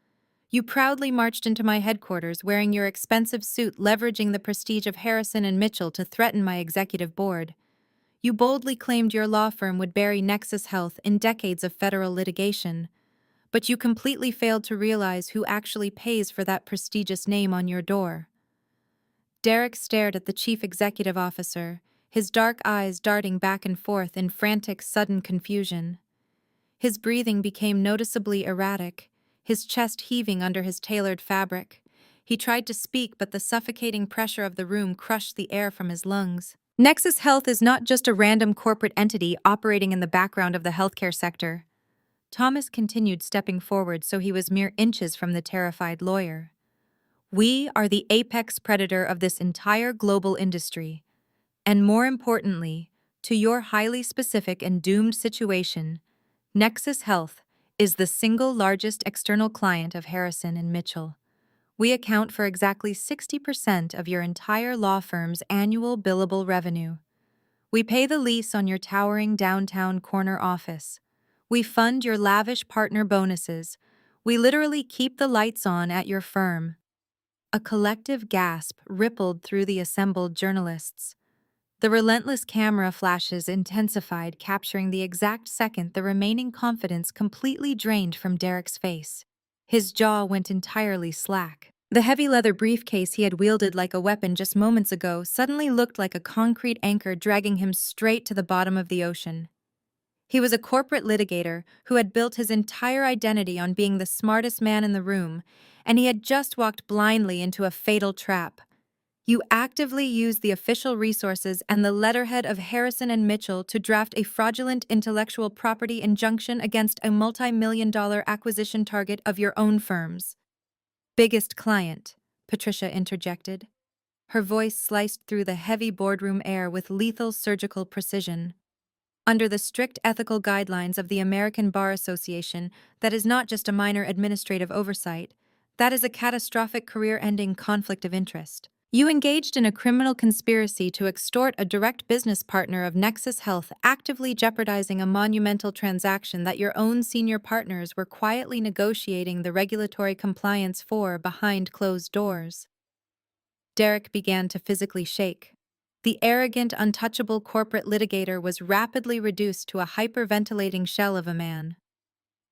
A: You proudly marched into my headquarters wearing your expensive suit, leveraging the prestige of Harrison and Mitchell to threaten my executive board. You boldly claimed your law firm would bury Nexus Health in decades of federal litigation. But you completely failed to realize who actually pays for that prestigious name on your door. Derek stared at the chief executive officer, his dark eyes darting back and forth in frantic, sudden confusion. His breathing became noticeably erratic, his chest heaving under his tailored fabric. He tried to speak, but the suffocating pressure of the room crushed the air from his lungs. Nexus Health is not just a random corporate entity operating in the background of the healthcare sector. Thomas continued, stepping forward so he was mere inches from the terrified lawyer. We are the apex predator of this entire global industry. And more importantly, to your highly specific and doomed situation, Nexus Health is the single largest external client of Harrison and Mitchell. We account for exactly 60% of your entire law firm's annual billable revenue. We pay the lease on your towering downtown corner office. We fund your lavish partner bonuses. We literally keep the lights on at your firm. A collective gasp rippled through the assembled journalists. The relentless camera flashes intensified, capturing the exact second the remaining confidence completely drained from Derek's face. His jaw went entirely slack. The heavy leather briefcase he had wielded like a weapon just moments ago suddenly looked like a concrete anchor dragging him straight to the bottom of the ocean. He was a corporate litigator who had built his entire identity on being the smartest man in the room, and he had just walked blindly into a fatal trap. You actively used the official resources and the letterhead of Harrison and Mitchell to draft a fraudulent intellectual property injunction against a multi-million-dollar acquisition target of your own firm's biggest client, Patricia interjected. Her voice sliced through the heavy boardroom air with lethal surgical precision. Under the strict ethical guidelines of the American Bar Association, that is not just a minor administrative oversight, that is a catastrophic career-ending conflict of interest. You engaged in a criminal conspiracy to extort a direct business partner of Nexus Health, actively jeopardizing a monumental transaction that your own senior partners were quietly negotiating the regulatory compliance for behind closed doors. Derek began to physically shake. The arrogant, untouchable corporate litigator was rapidly reduced to a hyperventilating shell of a man.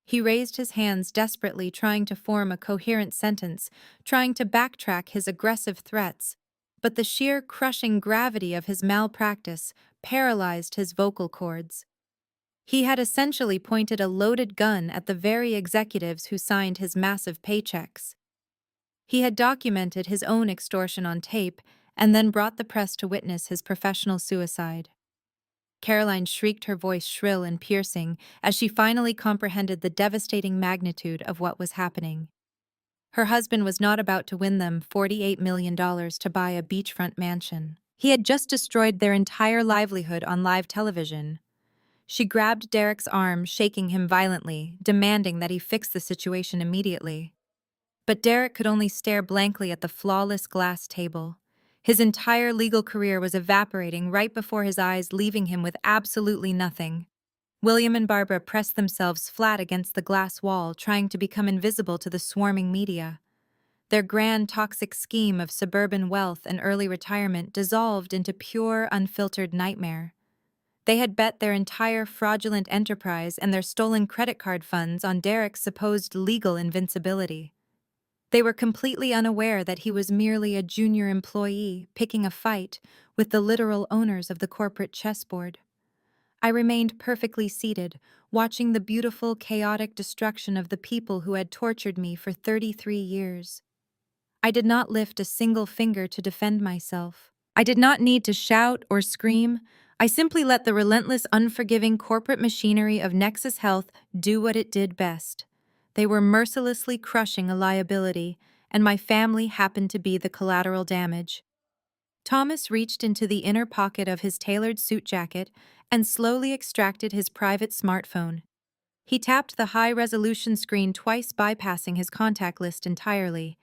A: He raised his hands desperately, trying to form a coherent sentence, trying to backtrack his aggressive threats, but the sheer crushing gravity of his malpractice paralyzed his vocal cords. He had essentially pointed a loaded gun at the very executives who signed his massive paychecks. He had documented his own extortion on tape and then brought the press to witness his professional suicide. Caroline shrieked, her voice shrill and piercing, as she finally comprehended the devastating magnitude of what was happening. Her husband was not about to win them $48 million to buy a beachfront mansion. He had just destroyed their entire livelihood on live television. She grabbed Derek's arm, shaking him violently, demanding that he fix the situation immediately. But Derek could only stare blankly at the flawless glass table. His entire legal career was evaporating right before his eyes, leaving him with absolutely nothing. William and Barbara pressed themselves flat against the glass wall, trying to become invisible to the swarming media. Their grand, toxic scheme of suburban wealth and early retirement dissolved into pure, unfiltered nightmare. They had bet their entire fraudulent enterprise and their stolen credit card funds on Derek's supposed legal invincibility. They were completely unaware that he was merely a junior employee picking a fight with the literal owners of the corporate chessboard. I remained perfectly seated, watching the beautiful, chaotic destruction of the people who had tortured me for 33 years. I did not lift a single finger to defend myself. I did not need to shout or scream. I simply let the relentless, unforgiving corporate machinery of Nexus Health do what it did best. They were mercilessly crushing a liability, and my family happened to be the collateral damage. Thomas reached into the inner pocket of his tailored suit jacket and slowly extracted his private smartphone. He tapped the high-resolution screen twice, bypassing his contact list entirely.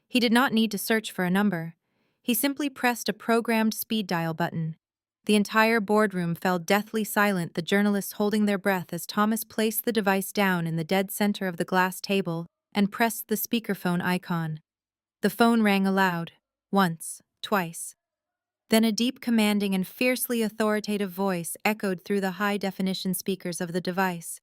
A: He did not need to search for a number. He simply pressed a programmed speed dial button. The entire boardroom fell deathly silent, the journalists holding their breath as Thomas placed the device down in the dead center of the glass table and pressed the speakerphone icon. The phone rang aloud, once, twice. Then a deep, commanding, and fiercely authoritative voice echoed through the high-definition speakers of the device.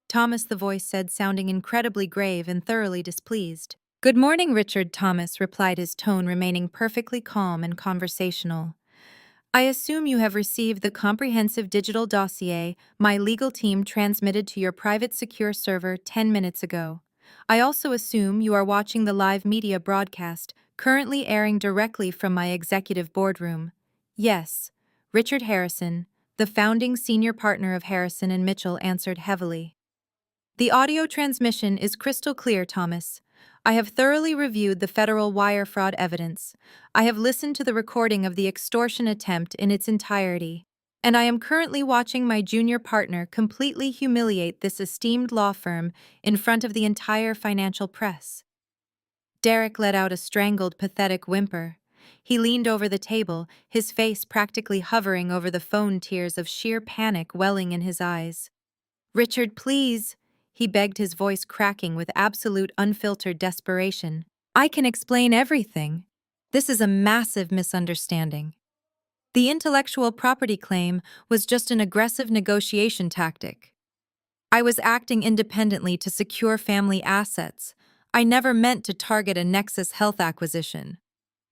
A: Thomas, the voice said, sounding incredibly grave and thoroughly displeased. "Good morning, Richard," Thomas replied, his tone remaining perfectly calm and conversational. "I assume you have received the comprehensive digital dossier my legal team transmitted to your private secure server 10 minutes ago. I also assume you are watching the live media broadcast, currently airing directly from my executive boardroom." "Yes," Richard Harrison, the founding senior partner of Harrison and Mitchell, answered heavily. "The audio transmission is crystal clear, Thomas. I have thoroughly reviewed the federal wire fraud evidence. I have listened to the recording of the extortion attempt in its entirety, and I am currently watching my junior partner completely humiliate this esteemed law firm in front of the entire financial press." Derek let out a strangled, pathetic whimper. He leaned over the table, his face practically hovering over the phone, tears of sheer panic welling in his eyes. "Richard, please," he begged, his voice cracking with absolute unfiltered desperation. "I can explain everything. This is a massive misunderstanding. The intellectual property claim was just an aggressive negotiation tactic. I was acting independently to secure family assets. I never meant to target a Nexus Health acquisition."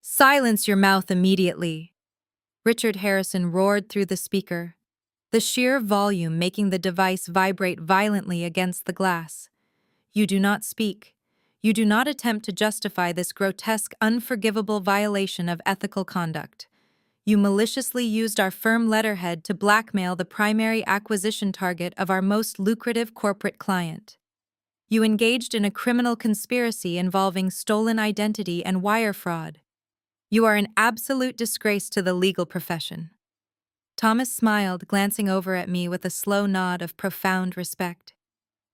A: "Silence your mouth immediately," Richard Harrison roared through the speaker, the sheer volume making the device vibrate violently against the glass. "You do not speak. You do not attempt to justify this grotesque, unforgivable violation of ethical conduct. You maliciously used our firm letterhead to blackmail the primary acquisition target of our most lucrative corporate client. You engaged in a criminal conspiracy involving stolen identity and wire fraud. You are an absolute disgrace to the legal profession." Thomas smiled, glancing over at me with a slow nod of profound respect.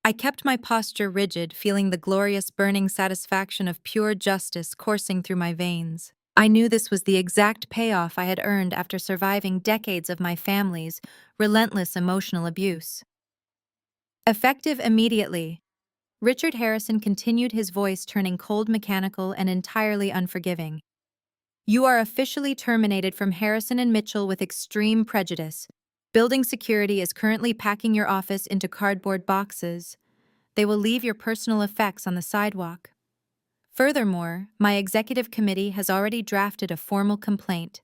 A: I kept my posture rigid, feeling the glorious burning satisfaction of pure justice coursing through my veins. I knew this was the exact payoff I had earned after surviving decades of my family's relentless emotional abuse. Effective immediately, Richard Harrison continued, his voice turning cold, mechanical, and entirely unforgiving. You are officially terminated from Harrison and Mitchell with extreme prejudice. Building security is currently packing your office into cardboard boxes. They will leave your personal effects on the sidewalk. Furthermore, my executive committee has already drafted a formal complaint.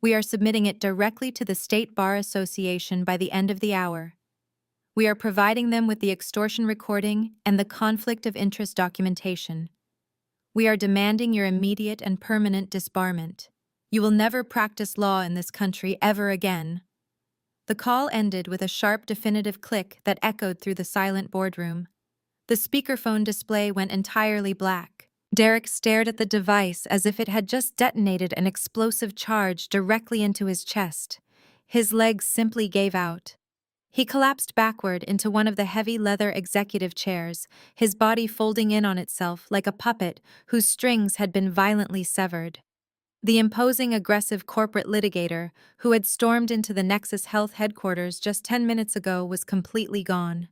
A: We are submitting it directly to the State Bar Association by the end of the hour. We are providing them with the extortion recording and the conflict of interest documentation. We are demanding your immediate and permanent disbarment. You will never practice law in this country ever again. The call ended with a sharp, definitive click that echoed through the silent boardroom. The speakerphone display went entirely black. Derek stared at the device as if it had just detonated an explosive charge directly into his chest. His legs simply gave out. He collapsed backward into one of the heavy leather executive chairs, his body folding in on itself like a puppet whose strings had been violently severed. The imposing, aggressive corporate litigator who had stormed into the Nexus Health headquarters just 10 minutes ago was completely gone.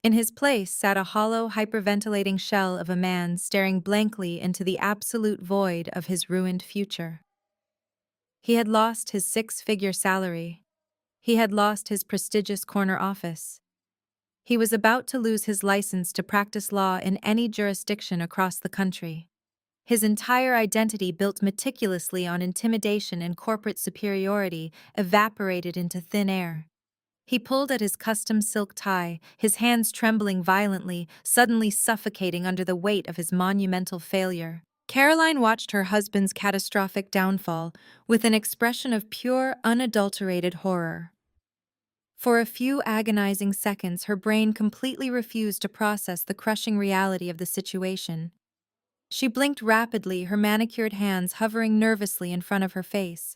A: In his place sat a hollow, hyperventilating shell of a man staring blankly into the absolute void of his ruined future. He had lost his six-figure salary. He had lost his prestigious corner office. He was about to lose his license to practice law in any jurisdiction across the country. His entire identity, built meticulously on intimidation and corporate superiority, evaporated into thin air. He pulled at his custom silk tie, his hands trembling violently, suddenly suffocating under the weight of his monumental failure. Caroline watched her husband's catastrophic downfall with an expression of pure, unadulterated horror. For a few agonizing seconds, her brain completely refused to process the crushing reality of the situation. She blinked rapidly, her manicured hands hovering nervously in front of her face.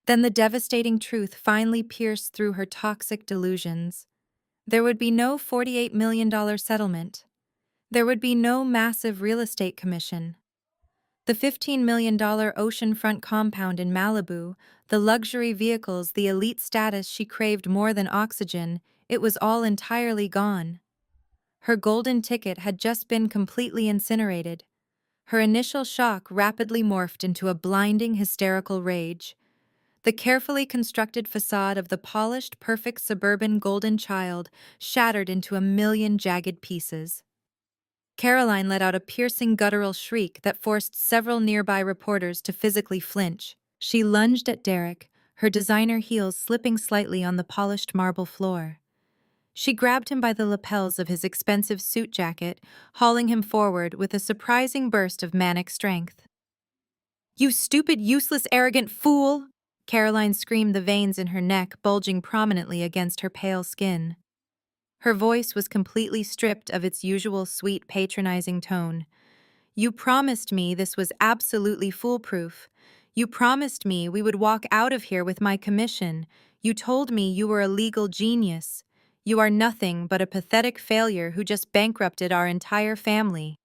A: Then the devastating truth finally pierced through her toxic delusions. There would be no $48 million settlement. There would be no massive real estate commission. The $15 million oceanfront compound in Malibu, the luxury vehicles, the elite status she craved more than oxygen, it was all entirely gone. Her golden ticket had just been completely incinerated. Her initial shock rapidly morphed into a blinding, hysterical rage. The carefully constructed facade of the polished, perfect suburban golden child shattered into a million jagged pieces. Caroline let out a piercing guttural shriek that forced several nearby reporters to physically flinch. She lunged at Derek, her designer heels slipping slightly on the polished marble floor. She grabbed him by the lapels of his expensive suit jacket, hauling him forward with a surprising burst of manic strength. "You stupid, useless, arrogant fool!" Caroline screamed, the veins in her neck bulging prominently against her pale skin. Her voice was completely stripped of its usual sweet, patronizing tone. "You promised me this was absolutely foolproof. You promised me we would walk out of here with my commission. You told me you were a legal genius. You are nothing but a pathetic failure who just bankrupted our entire family."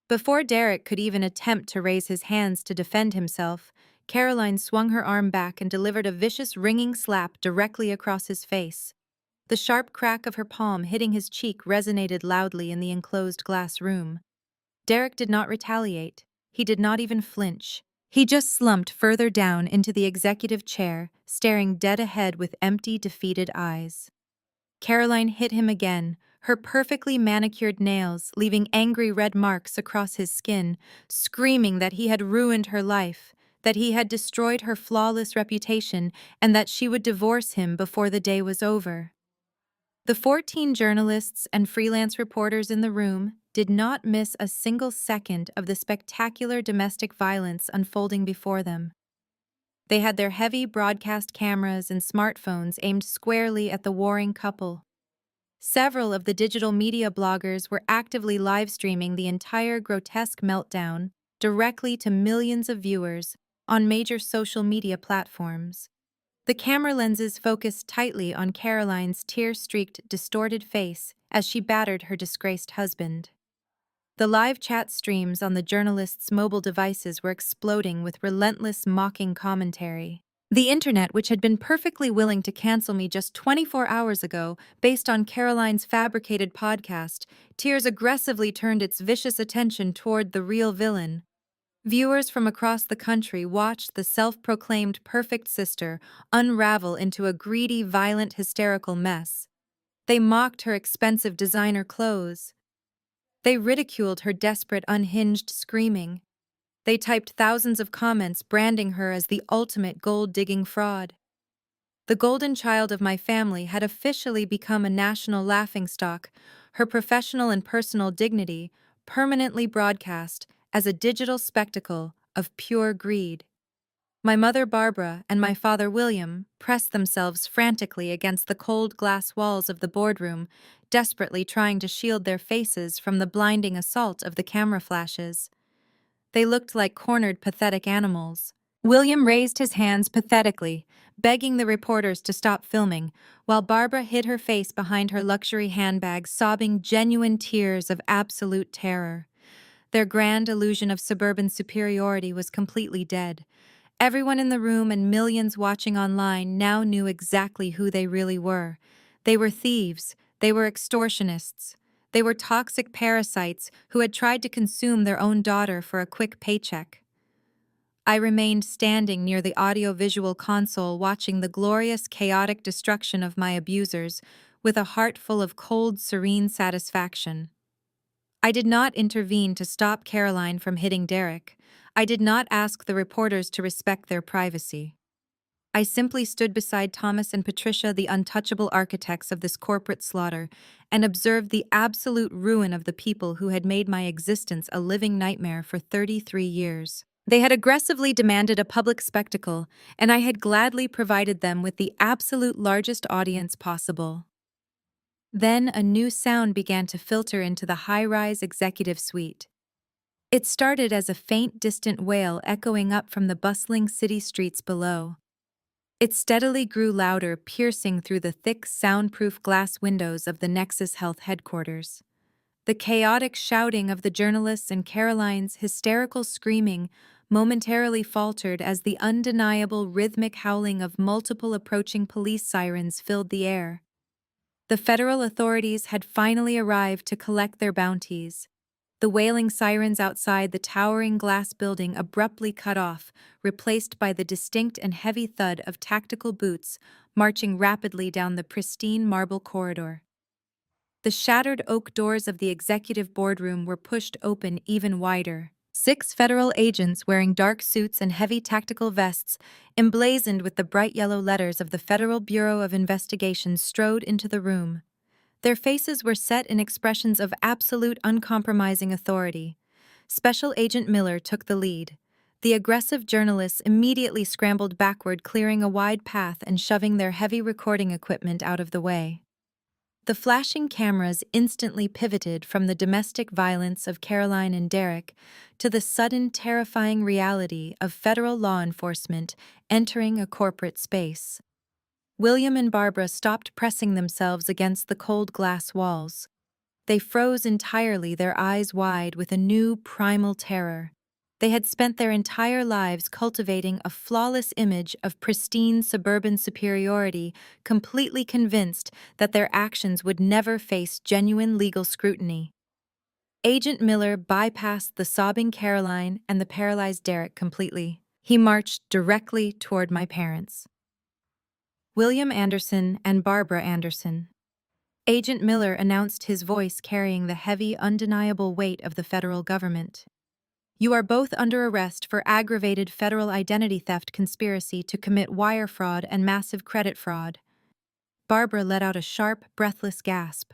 A: Before Derek could even attempt to raise his hands to defend himself, Caroline swung her arm back and delivered a vicious, ringing slap directly across his face. The sharp crack of her palm hitting his cheek resonated loudly in the enclosed glass room. Derek did not retaliate. He did not even flinch. He just slumped further down into the executive chair, staring dead ahead with empty, defeated eyes. Caroline hit him again, her perfectly manicured nails leaving angry red marks across his skin, screaming that he had ruined her life, that he had destroyed her flawless reputation, and that she would divorce him before the day was over. The 14 journalists and freelance reporters in the room did not miss a single second of the spectacular domestic violence unfolding before them. They had their heavy broadcast cameras and smartphones aimed squarely at the warring couple. Several of the digital media bloggers were actively live-streaming the entire grotesque meltdown directly to millions of viewers on major social media platforms. The camera lenses focused tightly on Caroline's tear-streaked, distorted face as she battered her disgraced husband. The live chat streams on the journalists' mobile devices were exploding with relentless mocking commentary. The internet, which had been perfectly willing to cancel me just 24 hours ago based on Caroline's fabricated podcast, Tears aggressively turned its vicious attention toward the real villain. Viewers from across the country watched the self-proclaimed perfect sister unravel into a greedy, violent, hysterical mess. They mocked her expensive designer clothes. They ridiculed her desperate, unhinged screaming. They typed thousands of comments branding her as the ultimate gold-digging fraud. The golden child of my family had officially become a national laughingstock, her professional and personal dignity permanently broadcast as a digital spectacle of pure greed. My mother Barbara and my father William pressed themselves frantically against the cold glass walls of the boardroom, desperately trying to shield their faces from the blinding assault of the camera flashes. They looked like cornered, pathetic animals. William raised his hands pathetically, begging the reporters to stop filming, while Barbara hid her face behind her luxury handbag, sobbing genuine tears of absolute terror. Their grand illusion of suburban superiority was completely dead. Everyone in the room and millions watching online now knew exactly who they really were. They were thieves. They were extortionists. They were toxic parasites who had tried to consume their own daughter for a quick paycheck. I remained standing near the audio-visual console watching the glorious, chaotic destruction of my abusers with a heart full of cold, serene satisfaction. I did not intervene to stop Caroline from hitting Derek. I did not ask the reporters to respect their privacy. I simply stood beside Thomas and Patricia, the untouchable architects of this corporate slaughter, and observed the absolute ruin of the people who had made my existence a living nightmare for 33 years. They had aggressively demanded a public spectacle, and I had gladly provided them with the absolute largest audience possible. Then a new sound began to filter into the high-rise executive suite. It started as a faint, distant wail echoing up from the bustling city streets below. It steadily grew louder, piercing through the thick, soundproof glass windows of the Nexus Health headquarters. The chaotic shouting of the journalists and Caroline's hysterical screaming momentarily faltered as the undeniable rhythmic howling of multiple approaching police sirens filled the air. The federal authorities had finally arrived to collect their bounties. The wailing sirens outside the towering glass building abruptly cut off, replaced by the distinct and heavy thud of tactical boots marching rapidly down the pristine marble corridor. The shattered oak doors of the executive boardroom were pushed open even wider. 6 federal agents wearing dark suits and heavy tactical vests, emblazoned with the bright yellow letters of the Federal Bureau of Investigation, strode into the room. Their faces were set in expressions of absolute uncompromising authority. Special Agent Miller took the lead. The aggressive journalists immediately scrambled backward, clearing a wide path and shoving their heavy recording equipment out of the way. The flashing cameras instantly pivoted from the domestic violence of Caroline and Derek to the sudden, terrifying reality of federal law enforcement entering a corporate space. William and Barbara stopped pressing themselves against the cold glass walls. They froze entirely, their eyes wide with a new, primal terror. They had spent their entire lives cultivating a flawless image of pristine suburban superiority, completely convinced that their actions would never face genuine legal scrutiny. Agent Miller bypassed the sobbing Caroline and the paralyzed Derek completely. He marched directly toward my parents. William Anderson and Barbara Anderson. Agent Miller announced, his voice carrying the heavy, undeniable weight of the federal government. You are both under arrest for aggravated federal identity theft conspiracy to commit wire fraud and massive credit fraud. Barbara let out a sharp, breathless gasp.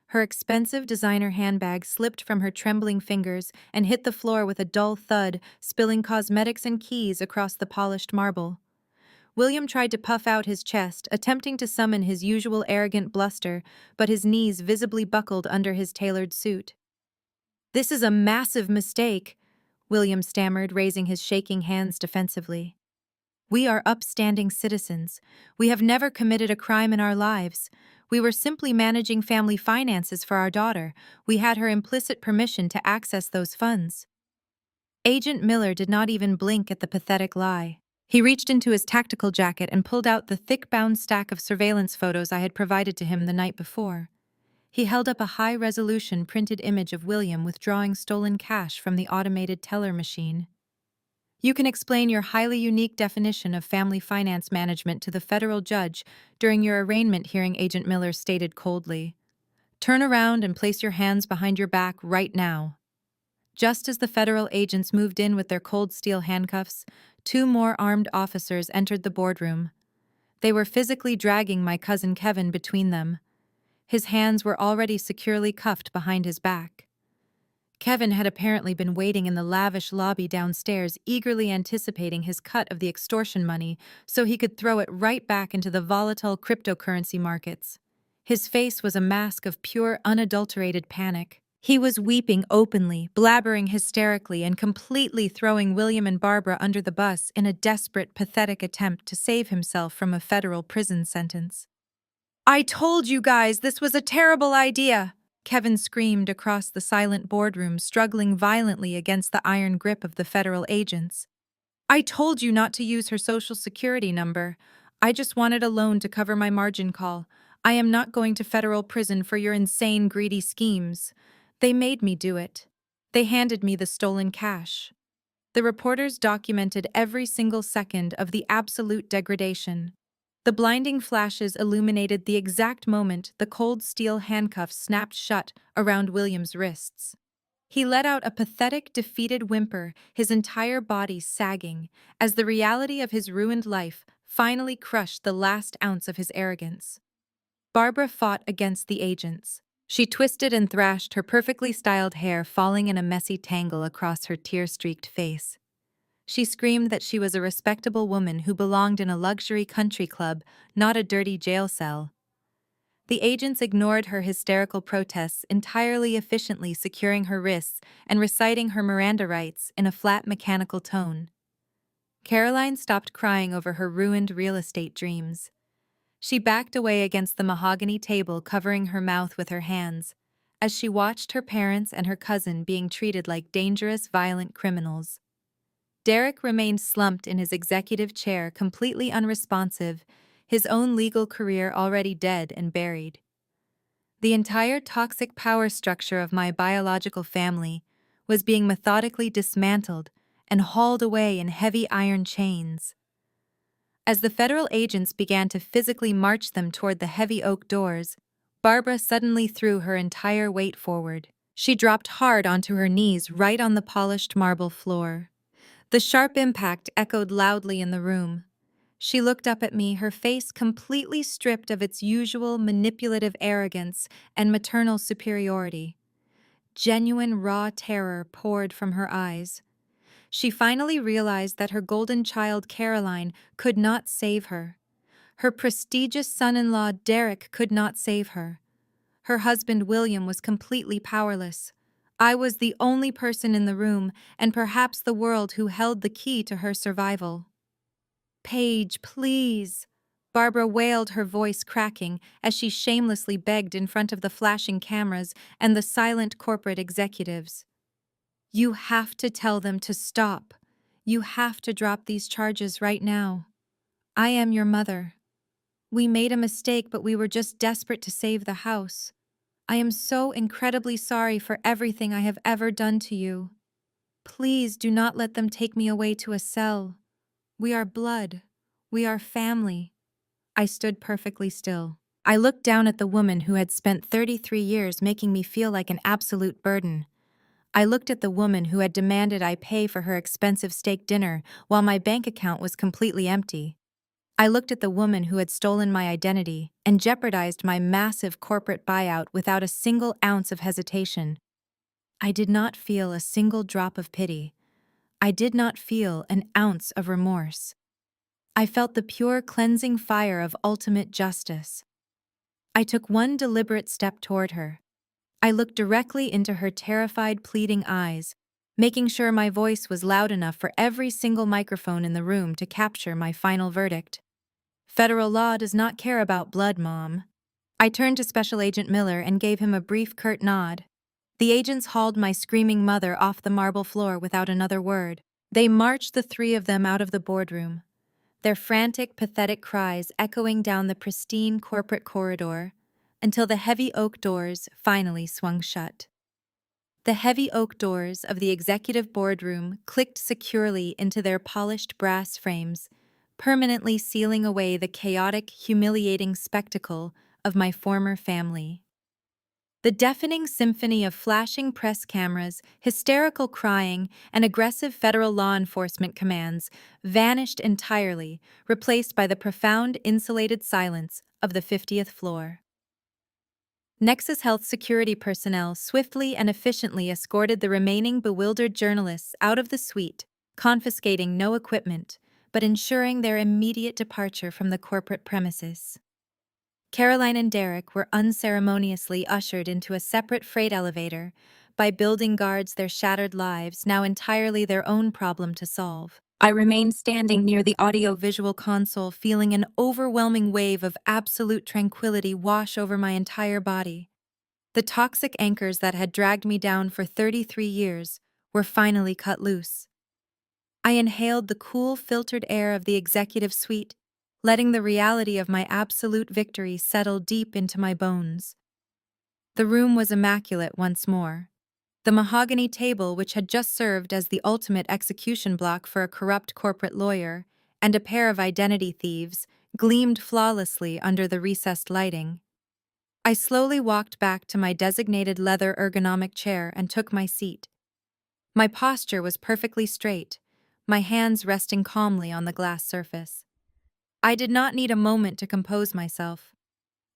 A: Her expensive designer handbag slipped from her trembling fingers and hit the floor with a dull thud, spilling cosmetics and keys across the polished marble. William tried to puff out his chest, attempting to summon his usual arrogant bluster, but his knees visibly buckled under his tailored suit. "This is a massive mistake," William stammered, raising his shaking hands defensively. "We are upstanding citizens. We have never committed a crime in our lives. We were simply managing family finances for our daughter. We had her implicit permission to access those funds. Agent Miller did not even blink at the pathetic lie. He reached into his tactical jacket and pulled out the thick-bound stack of surveillance photos I had provided to him the night before. He held up a high-resolution printed image of William withdrawing stolen cash from the automated teller machine. You can explain your highly unique definition of family finance management to the federal judge during your arraignment hearing, Agent Miller stated coldly. Turn around and place your hands behind your back right now. Just as the federal agents moved in with their cold steel handcuffs, 2 more armed officers entered the boardroom. They were physically dragging my cousin Kevin between them. His hands were already securely cuffed behind his back. Kevin had apparently been waiting in the lavish lobby downstairs, eagerly anticipating his cut of the extortion money so he could throw it right back into the volatile cryptocurrency markets. His face was a mask of pure, unadulterated panic. He was weeping openly, blabbering hysterically, and completely throwing William and Barbara under the bus in a desperate, pathetic attempt to save himself from a federal prison sentence. I told you guys this was a terrible idea, Kevin screamed across the silent boardroom, struggling violently against the iron grip of the federal agents. I told you not to use her social security number. I just wanted a loan to cover my margin call. I am not going to federal prison for your insane, greedy schemes. They made me do it. They handed me the stolen cash. The reporters documented every single second of the absolute degradation. The blinding flashes illuminated the exact moment the cold steel handcuffs snapped shut around William's wrists. He let out a pathetic, defeated whimper, his entire body sagging, as the reality of his ruined life finally crushed the last ounce of his arrogance. Barbara fought against the agents. She twisted and thrashed, her perfectly styled hair falling in a messy tangle across her tear-streaked face. She screamed that she was a respectable woman who belonged in a luxury country club, not a dirty jail cell. The agents ignored her hysterical protests, entirely efficiently securing her wrists and reciting her Miranda rights in a flat, mechanical tone. Caroline stopped crying over her ruined real estate dreams. She backed away against the mahogany table, covering her mouth with her hands, as she watched her parents and her cousin being treated like dangerous, violent criminals. Derek remained slumped in his executive chair, completely unresponsive, his own legal career already dead and buried. The entire toxic power structure of my biological family was being methodically dismantled and hauled away in heavy iron chains. As the federal agents began to physically march them toward the heavy oak doors, Barbara suddenly threw her entire weight forward. She dropped hard onto her knees right on the polished marble floor. The sharp impact echoed loudly in the room. She looked up at me, her face completely stripped of its usual manipulative arrogance and maternal superiority. Genuine raw terror poured from her eyes. She finally realized that her golden child Caroline could not save her. Her prestigious son-in-law Derek could not save her. Her husband William was completely powerless. I was the only person in the room, and perhaps the world, who held the key to her survival. Paige, please, Barbara wailed, her voice cracking as she shamelessly begged in front of the flashing cameras and the silent corporate executives. You have to tell them to stop. You have to drop these charges right now. I am your mother. We made a mistake, but we were just desperate to save the house. I am so incredibly sorry for everything I have ever done to you. Please do not let them take me away to a cell. We are blood. We are family. I stood perfectly still. I looked down at the woman who had spent 33 years making me feel like an absolute burden. I looked at the woman who had demanded I pay for her expensive steak dinner while my bank account was completely empty. I looked at the woman who had stolen my identity and jeopardized my massive corporate buyout without a single ounce of hesitation. I did not feel a single drop of pity. I did not feel an ounce of remorse. I felt the pure cleansing fire of ultimate justice. I took one deliberate step toward her. I looked directly into her terrified, pleading eyes, making sure my voice was loud enough for every single microphone in the room to capture my final verdict. Federal law does not care about blood, Mom. I turned to Special Agent Miller and gave him a brief, curt nod. The agents hauled my screaming mother off the marble floor without another word. They marched the three of them out of the boardroom, their frantic, pathetic cries echoing down the pristine corporate corridor until the heavy oak doors finally swung shut. The heavy oak doors of the executive boardroom clicked securely into their polished brass frames, permanently sealing away the chaotic, humiliating spectacle of my former family. The deafening symphony of flashing press cameras, hysterical crying, and aggressive federal law enforcement commands vanished entirely, replaced by the profound insulated silence of the 50th floor. Nexus Health security personnel swiftly and efficiently escorted the remaining bewildered journalists out of the suite, confiscating no equipment, but ensuring their immediate departure from the corporate premises. Caroline and Derek were unceremoniously ushered into a separate freight elevator by building guards, their shattered lives now entirely their own problem to solve. I remained standing near the audio-visual console, feeling an overwhelming wave of absolute tranquility wash over my entire body. The toxic anchors that had dragged me down for 33 years were finally cut loose. I inhaled the cool, filtered air of the executive suite, letting the reality of my absolute victory settle deep into my bones. The room was immaculate once more. The mahogany table, which had just served as the ultimate execution block for a corrupt corporate lawyer, and a pair of identity thieves, gleamed flawlessly under the recessed lighting. I slowly walked back to my designated leather ergonomic chair and took my seat. My posture was perfectly straight, my hands resting calmly on the glass surface. I did not need a moment to compose myself.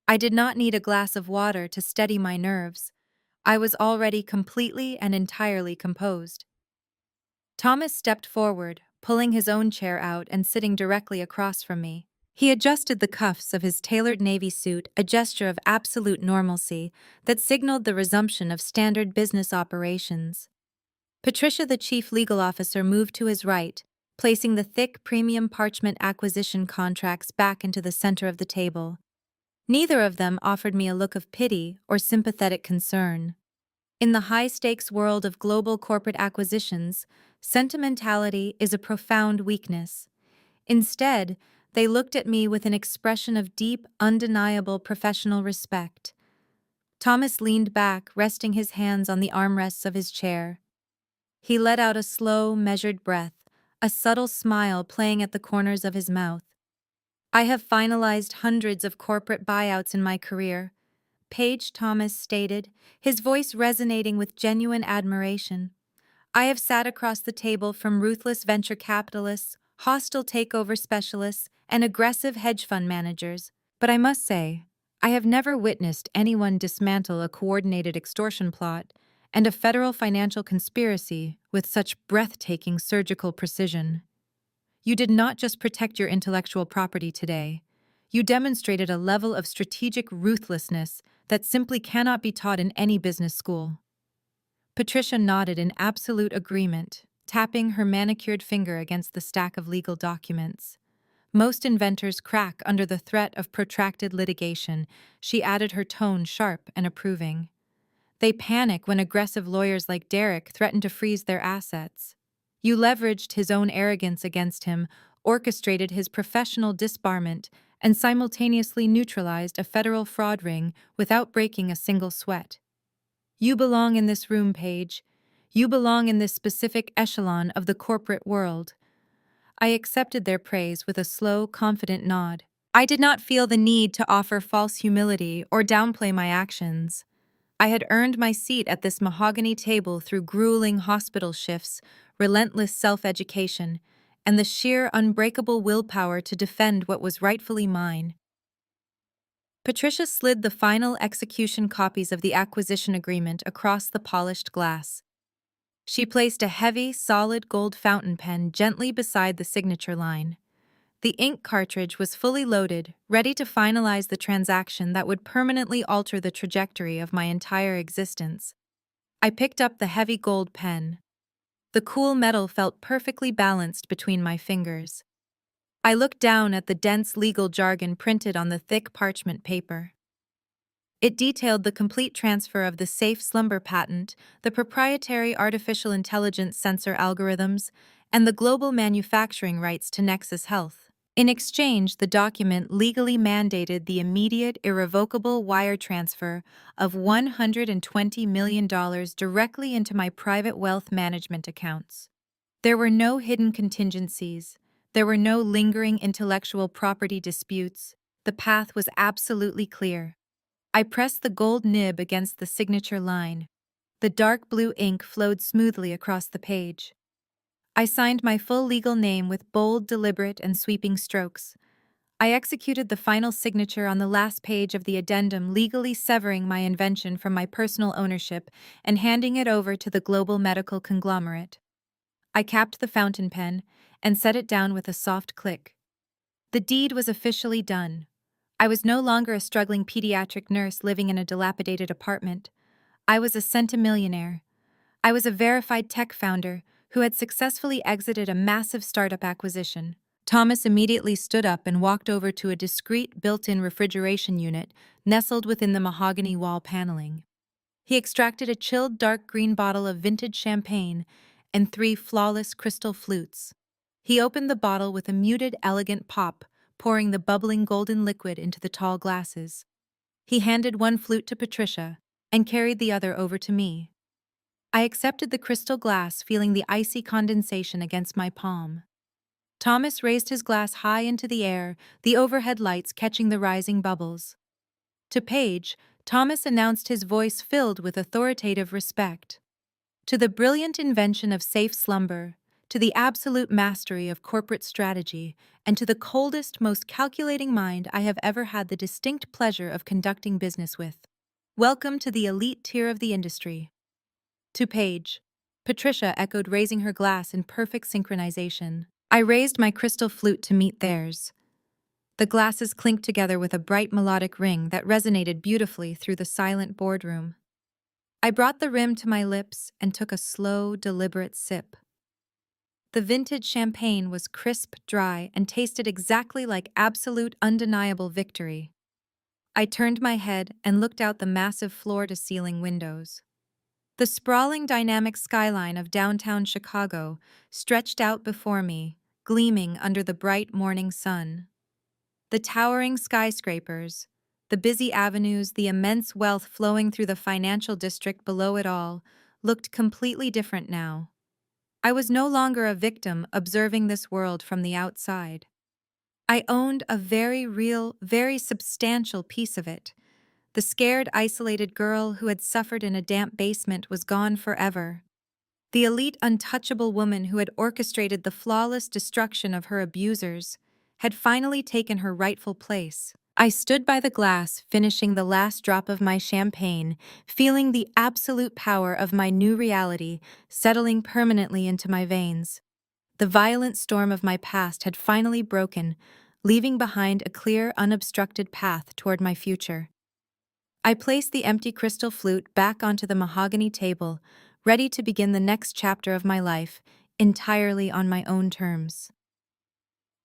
A: I did not need a glass of water to steady my nerves. I was already completely and entirely composed. Thomas stepped forward, pulling his own chair out and sitting directly across from me. He adjusted the cuffs of his tailored navy suit, a gesture of absolute normalcy that signaled the resumption of standard business operations. Patricia, the chief legal officer, moved to his right, placing the thick premium parchment acquisition contracts back into the center of the table. Neither of them offered me a look of pity or sympathetic concern. In the high-stakes world of global corporate acquisitions, sentimentality is a profound weakness. Instead, they looked at me with an expression of deep, undeniable professional respect. Thomas leaned back, resting his hands on the armrests of his chair. He let out a slow, measured breath, a subtle smile playing at the corners of his mouth. I have finalized hundreds of corporate buyouts in my career, Paige Thomas stated, his voice resonating with genuine admiration. I have sat across the table from ruthless venture capitalists, hostile takeover specialists, and aggressive hedge fund managers, but I must say, I have never witnessed anyone dismantle a coordinated extortion plot and a federal financial conspiracy with such breathtaking surgical precision. You did not just protect your intellectual property today. You demonstrated a level of strategic ruthlessness that simply cannot be taught in any business school. Patricia nodded in absolute agreement, tapping her manicured finger against the stack of legal documents. Most inventors crack under the threat of protracted litigation. She added, her tone sharp and approving. They panic when aggressive lawyers like Derek threaten to freeze their assets. You leveraged his own arrogance against him, orchestrated his professional disbarment, and simultaneously neutralized a federal fraud ring without breaking a single sweat. You belong in this room, Paige. You belong in this specific echelon of the corporate world. I accepted their praise with a slow, confident nod. I did not feel the need to offer false humility or downplay my actions. I had earned my seat at this mahogany table through grueling hospital shifts, relentless self-education, and the sheer unbreakable willpower to defend what was rightfully mine. Patricia slid the final execution copies of the acquisition agreement across the polished glass. She placed a heavy, solid gold fountain pen gently beside the signature line. The ink cartridge was fully loaded, ready to finalize the transaction that would permanently alter the trajectory of my entire existence. I picked up the heavy gold pen. The cool metal felt perfectly balanced between my fingers. I looked down at the dense legal jargon printed on the thick parchment paper. It detailed the complete transfer of the safe slumber patent, the proprietary artificial intelligence sensor algorithms, and the global manufacturing rights to Nexus Health. In exchange, the document legally mandated the immediate, irrevocable wire transfer of $120 million directly into my private wealth management accounts. There were no hidden contingencies. There were no lingering intellectual property disputes. The path was absolutely clear. I pressed the gold nib against the signature line. The dark blue ink flowed smoothly across the page. I signed my full legal name with bold, deliberate, and sweeping strokes. I executed the final signature on the last page of the addendum, legally severing my invention from my personal ownership and handing it over to the global medical conglomerate. I capped the fountain pen and set it down with a soft click. The deed was officially done. I was no longer a struggling pediatric nurse living in a dilapidated apartment. I was a centimillionaire. I was a verified tech founder who had successfully exited a massive startup acquisition. Thomas immediately stood up and walked over to a discreet built-in refrigeration unit nestled within the mahogany wall paneling. He extracted a chilled dark green bottle of vintage champagne and 3 flawless crystal flutes. He opened the bottle with a muted, elegant pop, pouring the bubbling golden liquid into the tall glasses. He handed one flute to Patricia and carried the other over to me. I accepted the crystal glass, feeling the icy condensation against my palm. Thomas raised his glass high into the air, the overhead lights catching the rising bubbles. To Paige, Thomas announced, his voice filled with authoritative respect. To the brilliant invention of safe slumber, to the absolute mastery of corporate strategy, and to the coldest, most calculating mind I have ever had the distinct pleasure of conducting business with. Welcome to the elite tier of the industry. To Paige, Patricia echoed, raising her glass in perfect synchronization. I raised my crystal flute to meet theirs. The glasses clinked together with a bright melodic ring that resonated beautifully through the silent boardroom. I brought the rim to my lips and took a slow, deliberate sip. The vintage champagne was crisp, dry, and tasted exactly like absolute, undeniable victory. I turned my head and looked out the massive floor-to-ceiling windows. The sprawling, dynamic skyline of downtown Chicago stretched out before me, gleaming under the bright morning sun. The towering skyscrapers, the busy avenues, the immense wealth flowing through the financial district below it all, looked completely different now. I was no longer a victim observing this world from the outside. I owned a very real, very substantial piece of it. The scared, isolated girl who had suffered in a damp basement was gone forever. The elite, untouchable woman who had orchestrated the flawless destruction of her abusers had finally taken her rightful place. I stood by the glass, finishing the last drop of my champagne, feeling the absolute power of my new reality settling permanently into my veins. The violent storm of my past had finally broken, leaving behind a clear, unobstructed path toward my future. I placed the empty crystal flute back onto the mahogany table, ready to begin the next chapter of my life, entirely on my own terms.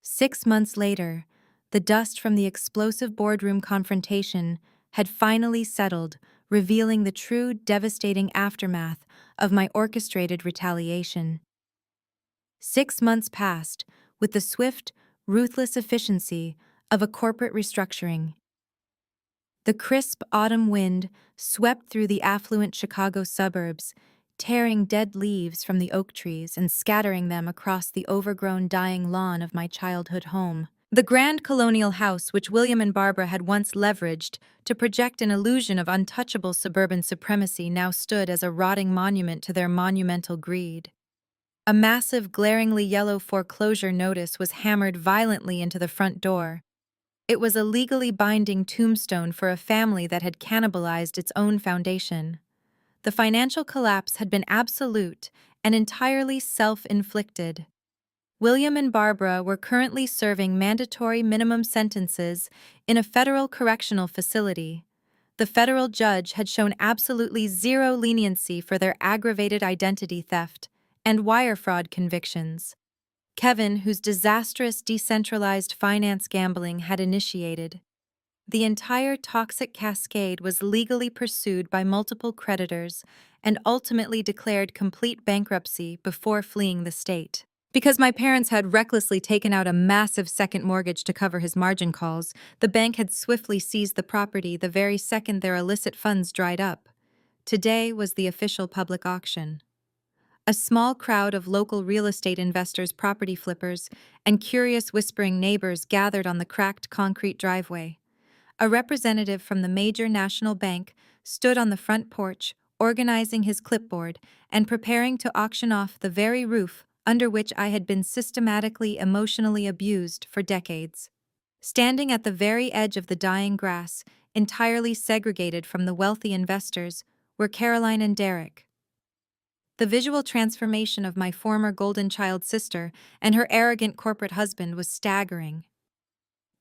A: 6 months later, the dust from the explosive boardroom confrontation had finally settled, revealing the true, devastating aftermath of my orchestrated retaliation. 6 months passed with the swift, ruthless efficiency of a corporate restructuring. The crisp autumn wind swept through the affluent Chicago suburbs, tearing dead leaves from the oak trees and scattering them across the overgrown, dying lawn of my childhood home. The grand colonial house which William and Barbara had once leveraged to project an illusion of untouchable suburban supremacy now stood as a rotting monument to their monumental greed. A massive, glaringly yellow foreclosure notice was hammered violently into the front door. It was a legally binding tombstone for a family that had cannibalized its own foundation. The financial collapse had been absolute and entirely self-inflicted. William and Barbara were currently serving mandatory minimum sentences in a federal correctional facility. The federal judge had shown absolutely zero leniency for their aggravated identity theft and wire fraud convictions. Kevin, whose disastrous decentralized finance gambling had initiated. The entire toxic cascade was legally pursued by multiple creditors and ultimately declared complete bankruptcy before fleeing the state. Because my parents had recklessly taken out a massive second mortgage to cover his margin calls, the bank had swiftly seized the property the very second their illicit funds dried up. Today was the official public auction. A small crowd of local real estate investors, property flippers, and curious whispering neighbors gathered on the cracked concrete driveway. A representative from the major national bank stood on the front porch, organizing his clipboard and preparing to auction off the very roof under which I had been systematically emotionally abused for decades. Standing at the very edge of the dying grass, entirely segregated from the wealthy investors, were Caroline and Derek. The visual transformation of my former golden child sister and her arrogant corporate husband was staggering.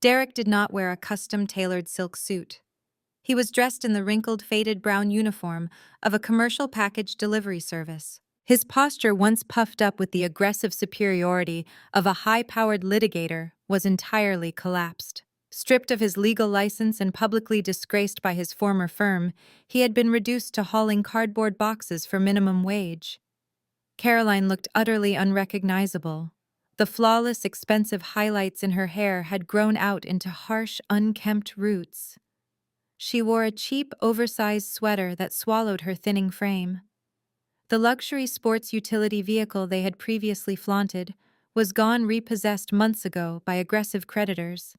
A: Derek did not wear a custom-tailored silk suit. He was dressed in the wrinkled, faded brown uniform of a commercial package delivery service. His posture, once puffed up with the aggressive superiority of a high-powered litigator, was entirely collapsed. Stripped of his legal license and publicly disgraced by his former firm, he had been reduced to hauling cardboard boxes for minimum wage. Caroline looked utterly unrecognizable. The flawless, expensive highlights in her hair had grown out into harsh, unkempt roots. She wore a cheap, oversized sweater that swallowed her thinning frame. The luxury sports utility vehicle they had previously flaunted was gone, repossessed months ago by aggressive creditors.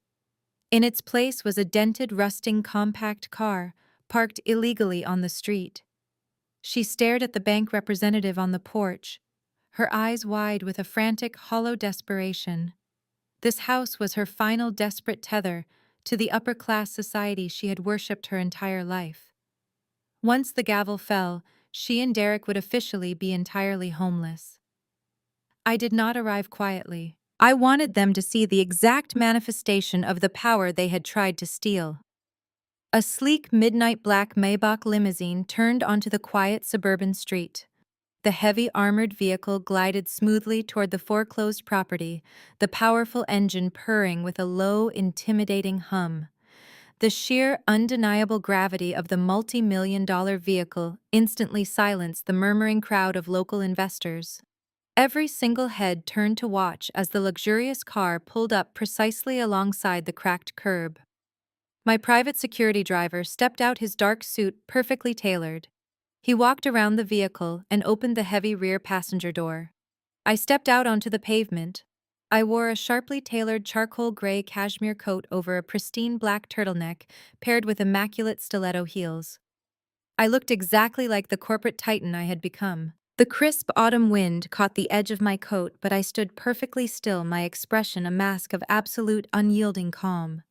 A: In its place was a dented, rusting compact car, parked illegally on the street. She stared at the bank representative on the porch, her eyes wide with a frantic, hollow desperation. This house was her final desperate tether to the upper-class society she had worshipped her entire life. Once the gavel fell, she and Derek would officially be entirely homeless. I did not arrive quietly. I wanted them to see the exact manifestation of the power they had tried to steal. A sleek midnight black Maybach limousine turned onto the quiet suburban street. The heavy armored vehicle glided smoothly toward the foreclosed property, the powerful engine purring with a low, intimidating hum. The sheer, undeniable gravity of the multi-million-dollar vehicle instantly silenced the murmuring crowd of local investors. Every single head turned to watch as the luxurious car pulled up precisely alongside the cracked curb. My private security driver stepped out, his dark suit perfectly tailored. He walked around the vehicle and opened the heavy rear passenger door. I stepped out onto the pavement. I wore a sharply tailored charcoal gray cashmere coat over a pristine black turtleneck paired with immaculate stiletto heels. I looked exactly like the corporate titan I had become. The crisp autumn wind caught the edge of my coat, but I stood perfectly still, my expression a mask of absolute, unyielding calm.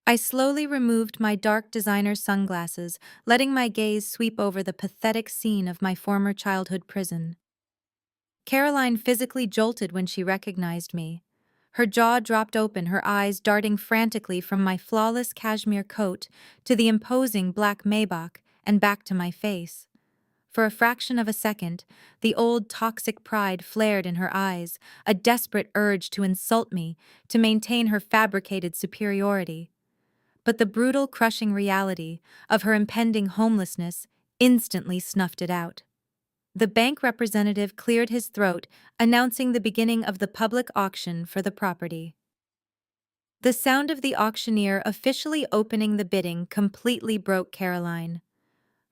A: I slowly removed my dark designer sunglasses, letting my gaze sweep over the pathetic scene of my former childhood prison. Caroline physically jolted when she recognized me. Her jaw dropped open, her eyes darting frantically from my flawless cashmere coat to the imposing black Maybach and back to my face. For a fraction of a second, the old toxic pride flared in her eyes, a desperate urge to insult me, to maintain her fabricated superiority. But the brutal, crushing reality of her impending homelessness instantly snuffed it out. The bank representative cleared his throat, announcing the beginning of the public auction for the property. The sound of the auctioneer officially opening the bidding completely broke Caroline.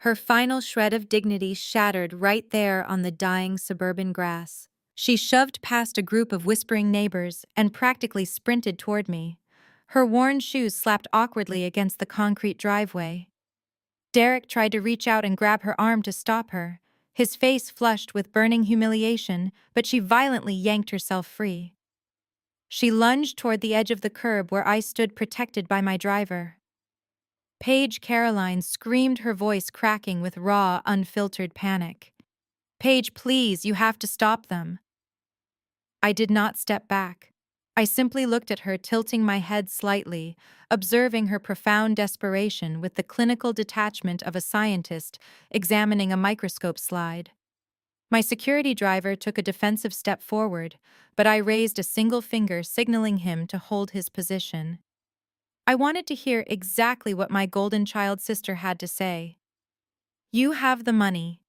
A: Her final shred of dignity shattered right there on the dying suburban grass. She shoved past a group of whispering neighbors and practically sprinted toward me. Her worn shoes slapped awkwardly against the concrete driveway. Derek tried to reach out and grab her arm to stop her, his face flushed with burning humiliation, but she violently yanked herself free. She lunged toward the edge of the curb where I stood protected by my driver. Paige, Caroline screamed, her voice cracking with raw, unfiltered panic. "Paige, please, you have to stop them." I did not step back. I simply looked at her, tilting my head slightly, observing her profound desperation with the clinical detachment of a scientist examining a microscope slide. My security driver took a defensive step forward, but I raised a single finger, signaling him to hold his position. I wanted to hear exactly what my golden child sister had to say. You have the money,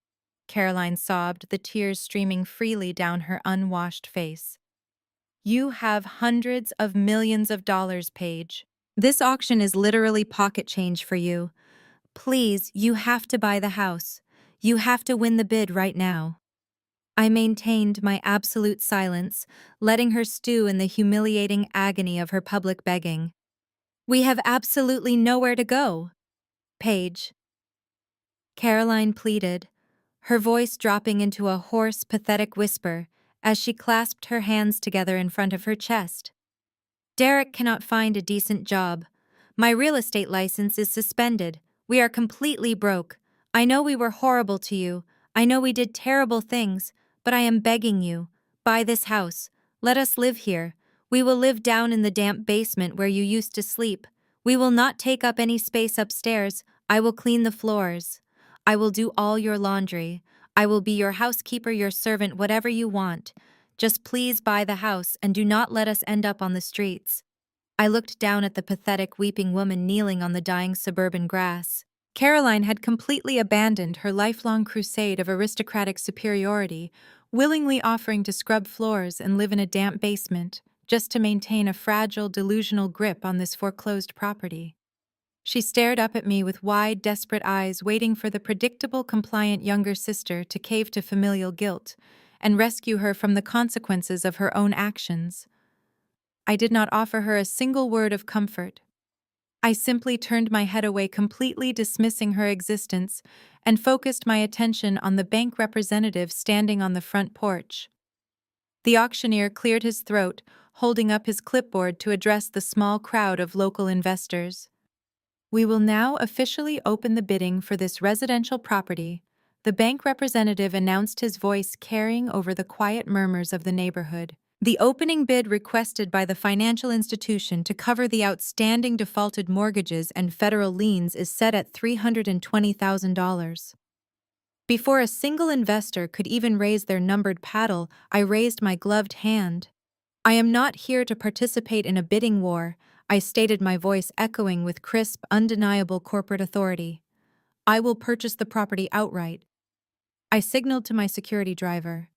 A: Caroline sobbed, the tears streaming freely down her unwashed face. You have hundreds of millions of dollars, Paige. This auction is literally pocket change for you. Please, you have to buy the house. You have to win the bid right now. I maintained my absolute silence, letting her stew in the humiliating agony of her public begging. We have absolutely nowhere to go. Paige. Caroline pleaded, her voice dropping into a hoarse, pathetic whisper as she clasped her hands together in front of her chest. Derek cannot find a decent job. My real estate license is suspended. We are completely broke. I know we were horrible to you. I know we did terrible things, but I am begging you. Buy this house. Let us live here. We will live down in the damp basement where you used to sleep. We will not take up any space upstairs. I will clean the floors. I will do all your laundry. I will be your housekeeper, your servant, whatever you want. Just please buy the house and do not let us end up on the streets. I looked down at the pathetic, weeping woman kneeling on the dying suburban grass. Caroline had completely abandoned her lifelong crusade of aristocratic superiority, willingly offering to scrub floors and live in a damp basement, just to maintain a fragile, delusional grip on this foreclosed property. She stared up at me with wide, desperate eyes, waiting for the predictable, compliant younger sister to cave to familial guilt and rescue her from the consequences of her own actions. I did not offer her a single word of comfort. I simply turned my head away, completely dismissing her existence, and focused my attention on the bank representative standing on the front porch. The auctioneer cleared his throat, holding up his clipboard to address the small crowd of local investors. We will now officially open the bidding for this residential property, the bank representative announced, his voice carrying over the quiet murmurs of the neighborhood. The opening bid requested by the financial institution to cover the outstanding defaulted mortgages and federal liens is set at $320,000. Before a single investor could even raise their numbered paddle, I raised my gloved hand. I am not here to participate in a bidding war, I stated, my voice echoing with crisp, undeniable corporate authority. I will purchase the property outright. I signaled to my security driver.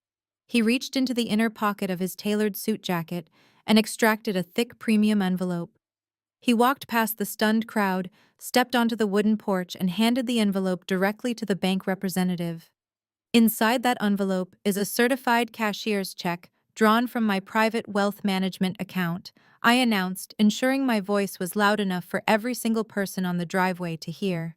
A: He reached into the inner pocket of his tailored suit jacket and extracted a thick premium envelope. He walked past the stunned crowd, stepped onto the wooden porch, and handed the envelope directly to the bank representative. Inside that envelope is a certified cashier's check drawn from my private wealth management account, I announced, ensuring my voice was loud enough for every single person on the driveway to hear.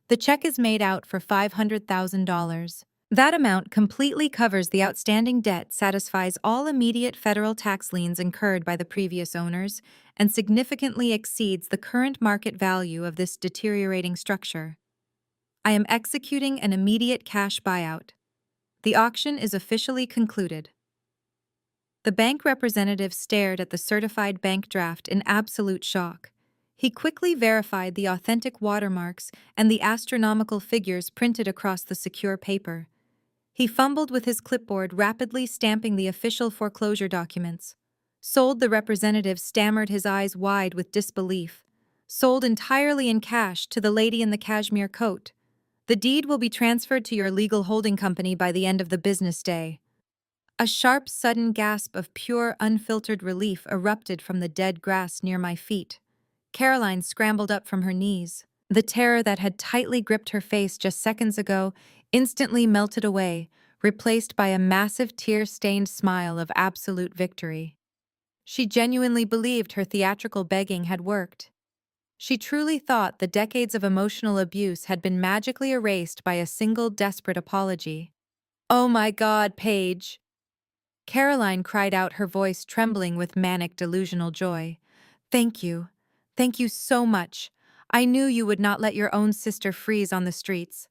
A: The check is made out for $500,000. That amount completely covers the outstanding debt, satisfies all immediate federal tax liens incurred by the previous owners, and significantly exceeds the current market value of this deteriorating structure. I am executing an immediate cash buyout. The auction is officially concluded. The bank representative stared at the certified bank draft in absolute shock. He quickly verified the authentic watermarks and the astronomical figures printed across the secure paper. He fumbled with his clipboard, rapidly stamping the official foreclosure documents. Sold, the representative stammered, his eyes wide with disbelief. Sold entirely in cash to the lady in the cashmere coat. The deed will be transferred to your legal holding company by the end of the business day. A sharp, sudden gasp of pure, unfiltered relief erupted from the dead grass near my feet. Caroline scrambled up from her knees. The terror that had tightly gripped her face just seconds ago instantly melted away, replaced by a massive tear-stained smile of absolute victory. She genuinely believed her theatrical begging had worked. She truly thought the decades of emotional abuse had been magically erased by a single desperate apology. "Oh my God, Paige!" Caroline cried out, her voice trembling with manic, delusional joy. "Thank you. Thank you so much. I knew you would not let your own sister freeze on the streets.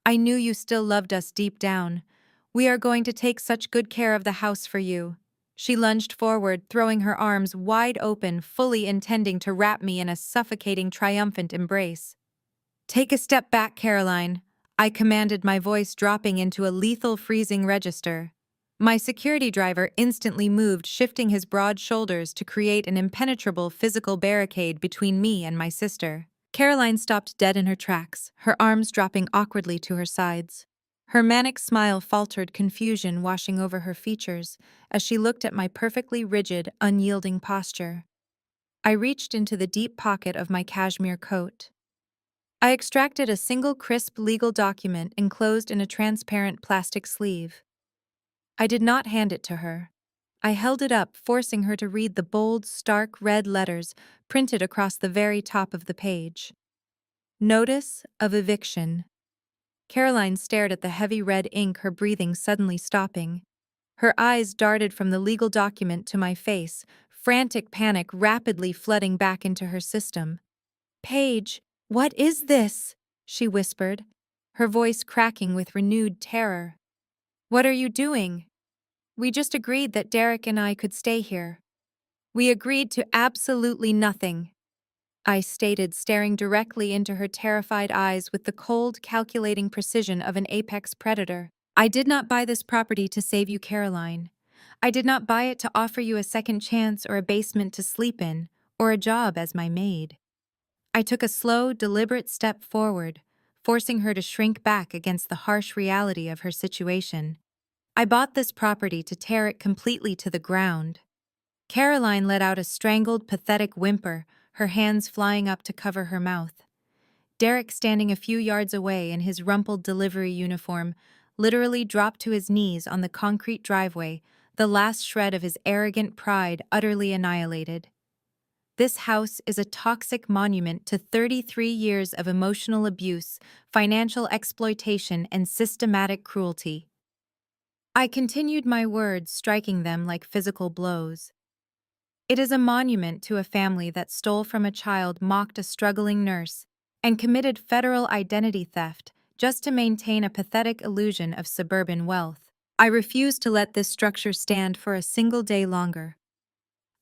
A: I knew you still loved us deep down. We are going to take such good care of the house for you." She lunged forward, throwing her arms wide open, fully intending to wrap me in a suffocating, triumphant embrace. "Take a step back, Caroline," I commanded, my voice dropping into a lethal, freezing register. My security driver instantly moved, shifting his broad shoulders to create an impenetrable physical barricade between me and my sister. Caroline stopped dead in her tracks, her arms dropping awkwardly to her sides. Her manic smile faltered, confusion washing over her features as she looked at my perfectly rigid, unyielding posture. I reached into the deep pocket of my cashmere coat. I extracted a single crisp legal document enclosed in a transparent plastic sleeve. I did not hand it to her. I held it up, forcing her to read the bold, stark red letters printed across the very top of the page. Notice of eviction. Caroline stared at the heavy red ink, her breathing suddenly stopping. Her eyes darted from the legal document to my face, frantic panic rapidly flooding back into her system. "Paige, what is this?" she whispered, her voice cracking with renewed terror. "What are you doing?" "We just agreed that Derek and I could stay here." "We agreed to absolutely nothing," I stated, staring directly into her terrified eyes with the cold, calculating precision of an apex predator. "I did not buy this property to save you, Caroline. I did not buy it to offer you a second chance or a basement to sleep in, or a job as my maid." I took a slow, deliberate step forward, forcing her to shrink back against the harsh reality of her situation. "I bought this property to tear it completely to the ground." Caroline let out a strangled, pathetic whimper, her hands flying up to cover her mouth. Derek, standing a few yards away in his rumpled delivery uniform, literally dropped to his knees on the concrete driveway, the last shred of his arrogant pride utterly annihilated. "This house is a toxic monument to 33 years of emotional abuse, financial exploitation, and systematic cruelty." I continued my words, striking them like physical blows. "It is a monument to a family that stole from a child, mocked a struggling nurse, and committed federal identity theft just to maintain a pathetic illusion of suburban wealth. I refuse to let this structure stand for a single day longer."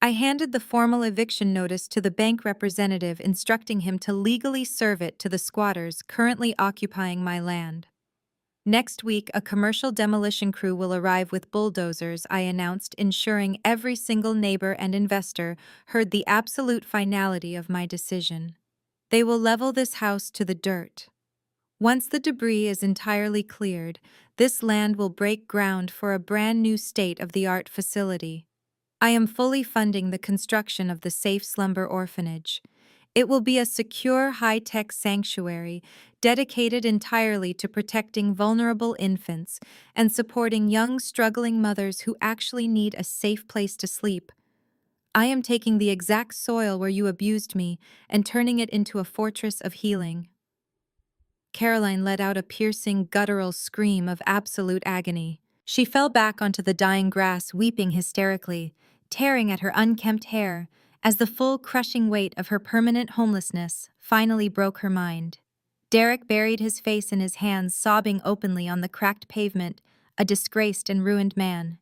A: I handed the formal eviction notice to the bank representative, instructing him to legally serve it to the squatters currently occupying my land. "Next week, a commercial demolition crew will arrive with bulldozers," I announced, ensuring every single neighbor and investor heard the absolute finality of my decision. "They will level this house to the dirt. Once the debris is entirely cleared, this land will break ground for a brand new state-of-the-art facility. I am fully funding the construction of the Safe Slumber Orphanage. It will be a secure, high-tech sanctuary dedicated entirely to protecting vulnerable infants and supporting young, struggling mothers who actually need a safe place to sleep. I am taking the exact soil where you abused me and turning it into a fortress of healing." Caroline let out a piercing, guttural scream of absolute agony. She fell back onto the dying grass, weeping hysterically, tearing at her unkempt hair, as the full, crushing weight of her permanent homelessness finally broke her mind. Derek buried his face in his hands, sobbing openly on the cracked pavement, a disgraced and ruined man.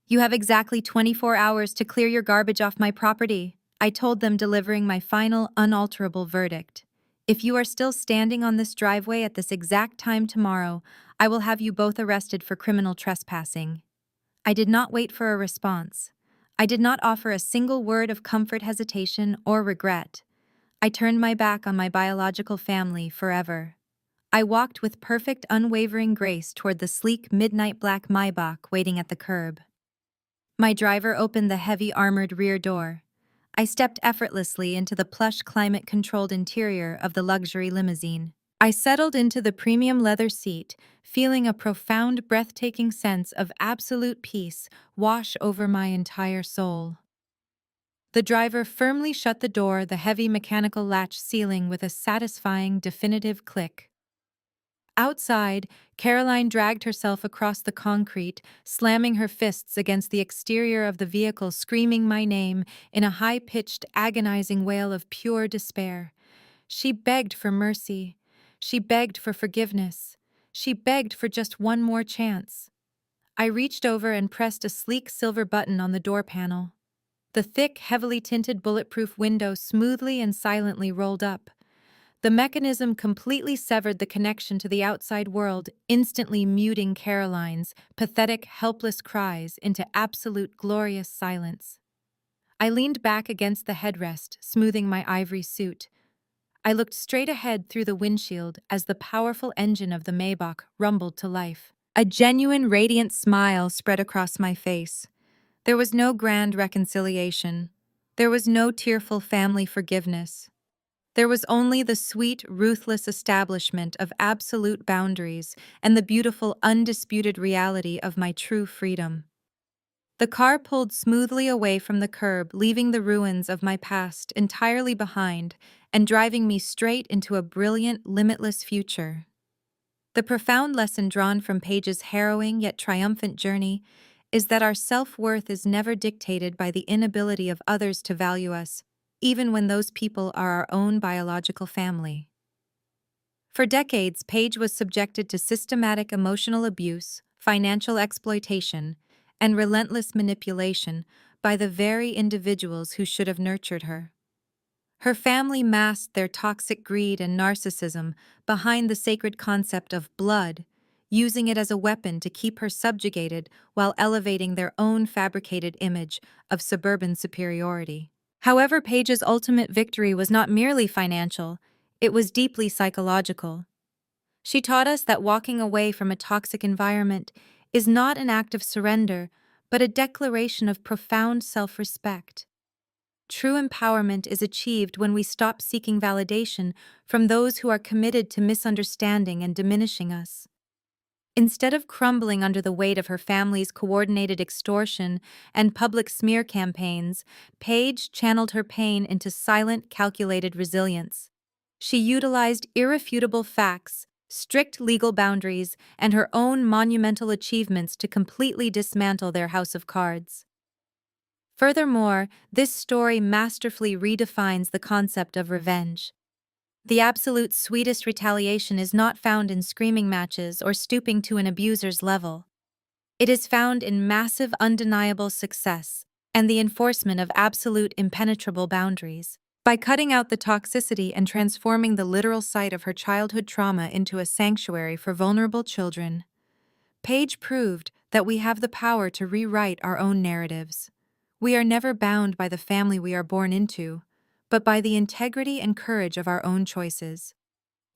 A: "You have exactly 24 hours to clear your garbage off my property," I told them, delivering my final, unalterable verdict. "If you are still standing on this driveway at this exact time tomorrow, I will have you both arrested for criminal trespassing." I did not wait for a response. I did not offer a single word of comfort, hesitation, or regret. I turned my back on my biological family forever. I walked with perfect, unwavering grace toward the sleek, midnight black Maybach waiting at the curb. My driver opened the heavy, armored rear door. I stepped effortlessly into the plush, climate-controlled interior of the luxury limousine. I settled into the premium leather seat, feeling a profound, breathtaking sense of absolute peace wash over my entire soul. The driver firmly shut the door, the heavy mechanical latch sealing with a satisfying, definitive click. Outside, Caroline dragged herself across the concrete, slamming her fists against the exterior of the vehicle, screaming my name in a high-pitched, agonizing wail of pure despair. She begged for mercy. She begged for forgiveness. She begged for just one more chance. I reached over and pressed a sleek silver button on the door panel. The thick, heavily tinted bulletproof window smoothly and silently rolled up. The mechanism completely severed the connection to the outside world, instantly muting Caroline's pathetic, helpless cries into absolute glorious silence. I leaned back against the headrest, smoothing my ivory suit. I looked straight ahead through the windshield as the powerful engine of the Maybach rumbled to life. A genuine, radiant smile spread across my face. There was no grand reconciliation. There was no tearful family forgiveness. There was only the sweet, ruthless establishment of absolute boundaries and the beautiful, undisputed reality of my true freedom. The car pulled smoothly away from the curb, leaving the ruins of my past entirely behind and driving me straight into a brilliant, limitless future. The profound lesson drawn from Paige's harrowing yet triumphant journey is that our self-worth is never dictated by the inability of others to value us, even when those people are our own biological family. For decades, Paige was subjected to systematic emotional abuse, financial exploitation, and relentless manipulation by the very individuals who should have nurtured her. Her family masked their toxic greed and narcissism behind the sacred concept of blood, using it as a weapon to keep her subjugated while elevating their own fabricated image of suburban superiority. However, Paige's ultimate victory was not merely financial, it was deeply psychological. She taught us that walking away from a toxic environment is not an act of surrender, but a declaration of profound self-respect. True empowerment is achieved when we stop seeking validation from those who are committed to misunderstanding and diminishing us. Instead of crumbling under the weight of her family's coordinated extortion and public smear campaigns, Paige channeled her pain into silent, calculated resilience. She utilized irrefutable facts, strict legal boundaries, and her own monumental achievements to completely dismantle their house of cards. Furthermore, this story masterfully redefines the concept of revenge. The absolute sweetest retaliation is not found in screaming matches or stooping to an abuser's level. It is found in massive, undeniable success and the enforcement of absolute, impenetrable boundaries. By cutting out the toxicity and transforming the literal site of her childhood trauma into a sanctuary for vulnerable children, Paige proved that we have the power to rewrite our own narratives. We are never bound by the family we are born into, but by the integrity and courage of our own choices.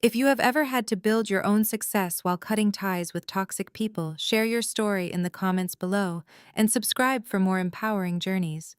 A: If you have ever had to build your own success while cutting ties with toxic people, share your story in the comments below and subscribe for more empowering journeys.